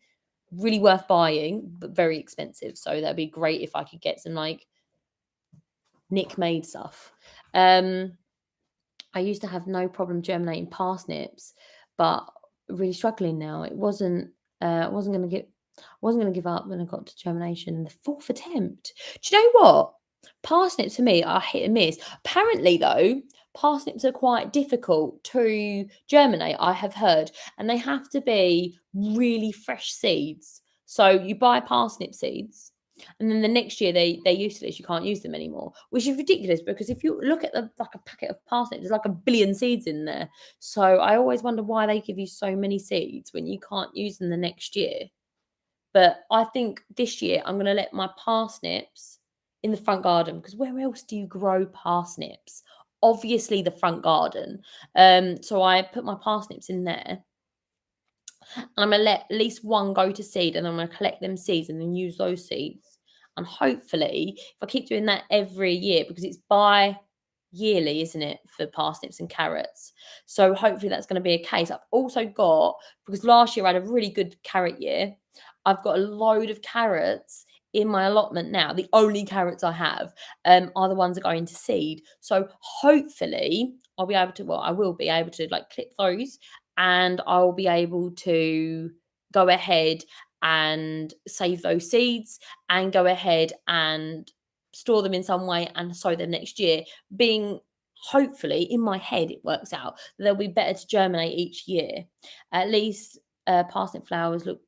really worth buying, but very expensive. So that'd be great if I could get some like Nick made stuff. I used to have no problem germinating parsnips, but really struggling now. It wasn't. I wasn't going to give up when I got to germination in the 4th attempt. Do you know what? Parsnips for me are hit and miss. Apparently, though, parsnips are quite difficult to germinate. I have heard, and they have to be really fresh seeds. So you buy parsnip seeds and then the next year they're useless. You can't use them anymore, which is ridiculous because if you look at like a packet of parsnips, there's like a billion seeds in there. So I always wonder why they give you so many seeds when you can't use them the next year. But I think this year I'm going to let my parsnips in the front garden because where else do you grow parsnips? Obviously the front garden. So I put my parsnips in there. And I'm going to let at least one go to seed and I'm going to collect them seeds and then use those seeds. And hopefully, if I keep doing that every year, because it's yearly, isn't it, for parsnips and carrots? So hopefully that's going to be a case. I've also got, because last year I had a really good carrot year, I've got a load of carrots in my allotment now, the only carrots I have are the ones that go into seed. So hopefully I'll be able to, well, I will be able to like clip those, and I'll be able to go ahead and save those seeds and go ahead and store them in some way and sow them next year, being hopefully in my head it works out they'll be better to germinate each year. At least parsnip flowers look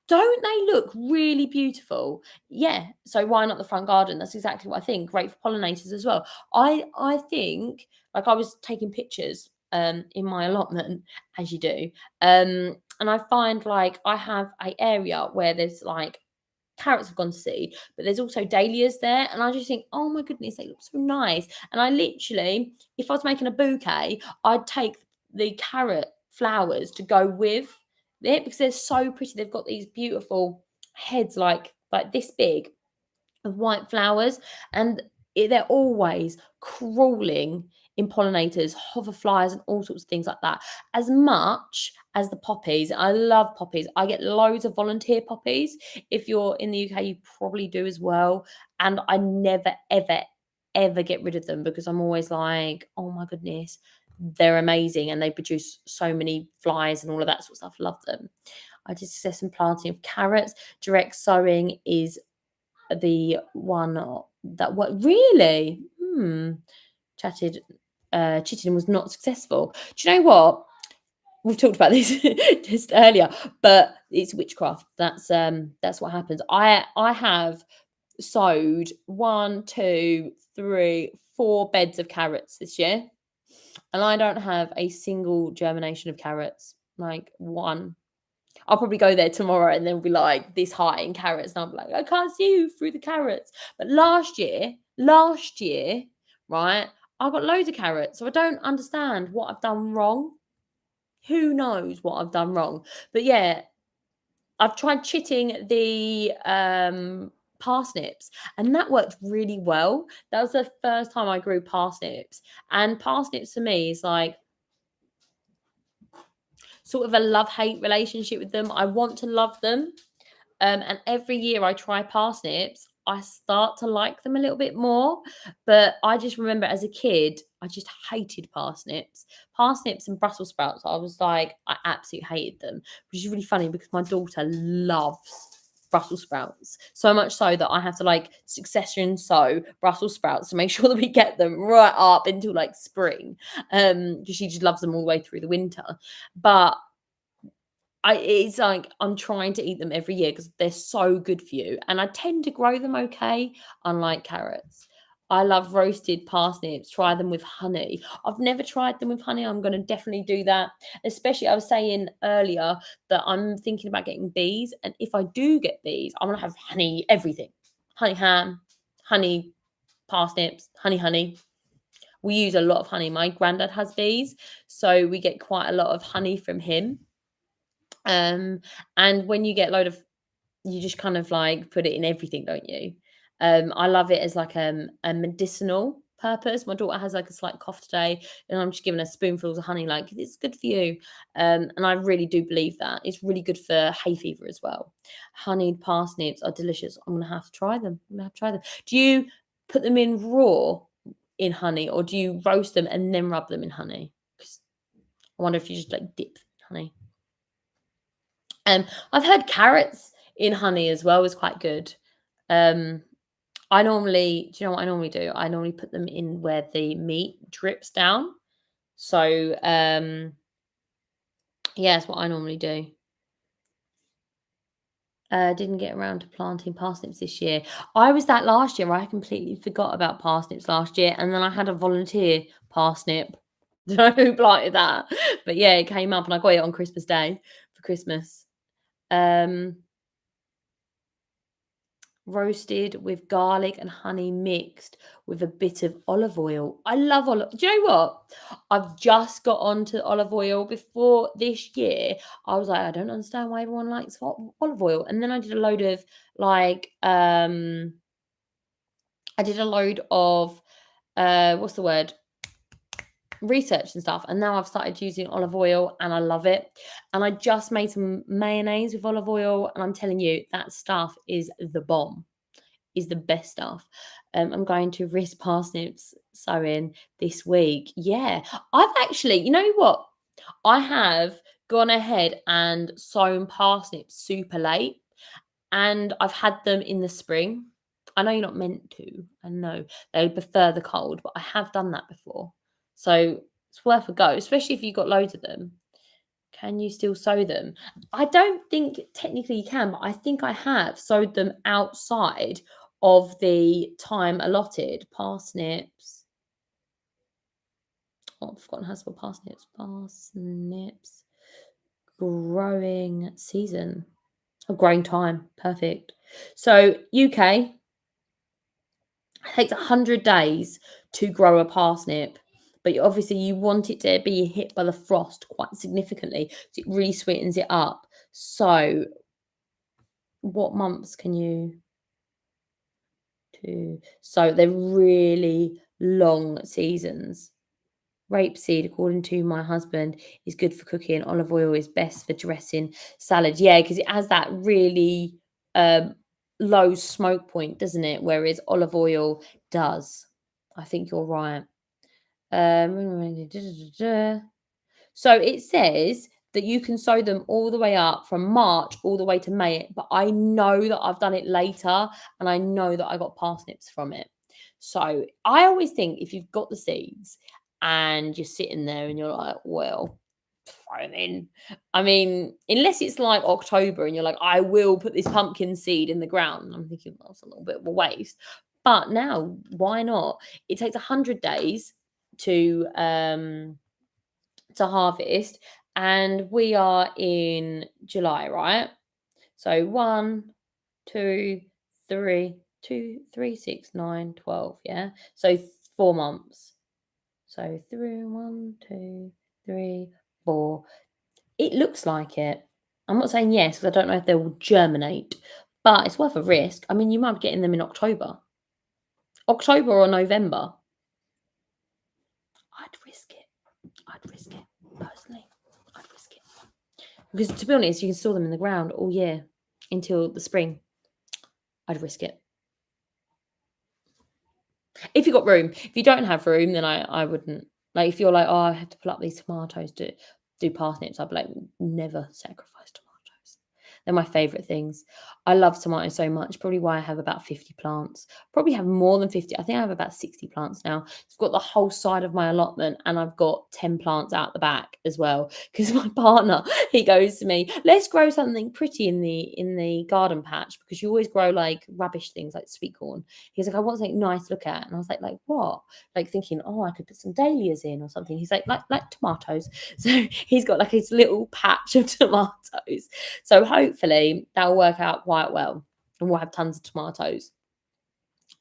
don't they look really beautiful? Yeah, so why not the front garden? That's exactly what I think. Great for pollinators as well. I think, like, I was taking pictures in my allotment, as you do, and I find like I have a area where there's like carrots have gone to seed, but there's also dahlias there. And I just think, oh my goodness, they look so nice. And I literally, if I was making a bouquet, I'd take the carrot flowers to go with it because they're so pretty. They've got these beautiful heads like this big of white flowers, and they're always crawling in pollinators, hoverflies, and all sorts of things like that. As much as the poppies, I love poppies. I get loads of volunteer poppies. If you're in the UK, you probably do as well. And I never, ever, ever get rid of them because I'm always like, oh my goodness, they're amazing and they produce so many flies and all of that sort of stuff. Love them. I did suggest some planting of carrots. Direct sowing is the one that what really chatted Chitin was not successful. Do you know what? We've talked about this just earlier, but it's witchcraft. That's what happens. I have sowed 1, 2, 3, 4 beds of carrots this year, and I don't have a single germination of carrots, like one. I'll probably go there tomorrow and they'll be like this high in carrots. And I'll be like, I can't see you through the carrots. But last year, right, I got loads of carrots. So I don't understand what I've done wrong. Who knows what I've done wrong? But yeah, I've tried chitting the parsnips and that worked really well. That was the first time I grew parsnips. And parsnips for me is like sort of a love-hate relationship with them. I want to love them. And every year I try parsnips, I start to like them a little bit more. But I just remember as a kid, I just hated parsnips. Parsnips and Brussels sprouts, I was like, I absolutely hated them, which is really funny because my daughter loves Brussels sprouts so much so that I have to like succession sow Brussels sprouts to make sure that we get them right up until like spring, because she just loves them all the way through the winter. But it's like I'm trying to eat them every year because they're so good for you. And I tend to grow them okay, unlike carrots. I love roasted parsnips. Try them with honey. I've never tried them with honey. I'm going to definitely do that. Especially, I was saying earlier that I'm thinking about getting bees. And if I do get bees, I want to have honey, everything. Honey ham, honey parsnips, honey. We use a lot of honey. My granddad has bees, so we get quite a lot of honey from him. And when you get a load of, you just kind of like put it in everything, don't you? I love it as like a medicinal purpose. My daughter has like a slight cough today, and I'm just giving her spoonfuls of honey, like it's good for you. And I really do believe that it's really good for hay fever as well. Honeyed parsnips are delicious. I'm gonna have to try them. Do you put them in raw in honey, or do you roast them and then rub them in honey? 'Cause I wonder if you just like dip honey. I've heard carrots in honey as well is quite good. I normally, do you know what I normally do? I normally put them in where the meat drips down. So, yeah, that's what I normally do. Didn't get around to planting parsnips this year. I was that last year. I completely forgot about parsnips last year, and then I had a volunteer parsnip. Don't know who planted that, but yeah, it came up, and I got it on Christmas Day for Christmas. Roasted with garlic and honey mixed with a bit of olive oil. I love olive. Do you know what? I've just got onto olive oil. Before this year, I was like, I don't understand why everyone likes olive oil. And then I did a load of like, what's the word? Research and stuff, and now I've started using olive oil and I love it. And I just made some mayonnaise with olive oil, and I'm telling you, that stuff is the bomb. is the best stuff. I'm going to risk parsnips sowing this week. Yeah, I've actually, you know what? I have gone ahead and sown parsnips super late, and I've had them in the spring. I know you're not meant to. I know they prefer the cold, but I have done that before. So it's worth a go, especially if you've got loads of them. Can you still sow them? I don't think technically you can, but I think I have sowed them outside of the time allotted. Parsnips. Oh, I've forgotten how to spell parsnips. Parsnips. Growing season. Oh, growing time. Perfect. So UK takes 100 days to grow a parsnip, but obviously you want it to be hit by the frost quite significantly, so it really sweetens it up. So what months can you do? So they're really long seasons. Rapeseed, according to my husband, is good for cooking. Olive oil is best for dressing salad. Yeah, because it has that really um, low smoke point, doesn't it? Whereas olive oil does. I think you're right. So it says that you can sow them all the way up from March all the way to May, but I know that I've done it later and I know that I got parsnips from it. So I always think if you've got the seeds and you're sitting there and you're like, well, throw them in. I mean, unless it's like October and you're like, I will put this pumpkin seed in the ground. I'm thinking, well, that's a little bit of a waste. But now, why not? It takes 100 days to harvest, and we are in July, right? So 1, 2, 3, 2, 3, 6, 9, 12. Yeah. So 4 months. So 3, 1, 2, 3, 4. It looks like it. I'm not saying yes because I don't know if they will germinate, but it's worth a risk. I mean, you might be getting them in October or November. I'd risk it. I'd risk it personally. I'd risk it. Because to be honest, you can store them in the ground all year until the spring. I'd risk it. If you've got room. If you don't have room, then I wouldn't. Like if you're like, oh, I have to pull up these tomatoes to do parsnips, I'd be like, never sacrifice tomatoes. They're my favourite things. I love tomatoes so much. Probably why I have about 50 plants. Probably have more than 50. I think I have about 60 plants now. I've got the whole side of my allotment and I've got 10 plants out the back as well. Because my partner, he goes to me, let's grow something pretty in the garden patch because you always grow like rubbish things like sweet corn. He's like, I want something nice to look at. And I was like what? Like thinking, oh, I could put some dahlias in or something. He's like tomatoes. So he's got like his little patch of tomatoes. So hopefully that'll work out quite well and we'll have tons of tomatoes.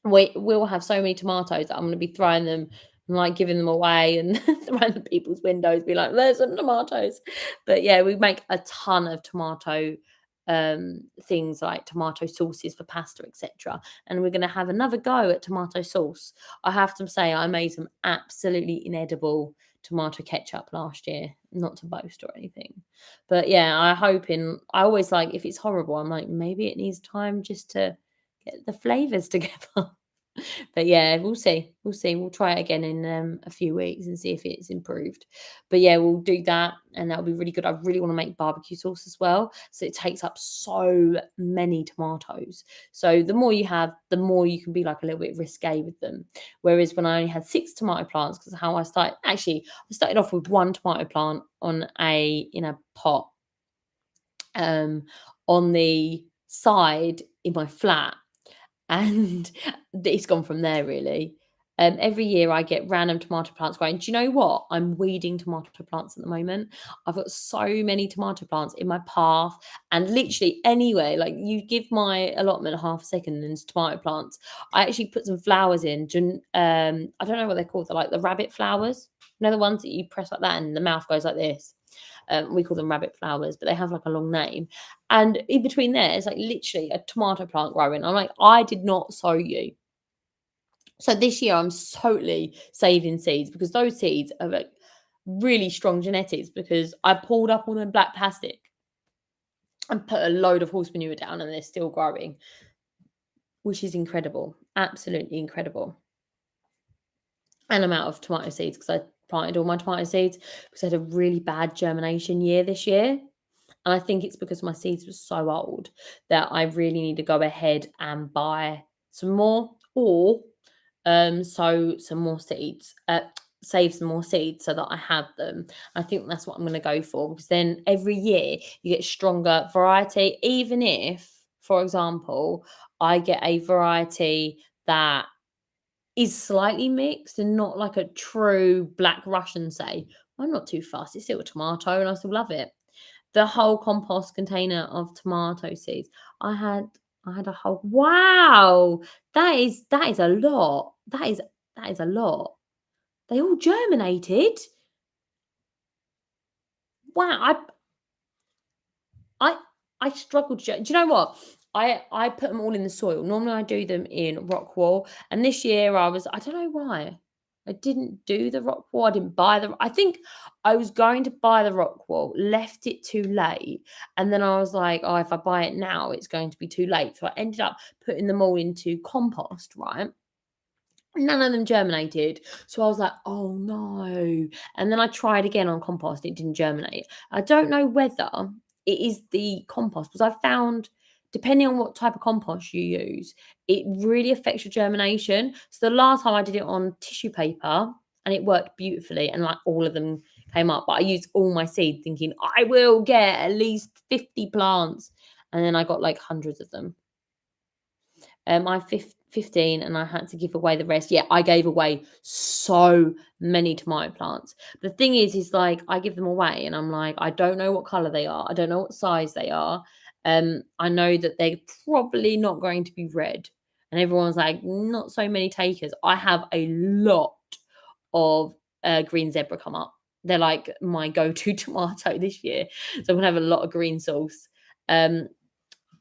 We'll have so many tomatoes that I'm going to be throwing them and like giving them away and throwing them people's windows, be like, there's some tomatoes. But yeah, we make a ton of tomato things like tomato sauces for pasta, etc. And we're going to have another go at tomato sauce. I have to say, I made some absolutely inedible tomato ketchup last year, not to boast or anything. But yeah, I always like, if it's horrible, I'm like, maybe it needs time just to get the flavors together. But yeah, we'll see. We'll see. We'll try it again in a few weeks and see if it's improved. But yeah, we'll do that and that'll be really good. I really want to make barbecue sauce as well. So it takes up so many tomatoes. So the more you have, the more you can be like a little bit risque with them. Whereas when I only had 6 tomato plants, because how I started, actually, I started off with 1 tomato plant in a pot on the side in my flat, and it's gone from there really. Every year I get random tomato plants growing. Do you know what? I'm weeding tomato plants at the moment. I've got so many tomato plants in my path and literally anywhere. Like you give my allotment half a second and there's tomato plants. I actually put some flowers in. I don't know what they're called. They're like the rabbit flowers. You know, the ones that you press like that and the mouth goes like this. We call them rabbit flowers, but they have like a long name. And in between there, it's like literally a tomato plant growing. I'm like, I did not sow you. So this year, I'm totally saving seeds because those seeds are like really strong genetics because I pulled up all the black plastic and put a load of horse manure down and they're still growing. which is incredible, absolutely incredible. And I'm out of tomato seeds because I planted all my tomato seeds because I had a really bad germination year this year. And I think it's because my seeds were so old that I really need to go ahead and buy some more, or sow some more seeds, save some more seeds so that I have them. I think that's what I'm going to go for, because then every year you get stronger variety. Even if, for example, I get a variety that is slightly mixed and not like a true black Russian, say, I'm not too fussed. It's still a tomato and I still love it. The whole compost container of tomato seeds. I had I had a whole, wow. That is a lot. That is a lot. They all germinated. Wow. I I struggled to, do you know what? I put them all in the soil. Normally I do them in rock wool, and this year I don't know why. I didn't do the rock wool. I didn't buy the, I think I was going to buy the rock wool, left it too late, and then I was like, oh, if I buy it now, it's going to be too late. So I ended up putting them all into compost, right? None of them germinated. So I was like, oh no. And then I tried again on compost. It didn't germinate. I don't know whether it is the compost, because I found, depending on what type of compost you use, it really affects your germination. So the last time I did it on tissue paper and it worked beautifully, and like all of them came up, but I used all my seed thinking I will get at least 50 plants. And then I got like hundreds of them. I 15 and I had to give away the rest. Yeah, I gave away so many tomato plants. The thing is like I give them away and I'm like, I don't know what color they are. I don't know what size they are. I know that they're probably not going to be red. And everyone's like, not so many takers. I have a lot of green zebra come up. They're like my go-to tomato this year. So I'm gonna have a lot of green sauce. Um,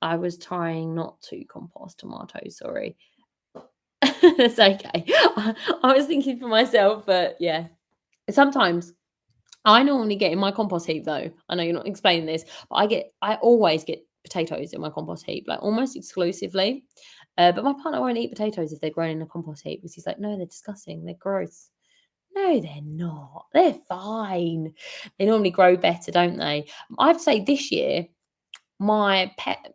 I was trying not to compost tomatoes, sorry. It's okay. I was thinking for myself, but yeah. Sometimes I normally get in my compost heap though. I know you're not explaining this, but I always get potatoes in my compost heap, like almost exclusively. But my partner won't eat potatoes if they're grown in a compost heap because he's like, no, they're disgusting. They're gross. No, they're not. They're fine. They normally grow better, don't they? I'd say this year my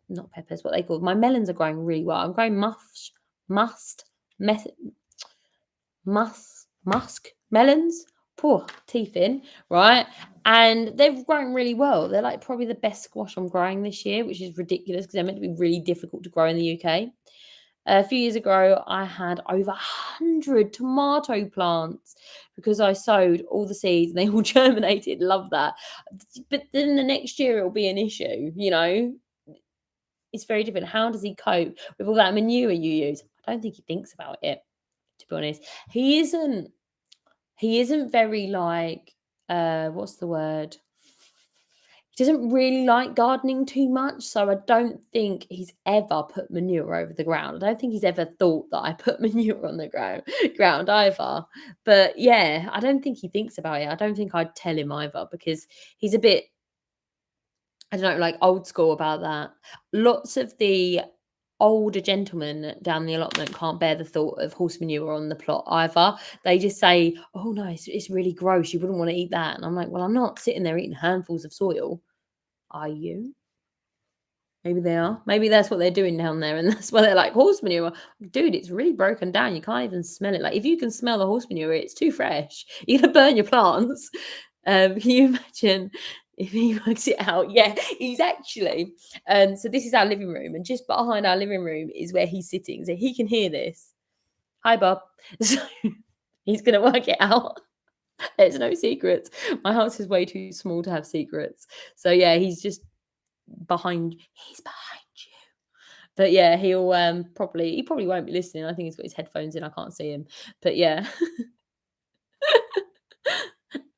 not peppers, what they called, my melons are growing really well. I'm growing must, meth, musk melons. Poor teeth in, right? And they've grown really well. They're like probably the best squash I'm growing this year, which is ridiculous because they're meant to be really difficult to grow in the UK. A few years ago, I had over 100 tomato plants because I sowed all the seeds and they all germinated. Love that. But then the next year it'll be an issue, you know? It's very different. How does he cope with all that manure you use? I don't think he thinks about it, to be honest. He isn't very like, what's the word? He doesn't really like gardening too much, so I don't think he's ever put manure over the ground. I don't think he's ever thought that I put manure on the ground either. But yeah, I don't think he thinks about it. I don't think I'd tell him either because he's a bit, I don't know, like old school about that. Lots of the older gentlemen down the allotment can't bear the thought of horse manure on the plot either. They just say, oh no, it's really gross. You wouldn't want to eat that. And I'm like, well, I'm not sitting there eating handfuls of soil. Are you? Maybe they are. Maybe that's what they're doing down there. And that's why they're like, horse manure. Dude, it's really broken down. You can't even smell it. Like, if you can smell the horse manure, it's too fresh. You're going to burn your plants. Can you imagine if he works it out? Yeah, he's actually. So this is our living room. And just behind our living room is where he's sitting. So he can hear this. Hi, Bob. So he's going to work it out. There's no secrets. My house is way too small to have secrets. So yeah, he's behind you. But yeah, he probably won't be listening. I think he's got his headphones in. I can't see him. But yeah.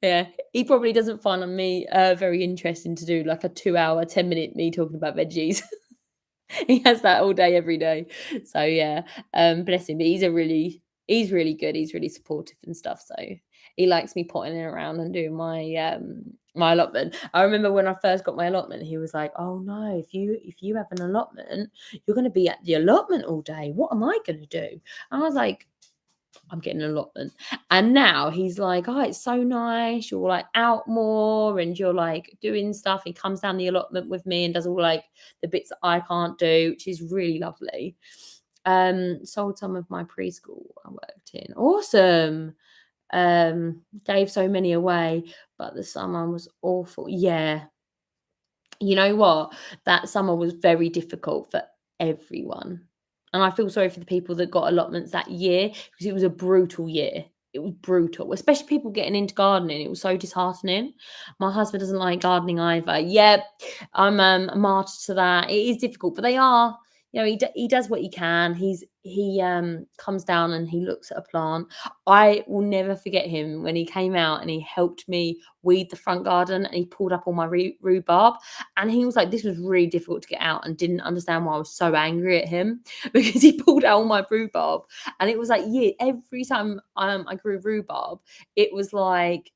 Yeah, he probably doesn't find me very interesting to do like a 2 hour, 10-minute me talking about veggies. He has that all day, every day. So yeah, bless him. But he's really good. He's really supportive and stuff. So he likes me potting around and doing my my allotment. I remember when I first got my allotment, he was like, "Oh no, if you have an allotment, you're going to be at the allotment all day. What am I going to do?" And I was like, "I'm getting an allotment." And now he's like, "Oh, it's so nice. You're like out more and you're like doing stuff." He comes down the allotment with me and does all like the bits that I can't do, which is really lovely. Sold some of my preschool I worked in. Awesome. Gave so many away, but the summer was awful. Yeah, you know what? That summer was very difficult for everyone. And I feel sorry for the people that got allotments that year because it was a brutal year. It was brutal, especially people getting into gardening. It was so disheartening. My husband doesn't like gardening either. Yep, I'm a martyr to that. It is difficult, but they are. You know, he does what he can. He comes down and he looks at a plant. I will never forget him when he came out and he helped me weed the front garden and he pulled up all my rhubarb. And he was like, this was really difficult to get out and didn't understand why I was so angry at him because he pulled out all my rhubarb. And it was like, yeah, every time I grew rhubarb, it was like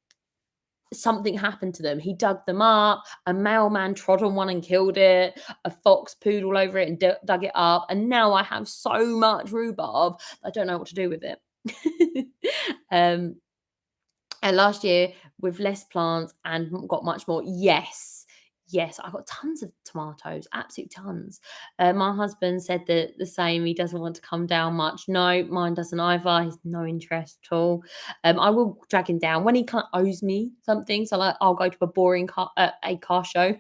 something happened to them. He dug them up, a mailman trod on one and killed it, a fox pooed all over it and dug it up. And now I have so much rhubarb, I don't know what to do with it. um, and last year, with less plants and got much more, yes, yes, I got tons of tomatoes, absolute tons. My husband said that the same. He doesn't want to come down much. No, mine doesn't either. He's no interest at all. I will drag him down when he kind of owes me something. So like, I'll go to a boring a car show,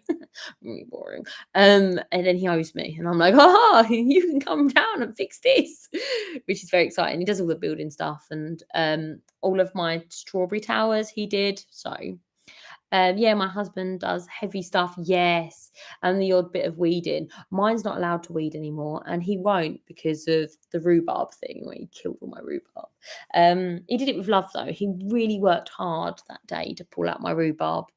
really boring. And then he owes me, and I'm like, oh, you can come down and fix this, which is very exciting. He does all the building stuff and all of my strawberry towers he did. So yeah, my husband does heavy stuff, yes, and the odd bit of weeding. Mine's not allowed to weed anymore, and he won't because of the rhubarb thing where he killed all my rhubarb. He did it with love though. He really worked hard that day to pull out my rhubarb.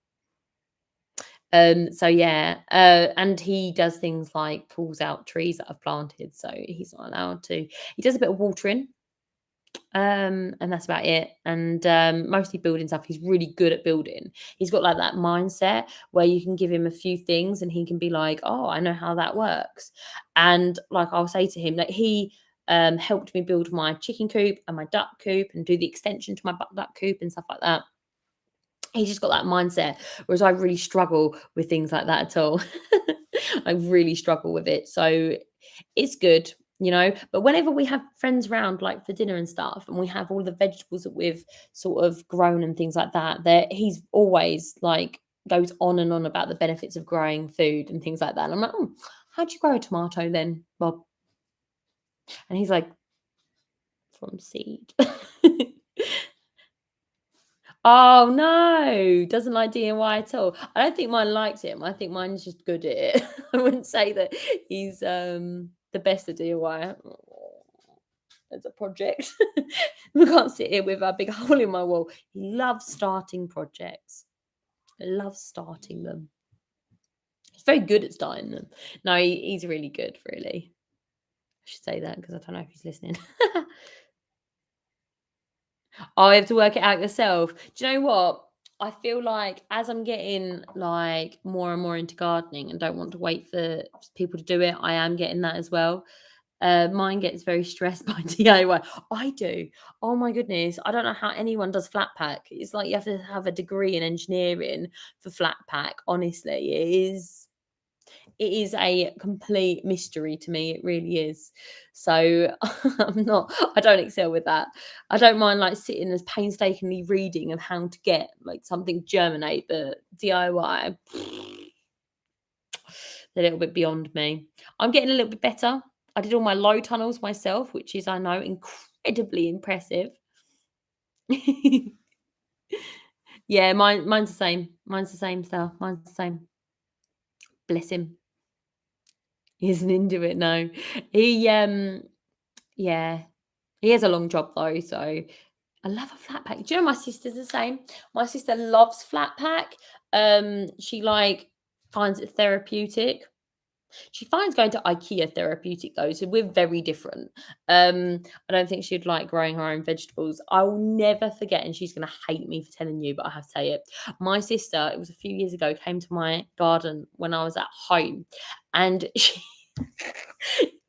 So yeah, and he does things like pulls out trees that I've planted, so he's not allowed to. He does a bit of watering, and that's about it. And mostly building stuff. He's really good at building. He's got like that mindset where you can give him a few things and he can be like, "Oh, I know how that works." And like I'll say to him, like he helped me build my chicken coop and my duck coop and do the extension to my duck coop and stuff like that. He's just got that mindset, whereas I really struggle with things like that at all. I really struggle with it. So it's good, you know. But whenever we have friends round, like for dinner and stuff, and we have all the vegetables that we've sort of grown and things like that, that he's always like goes on and on about the benefits of growing food and things like that. And I'm like, oh, how'd you grow a tomato then, Bob? And he's like, from seed. Oh, no, doesn't like DIY at all. I don't think mine likes him. I think mine's just good at it. I wouldn't say that he's, the best at DIY. As a project. We can't sit here with a big hole in my wall. He loves starting projects. Loves starting them. He's very good at starting them. No, he's really good, really. I should say that because I don't know if he's listening. Oh, you have to work it out yourself. Do you know what? I feel like as I'm getting like more and more into gardening and don't want to wait for people to do it, I am getting that as well. Mine gets very stressed by DIY. I do. Oh my goodness. I don't know how anyone does flat pack. It's like you have to have a degree in engineering for flat pack. Honestly, it is a complete mystery to me. It really is. So I don't excel with that. I don't mind like sitting as painstakingly reading of how to get like something germinate, but DIY, a little bit beyond me. I'm getting a little bit better. I did all my low tunnels myself, which is, I know, incredibly impressive. Yeah, mine's the same. Mine's the same stuff. Mine's the same. Bless him. He isn't into it, no. He yeah. He has a long job though, so I love a flat pack. Do you know my sister's the same? My sister loves flat pack. She like finds it therapeutic. She finds going to IKEA therapeutic though, so we're very different. I don't think she'd like growing her own vegetables. I'll never forget, and she's gonna hate me for telling you, but I have to tell you. My sister, it was a few years ago, came to my garden when I was at home, and she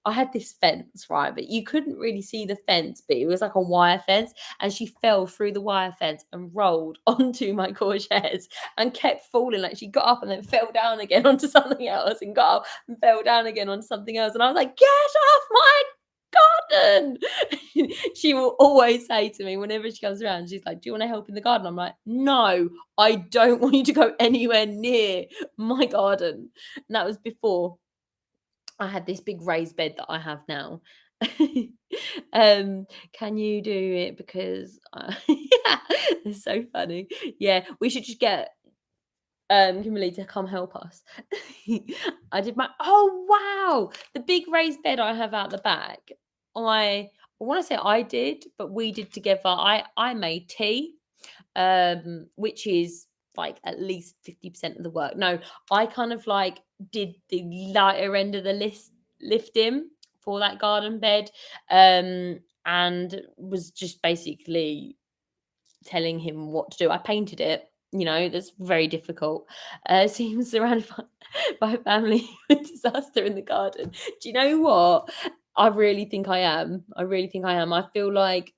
I had this fence, right? But you couldn't really see the fence, but it was like a wire fence. And she fell through the wire fence and rolled onto my courgettes and kept falling. Like she got up and then fell down again onto something else and got up and fell down again onto something else. And I was like, get off my garden. She will always say to me whenever she comes around, she's like, do you want to help in the garden? I'm like, no, I don't want you to go anywhere near my garden. And that was before I had this big raised bed that I have now. Can you do it? Because it's so funny. Yeah, we should just get Kimberly to come help us. I did my oh wow, the big raised bed I have out the back. I want to say I did, but we did together. I made tea, which is like at least 50% of the work. No, I kind of like did the lighter end of the lifting for that garden bed, and was just basically telling him what to do. I painted it. You know, that's very difficult. So he was surrounded by family with disaster in the garden. Do you know what? I really think I am. I really think I am. I feel like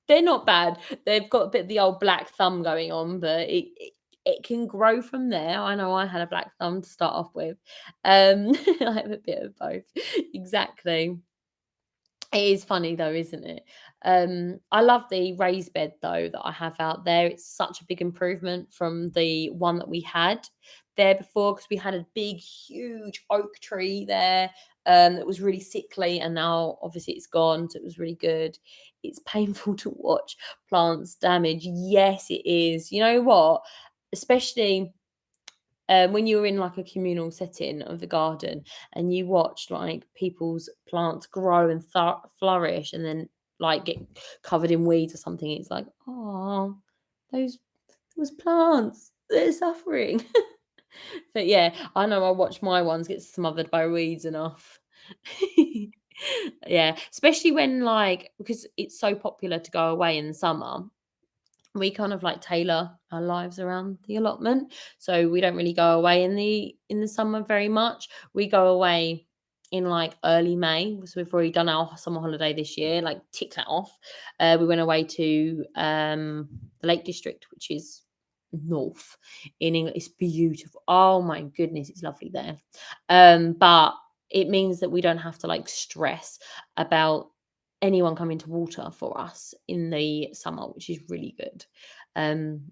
they're not bad. They've got a bit of the old black thumb going on, but it can grow from there. I know I had a black thumb to start off with. I have a bit of both. Exactly. It is funny though, isn't it? I love the raised bed though that I have out there. It's such a big improvement from the one that we had there before because we had a big, huge oak tree there that was really sickly, and now obviously it's gone, so it was really good. It's painful to watch plants damage. Yes, it is. You know what? Especially when you were in like a communal setting of the garden and you watched like people's plants grow and flourish and then like get covered in weeds or something, it's like, oh, those those plants, they're suffering. But yeah, I know I watch my ones get smothered by weeds enough. Yeah, especially when like because it's so popular to go away in the summer, we kind of like tailor our lives around the allotment, so we don't really go away in the summer very much. We go away in like early May, so we've already done our summer holiday this year, like tick that off. We went away to the Lake District, which is north in England. It's beautiful. Oh my goodness, it's lovely there. But it means that we don't have to like stress about anyone coming to water for us in the summer, which is really good. Um,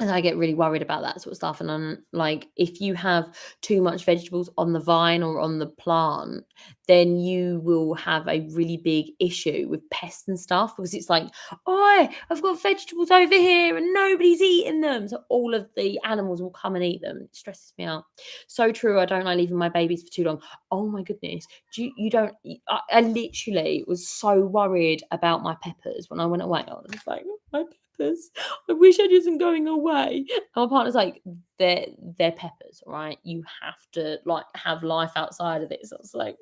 and I get really worried about that sort of stuff. And I'm like, if you have too much vegetables on the vine or on the plant, then you will have a really big issue with pests and stuff because it's like, oh, I've got vegetables over here and nobody's eating them. So all of the animals will come and eat them. It stresses me out. So true. I don't like leaving my babies for too long. Oh my goodness. You don't, I literally was so worried about my peppers when I went away. I was like, "Oh, my peppers. I wish I wasn't going away." And my partner's like, they're peppers, right? You have to like have life outside of it. So it's like,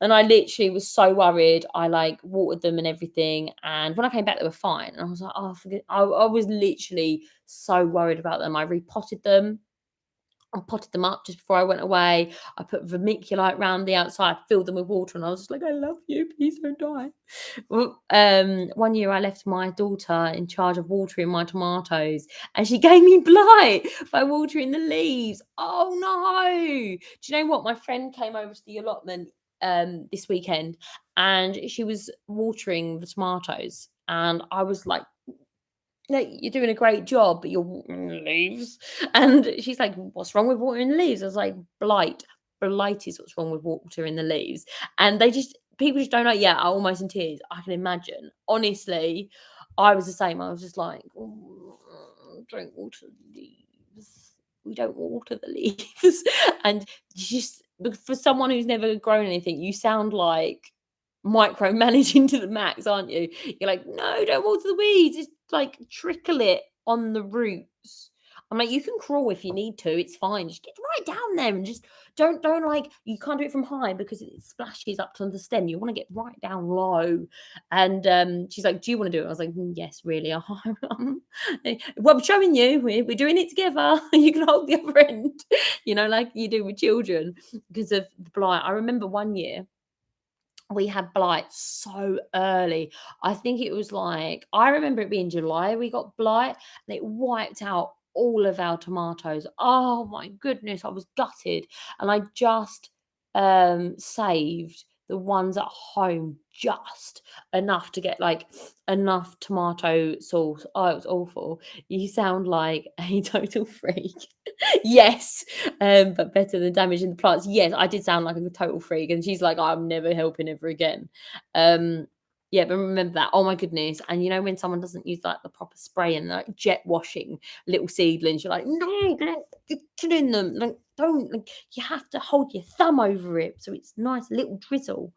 and I literally was so worried. I like watered them and everything. And when I came back, they were fine. And I was like, oh, forget. I was literally so worried about them. I repotted them. I potted them up just before I went away. I put vermiculite around the outside, filled them with water, and I was just like, I love you. Please don't die. Well, one year I left my daughter in charge of watering my tomatoes, and she gave me blight by watering the leaves. Oh no! Do you know what? My friend came over to the allotment this weekend, and she was watering the tomatoes, and I was like, you're doing a great job, but you're watering the leaves. And she's like, what's wrong with watering the leaves? I was like, blight. Blight is what's wrong with watering the leaves. And people just don't know. Yeah, I'm almost in tears. I can imagine. Honestly, I was the same. I was just like, "Oh, don't water the leaves. We don't water the leaves." And just for someone who's never grown anything, you sound like micromanaging to the max, aren't you? You're like, no, don't water the weeds. Just like trickle it on the roots. I'm like, you can crawl if you need to. It's fine. Just get right down there and just don't like, you can't do it from high because it splashes up to the stem. You want to get right down low. And she's like, do you want to do it? I was like, yes, really. Well, I'm showing you. We're doing it together. You can hold the other end, like you do with children because of the blight. I remember one year we had blight so early. I think it was like, I remember it being July we got blight and it wiped out all of our tomatoes. Oh my goodness, I was gutted. And I just saved the ones at home just enough to get like enough tomato sauce. Oh, it was awful. You sound like a total freak. Yes, but better than damaging the plants. Yes, I did sound like a total freak, and she's like, I'm never helping ever again. Yeah, but remember that. Oh my goodness. And when someone doesn't use like the proper spray and like jet washing little seedlings, you're like, no, don't get in them. Like, don't, like, you have to hold your thumb over it so it's nice little drizzle.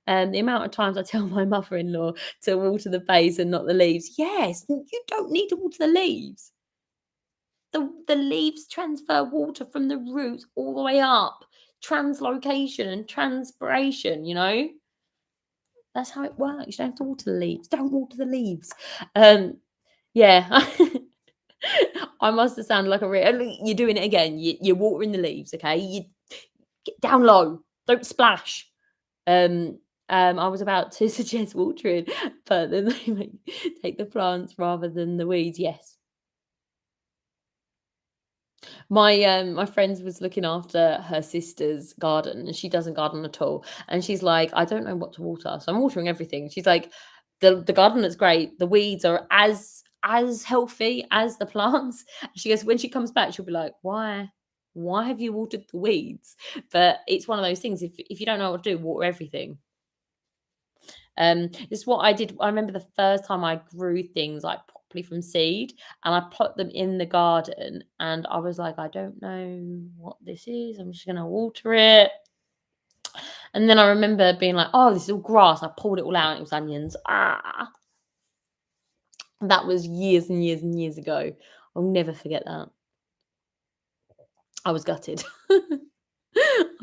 And the amount of times I tell my mother-in-law to water the base and not the leaves. Yes, you don't need to water the leaves. The leaves transfer water from the roots all the way up. Translocation and transpiration. That's how it works. You don't have to water the leaves. Don't water the leaves. Yeah. I must have sounded like a real. You're doing it again. You're watering the leaves, okay? You get down low. Don't splash. I was about to suggest watering, but then they take the plants rather than the weeds. Yes. My friend was looking after her sister's garden, and she doesn't garden at all. And she's like, I don't know what to water, so I'm watering everything. She's like, the garden looks great. The weeds are as healthy as the plants. She goes, when she comes back, she'll be like, why have you watered the weeds? But it's one of those things. If you don't know what to do, water everything. It's what I did. I remember the first time I grew things like properly from seed and I put them in the garden and I was like, I don't know what this is. I'm just gonna water it. And then I remember being like, oh, this is all grass. I pulled it all out and it was onions. Ah, that was years and years and years ago. I'll never forget that. I was gutted.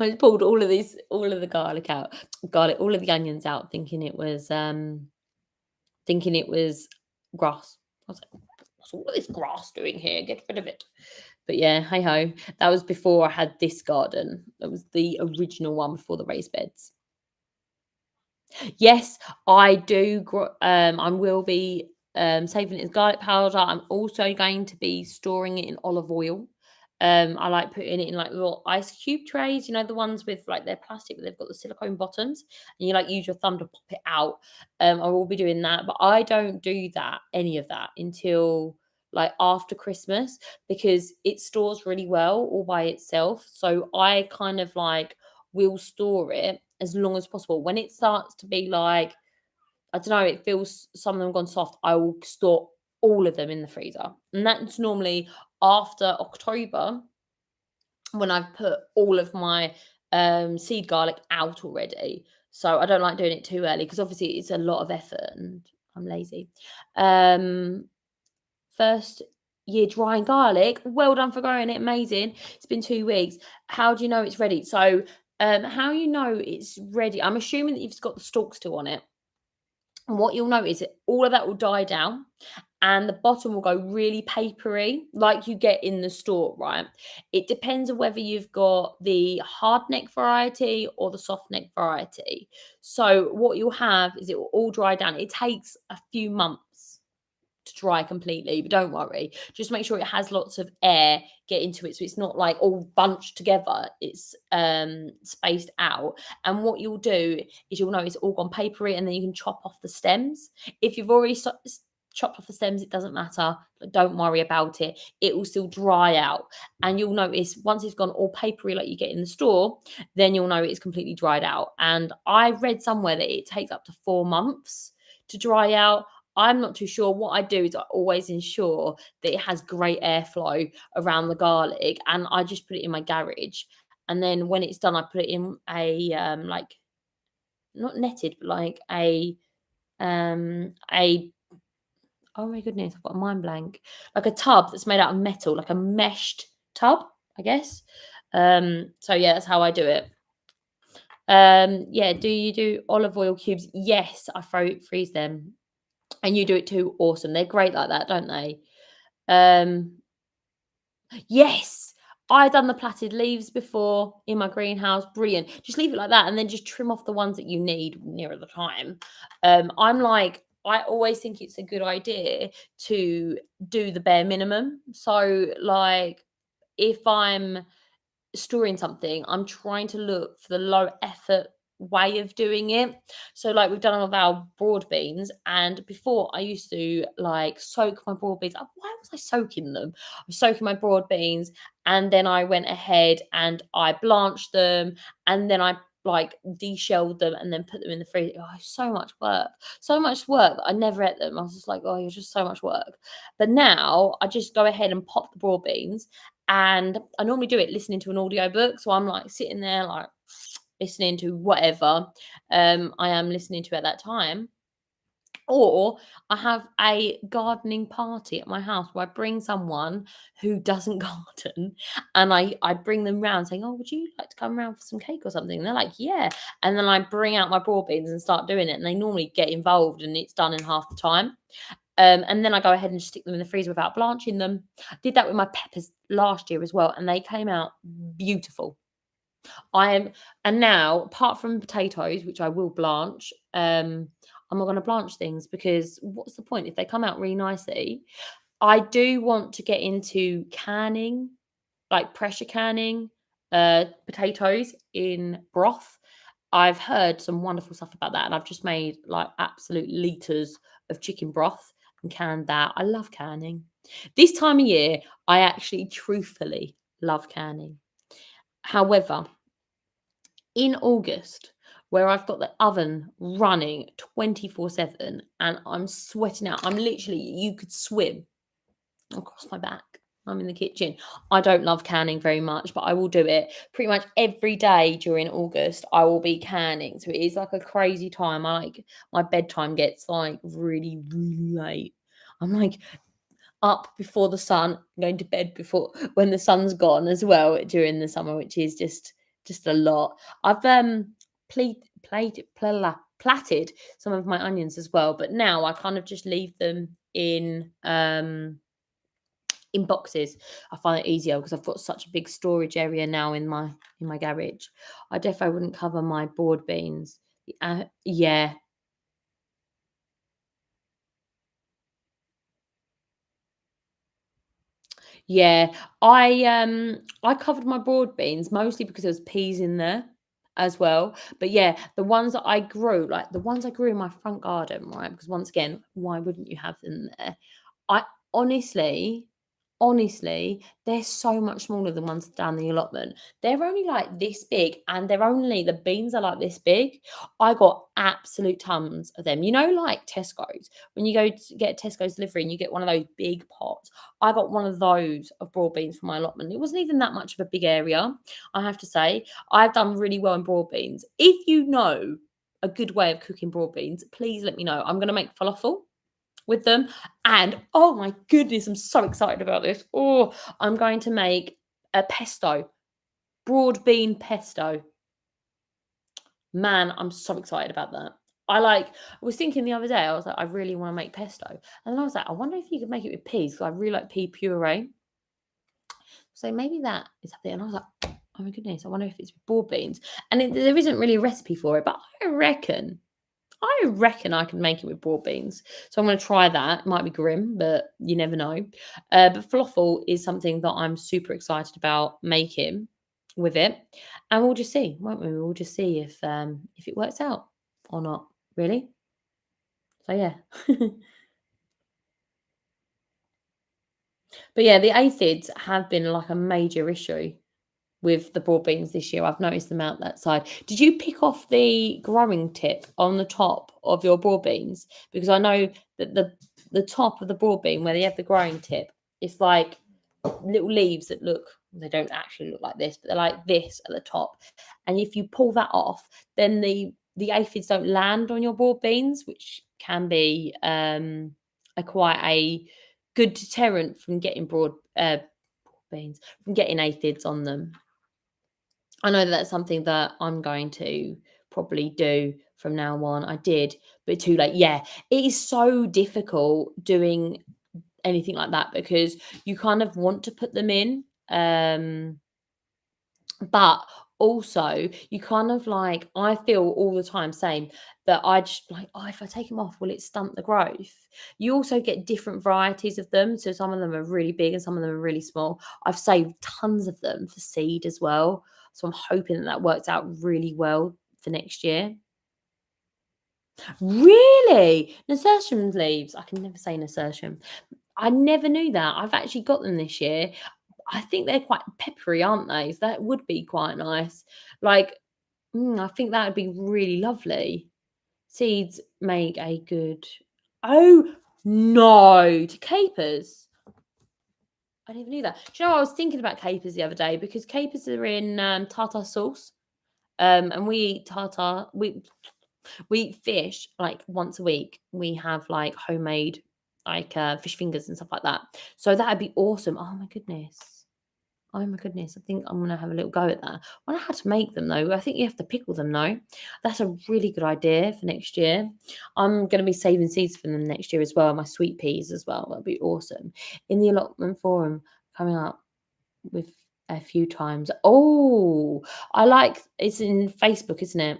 I pulled all of the garlic out, all of the onions out, thinking it was grass. I was like, what's all of this grass doing here? Get rid of it. But yeah, hey ho. That was before I had this garden. That was the original one before the raised beds. Yes, I do. I will be saving it as garlic powder. I'm also going to be storing it in olive oil. I like putting it in like little ice cube trays, the ones with like they're plastic, but they've got the silicone bottoms, and you like use your thumb to pop it out. I will be doing that, but I don't do any of that until like after Christmas because it stores really well all by itself. So I kind of like will store it as long as possible. When it starts to be like, I don't know, it feels some of them gone soft, I will store all of them in the freezer. And that's normally after October when I've put all of my seed garlic out already. So I don't like doing it too early because obviously it's a lot of effort and I'm lazy. Um First year drying garlic. Well done for growing it. Amazing. It's been 2 weeks. How do you know it's ready? So, how you know it's ready? I'm assuming that you've got the stalk still on it. And what you'll notice is all of that will die down and the bottom will go really papery, like you get in the store, right? It depends on whether you've got the hard neck variety or the soft neck variety. So, what you'll have is it will all dry down. It takes a few months to dry completely, but don't worry. Just make sure it has lots of air get into it so it's not like all bunched together. It's spaced out. And what you'll do is you'll know it's all gone papery and then you can chop off the stems. If you've already chopped off the stems, it doesn't matter. Don't worry about it. It will still dry out. And you'll notice once it's gone all papery like you get in the store, then you'll know it's completely dried out. And I read somewhere that it takes up to 4 months to dry out. I'm not too sure. What I do is I always ensure that it has great airflow around the garlic, and I just put it in my garage. And then when it's done, I put it in a like not netted, but like a Oh my goodness, I've got a mind blank. Like a tub that's made out of metal, like a meshed tub, I guess. So yeah, that's how I do it. Yeah, do you do olive oil cubes? Yes, I freeze them. And you do it too. Awesome. They're great like that, don't they? Um, yes. I done the plaited leaves before in my greenhouse. Brilliant. Just leave it like that and then just trim off the ones that you need nearer the time. I'm like, I always think it's a good idea to do the bare minimum. So like if I'm storing something, I'm trying to look for the low effort way of doing it. So like we've done all of our broad beans, and before I used to like soak my broad beans. Why was I soaking them? I was soaking my broad beans, and then I went ahead and I blanched them, and then I like deshelled them and then put them in the freezer. Oh, so much work. So much work that I never ate them. I was just like, oh, you're just so much work. But now I just go ahead and pop the broad beans, and I normally do it listening to an audiobook. So I'm like sitting there like listening to whatever I am listening to at that time. Or I have a gardening party at my house where I bring someone who doesn't garden, and I bring them round saying, "Oh, would you like to come round for some cake or something?" And they're like, "Yeah." And then I bring out my broad beans and start doing it. And they normally get involved and it's done in half the time. And then I go ahead and just stick them in the freezer without blanching them. I did that with my peppers last year as well, and they came out beautiful. I am, and now apart from potatoes, which I will blanch, I'm not going to blanch things because what's the point if they come out really nicely? I do want to get into canning, like pressure canning, potatoes in broth. I've heard some wonderful stuff about that, and I've just made like absolute liters of chicken broth and canned that. I love canning. This time of year, I actually truthfully love canning. However, in August, where I've got the oven running 24/7 and I'm sweating out, I'm literally, you could swim across my back. I'm in the kitchen. I don't love canning very much, but I will do it pretty much every day during August. I will be canning. So it is like a crazy time. I like my bedtime gets like really, really late. I'm like up before the sun, going to bed before when the sun's gone as well during the summer, which is just a lot. I've platted some of my onions as well, but now I kind of just leave them in boxes. I find it easier because I've got such a big storage area now in my garage. I definitely wouldn't cover my broad beans. Yeah, yeah. I covered my broad beans mostly because there was peas in there as well. But yeah, the ones that I grew, like the ones I grew in my front garden, right? Because once again, why wouldn't you have them there? I honestly, honestly, they're so much smaller than ones down the allotment. They're only like this big, and they're only the beans are like this big. I got absolute tons of them. You know, like Tesco's, when you go to get Tesco's delivery and you get one of those big pots. I got one of those of broad beans for my allotment. It wasn't even that much of a big area, I have to say. I've done really well in broad beans. If you know a good way of cooking broad beans, please let me know. I'm going to make falafel with them. And oh my goodness, I'm so excited about this. Oh, I'm going to make a pesto, broad bean pesto. Man, I'm so excited about that. I was thinking the other day, I was like, I really want to make pesto. And then I was like, I wonder if you could make it with peas because I really like pea puree. So maybe that is something. And I was like, oh my goodness, I wonder if it's with broad beans. And there isn't really a recipe for it, but I reckon I can make it with broad beans. So I'm going to try that. It might be grim, but you never know. But falafel is something that I'm super excited about making with it, and we'll just see, won't we? We'll just see if it works out or not. Really. So yeah. But yeah, the aphids have been like a major issue with the broad beans this year. I've noticed them out that side. Did you pick off the growing tip on the top of your broad beans? Because I know that the top of the broad bean where they have the growing tip, it's like little leaves that look, they don't actually look like this, but they're like this at the top. And if you pull that off, then the aphids don't land on your broad beans, which can be quite a good deterrent from getting broad beans, from getting aphids on them. I know that that's something that I'm going to probably do from now on. I did, but too late. Yeah, it is so difficult doing anything like that because you kind of want to put them in. But also you kind of like, I feel all the time same, that I just like, oh, if I take them off, will it stunt the growth? You also get different varieties of them, so some of them are really big and some of them are really small. I've saved tons of them for seed as well, so I'm hoping that that works out really well for next year. Really, nasturtium leaves, I can never say nasturtium. I never knew that. I've actually got them this year. I think they're quite peppery, aren't they? So that would be quite nice. Like, I think that would be really lovely. Seeds make a good. Oh no, to capers. I didn't even knew that. Do you know, I was thinking about capers the other day because capers are in tartar sauce. And we eat tartar. We eat fish like once a week. We have like homemade like fish fingers and stuff like that. So that'd be awesome. Oh my goodness. Oh my goodness, I think I'm gonna have a little go at that. I wonder how to make them though. I think you have to pickle them though. That's a really good idea for next year. I'm gonna be saving seeds for them next year as well. My sweet peas as well. That'd be awesome. In the allotment forum coming up with a few times. Oh, I like, it's in Facebook, isn't it?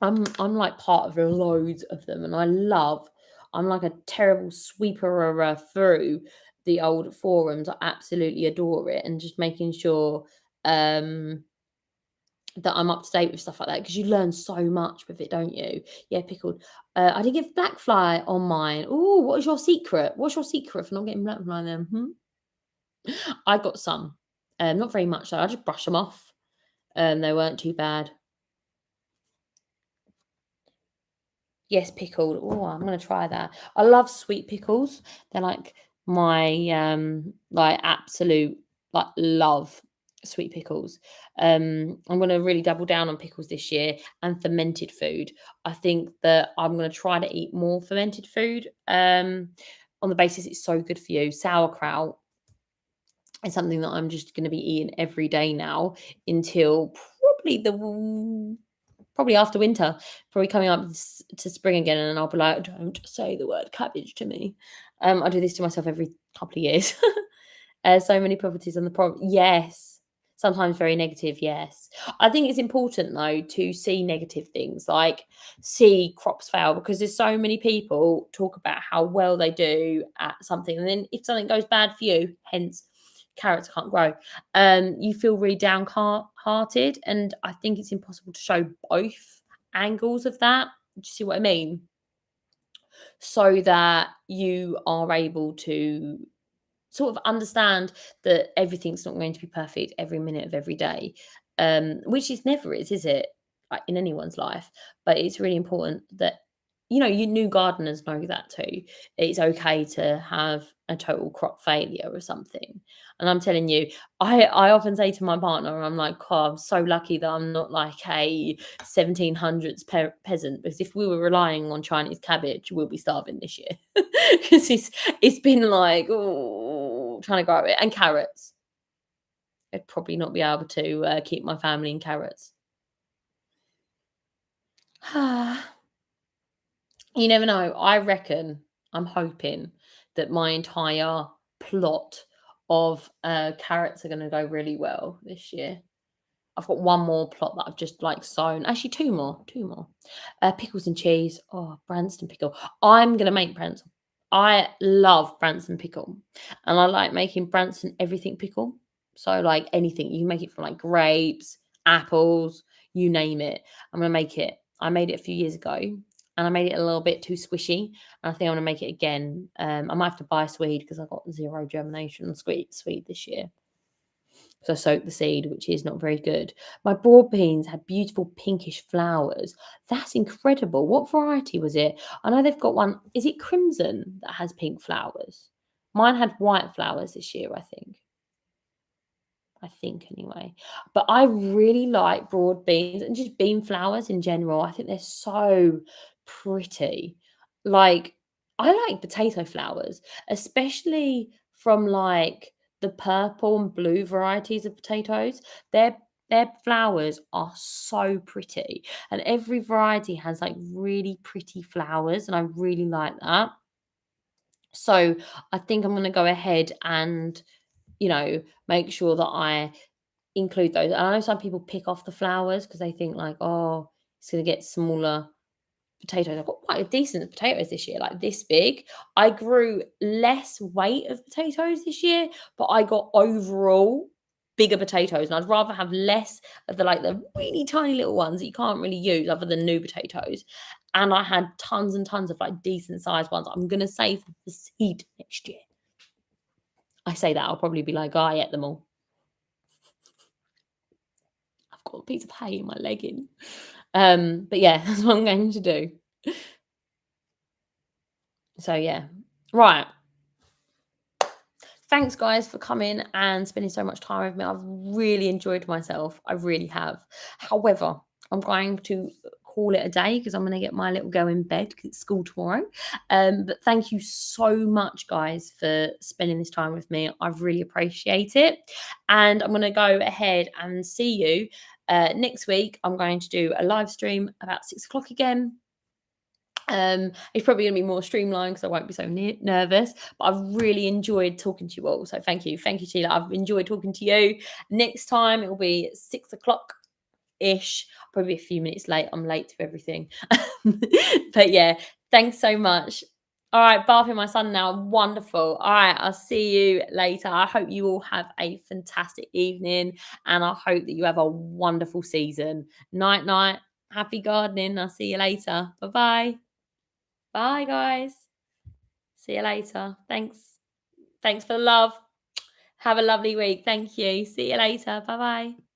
I'm like part of loads of them, and I'm like a terrible sweeper through the old forums. I absolutely adore it, and just making sure um that I'm up to date with stuff like that because you learn so much with it, don't you? Yeah, pickled. I did get black fly on mine. Oh, what is your secret? What's your secret for not getting black fly then? I got some. Not very much though. I just brushed them off. They weren't too bad. Yes, pickled. Oh, I'm gonna try that. I love sweet pickles. They're like my like absolute like love sweet pickles. I'm gonna really double down on pickles this year and fermented food. I think that I'm gonna try to eat more fermented food. On the basis it's so good for you. Sauerkraut is something that I'm just gonna be eating every day now until probably after winter, probably coming up to spring again, and I'll be like, "Don't say the word cabbage to me." I do this to myself every couple of years. So many properties on the problem. Yes, sometimes very negative. Yes, I think it's important though to see negative things, like see crops fail, because there's so many people talk about how well they do at something, and then if something goes bad for you, hence carrots can't grow, you feel really downhearted. And I think it's impossible to show both angles of that. Do you see what I mean? So that you are able to sort of understand that everything's not going to be perfect every minute of every day, which is never is it? Like in anyone's life, but it's really important that you new gardeners know that too. It's okay to have a total crop failure or something. And I'm telling you, I often say to my partner, I'm like, "Oh, I'm so lucky that I'm not like a 1700s peasant, because if we were relying on Chinese cabbage, we'll be starving this year." Because it's been like, oh, trying to grow it. And carrots. I'd probably not be able to keep my family in carrots. You never know. I reckon, I'm hoping that my entire plot of carrots are going to go really well this year. I've got one more plot that I've just like sown. Actually, two more. Pickles and cheese. Oh, Branston pickle. I'm gonna make Branston. I love Branston pickle, and I like making Branston everything pickle. So like anything, you can make it from like grapes, apples, you name it. I'm gonna make it. I made it a few years ago, and I made it a little bit too squishy. And I think I'm gonna make it again. I might have to buy Swede because I got zero germination on Swede this year. So I soaked the seed, which is not very good. My broad beans had beautiful pinkish flowers. That's incredible. What variety was it? I know they've got one. Is it crimson that has pink flowers? Mine had white flowers this year, I think. I think anyway. But I really like broad beans and just bean flowers in general. I think they're so pretty. Like, I like potato flowers, especially from like the purple and blue varieties of potatoes. Their their flowers are so pretty, and every variety has like really pretty flowers, and I really like that. So I think I'm going to go ahead and, make sure that I include those. And I know some people pick off the flowers because they think like, oh, it's going to get smaller potatoes. I've got quite a decent potatoes this year, like this big. I grew less weight of potatoes this year, but I got overall bigger potatoes. And I'd rather have less of the really tiny little ones that you can't really use other than new potatoes. And I had tons and tons of like decent sized ones. I'm gonna save the seed next year. I say that I'll probably be like, oh, I ate them all. I've got a piece of hay in my legging. But yeah, that's what I'm going to do. So yeah. Right. Thanks, guys, for coming and spending so much time with me. I've really enjoyed myself. I really have. However, I'm going to call it a day because I'm going to get my little girl in bed because it's school tomorrow. But thank you so much, guys, for spending this time with me. I really appreciate it. And I'm going to go ahead and see you next week. I'm going to do a live stream about 6 o'clock again. It's probably going to be more streamlined because I won't be so nervous. But I've really enjoyed talking to you all. So thank you, Sheila. I've enjoyed talking to you. Next time it will be 6 o'clock ish. Probably a few minutes late. I'm late to everything. But yeah, thanks so much. All right, bathing my son now. Wonderful. All right, I'll see you later. I hope you all have a fantastic evening, and I hope that you have a wonderful season. Night, night. Happy gardening. I'll see you later. Bye bye. Bye, guys. See you later. Thanks. Thanks for the love. Have a lovely week. Thank you. See you later. Bye bye.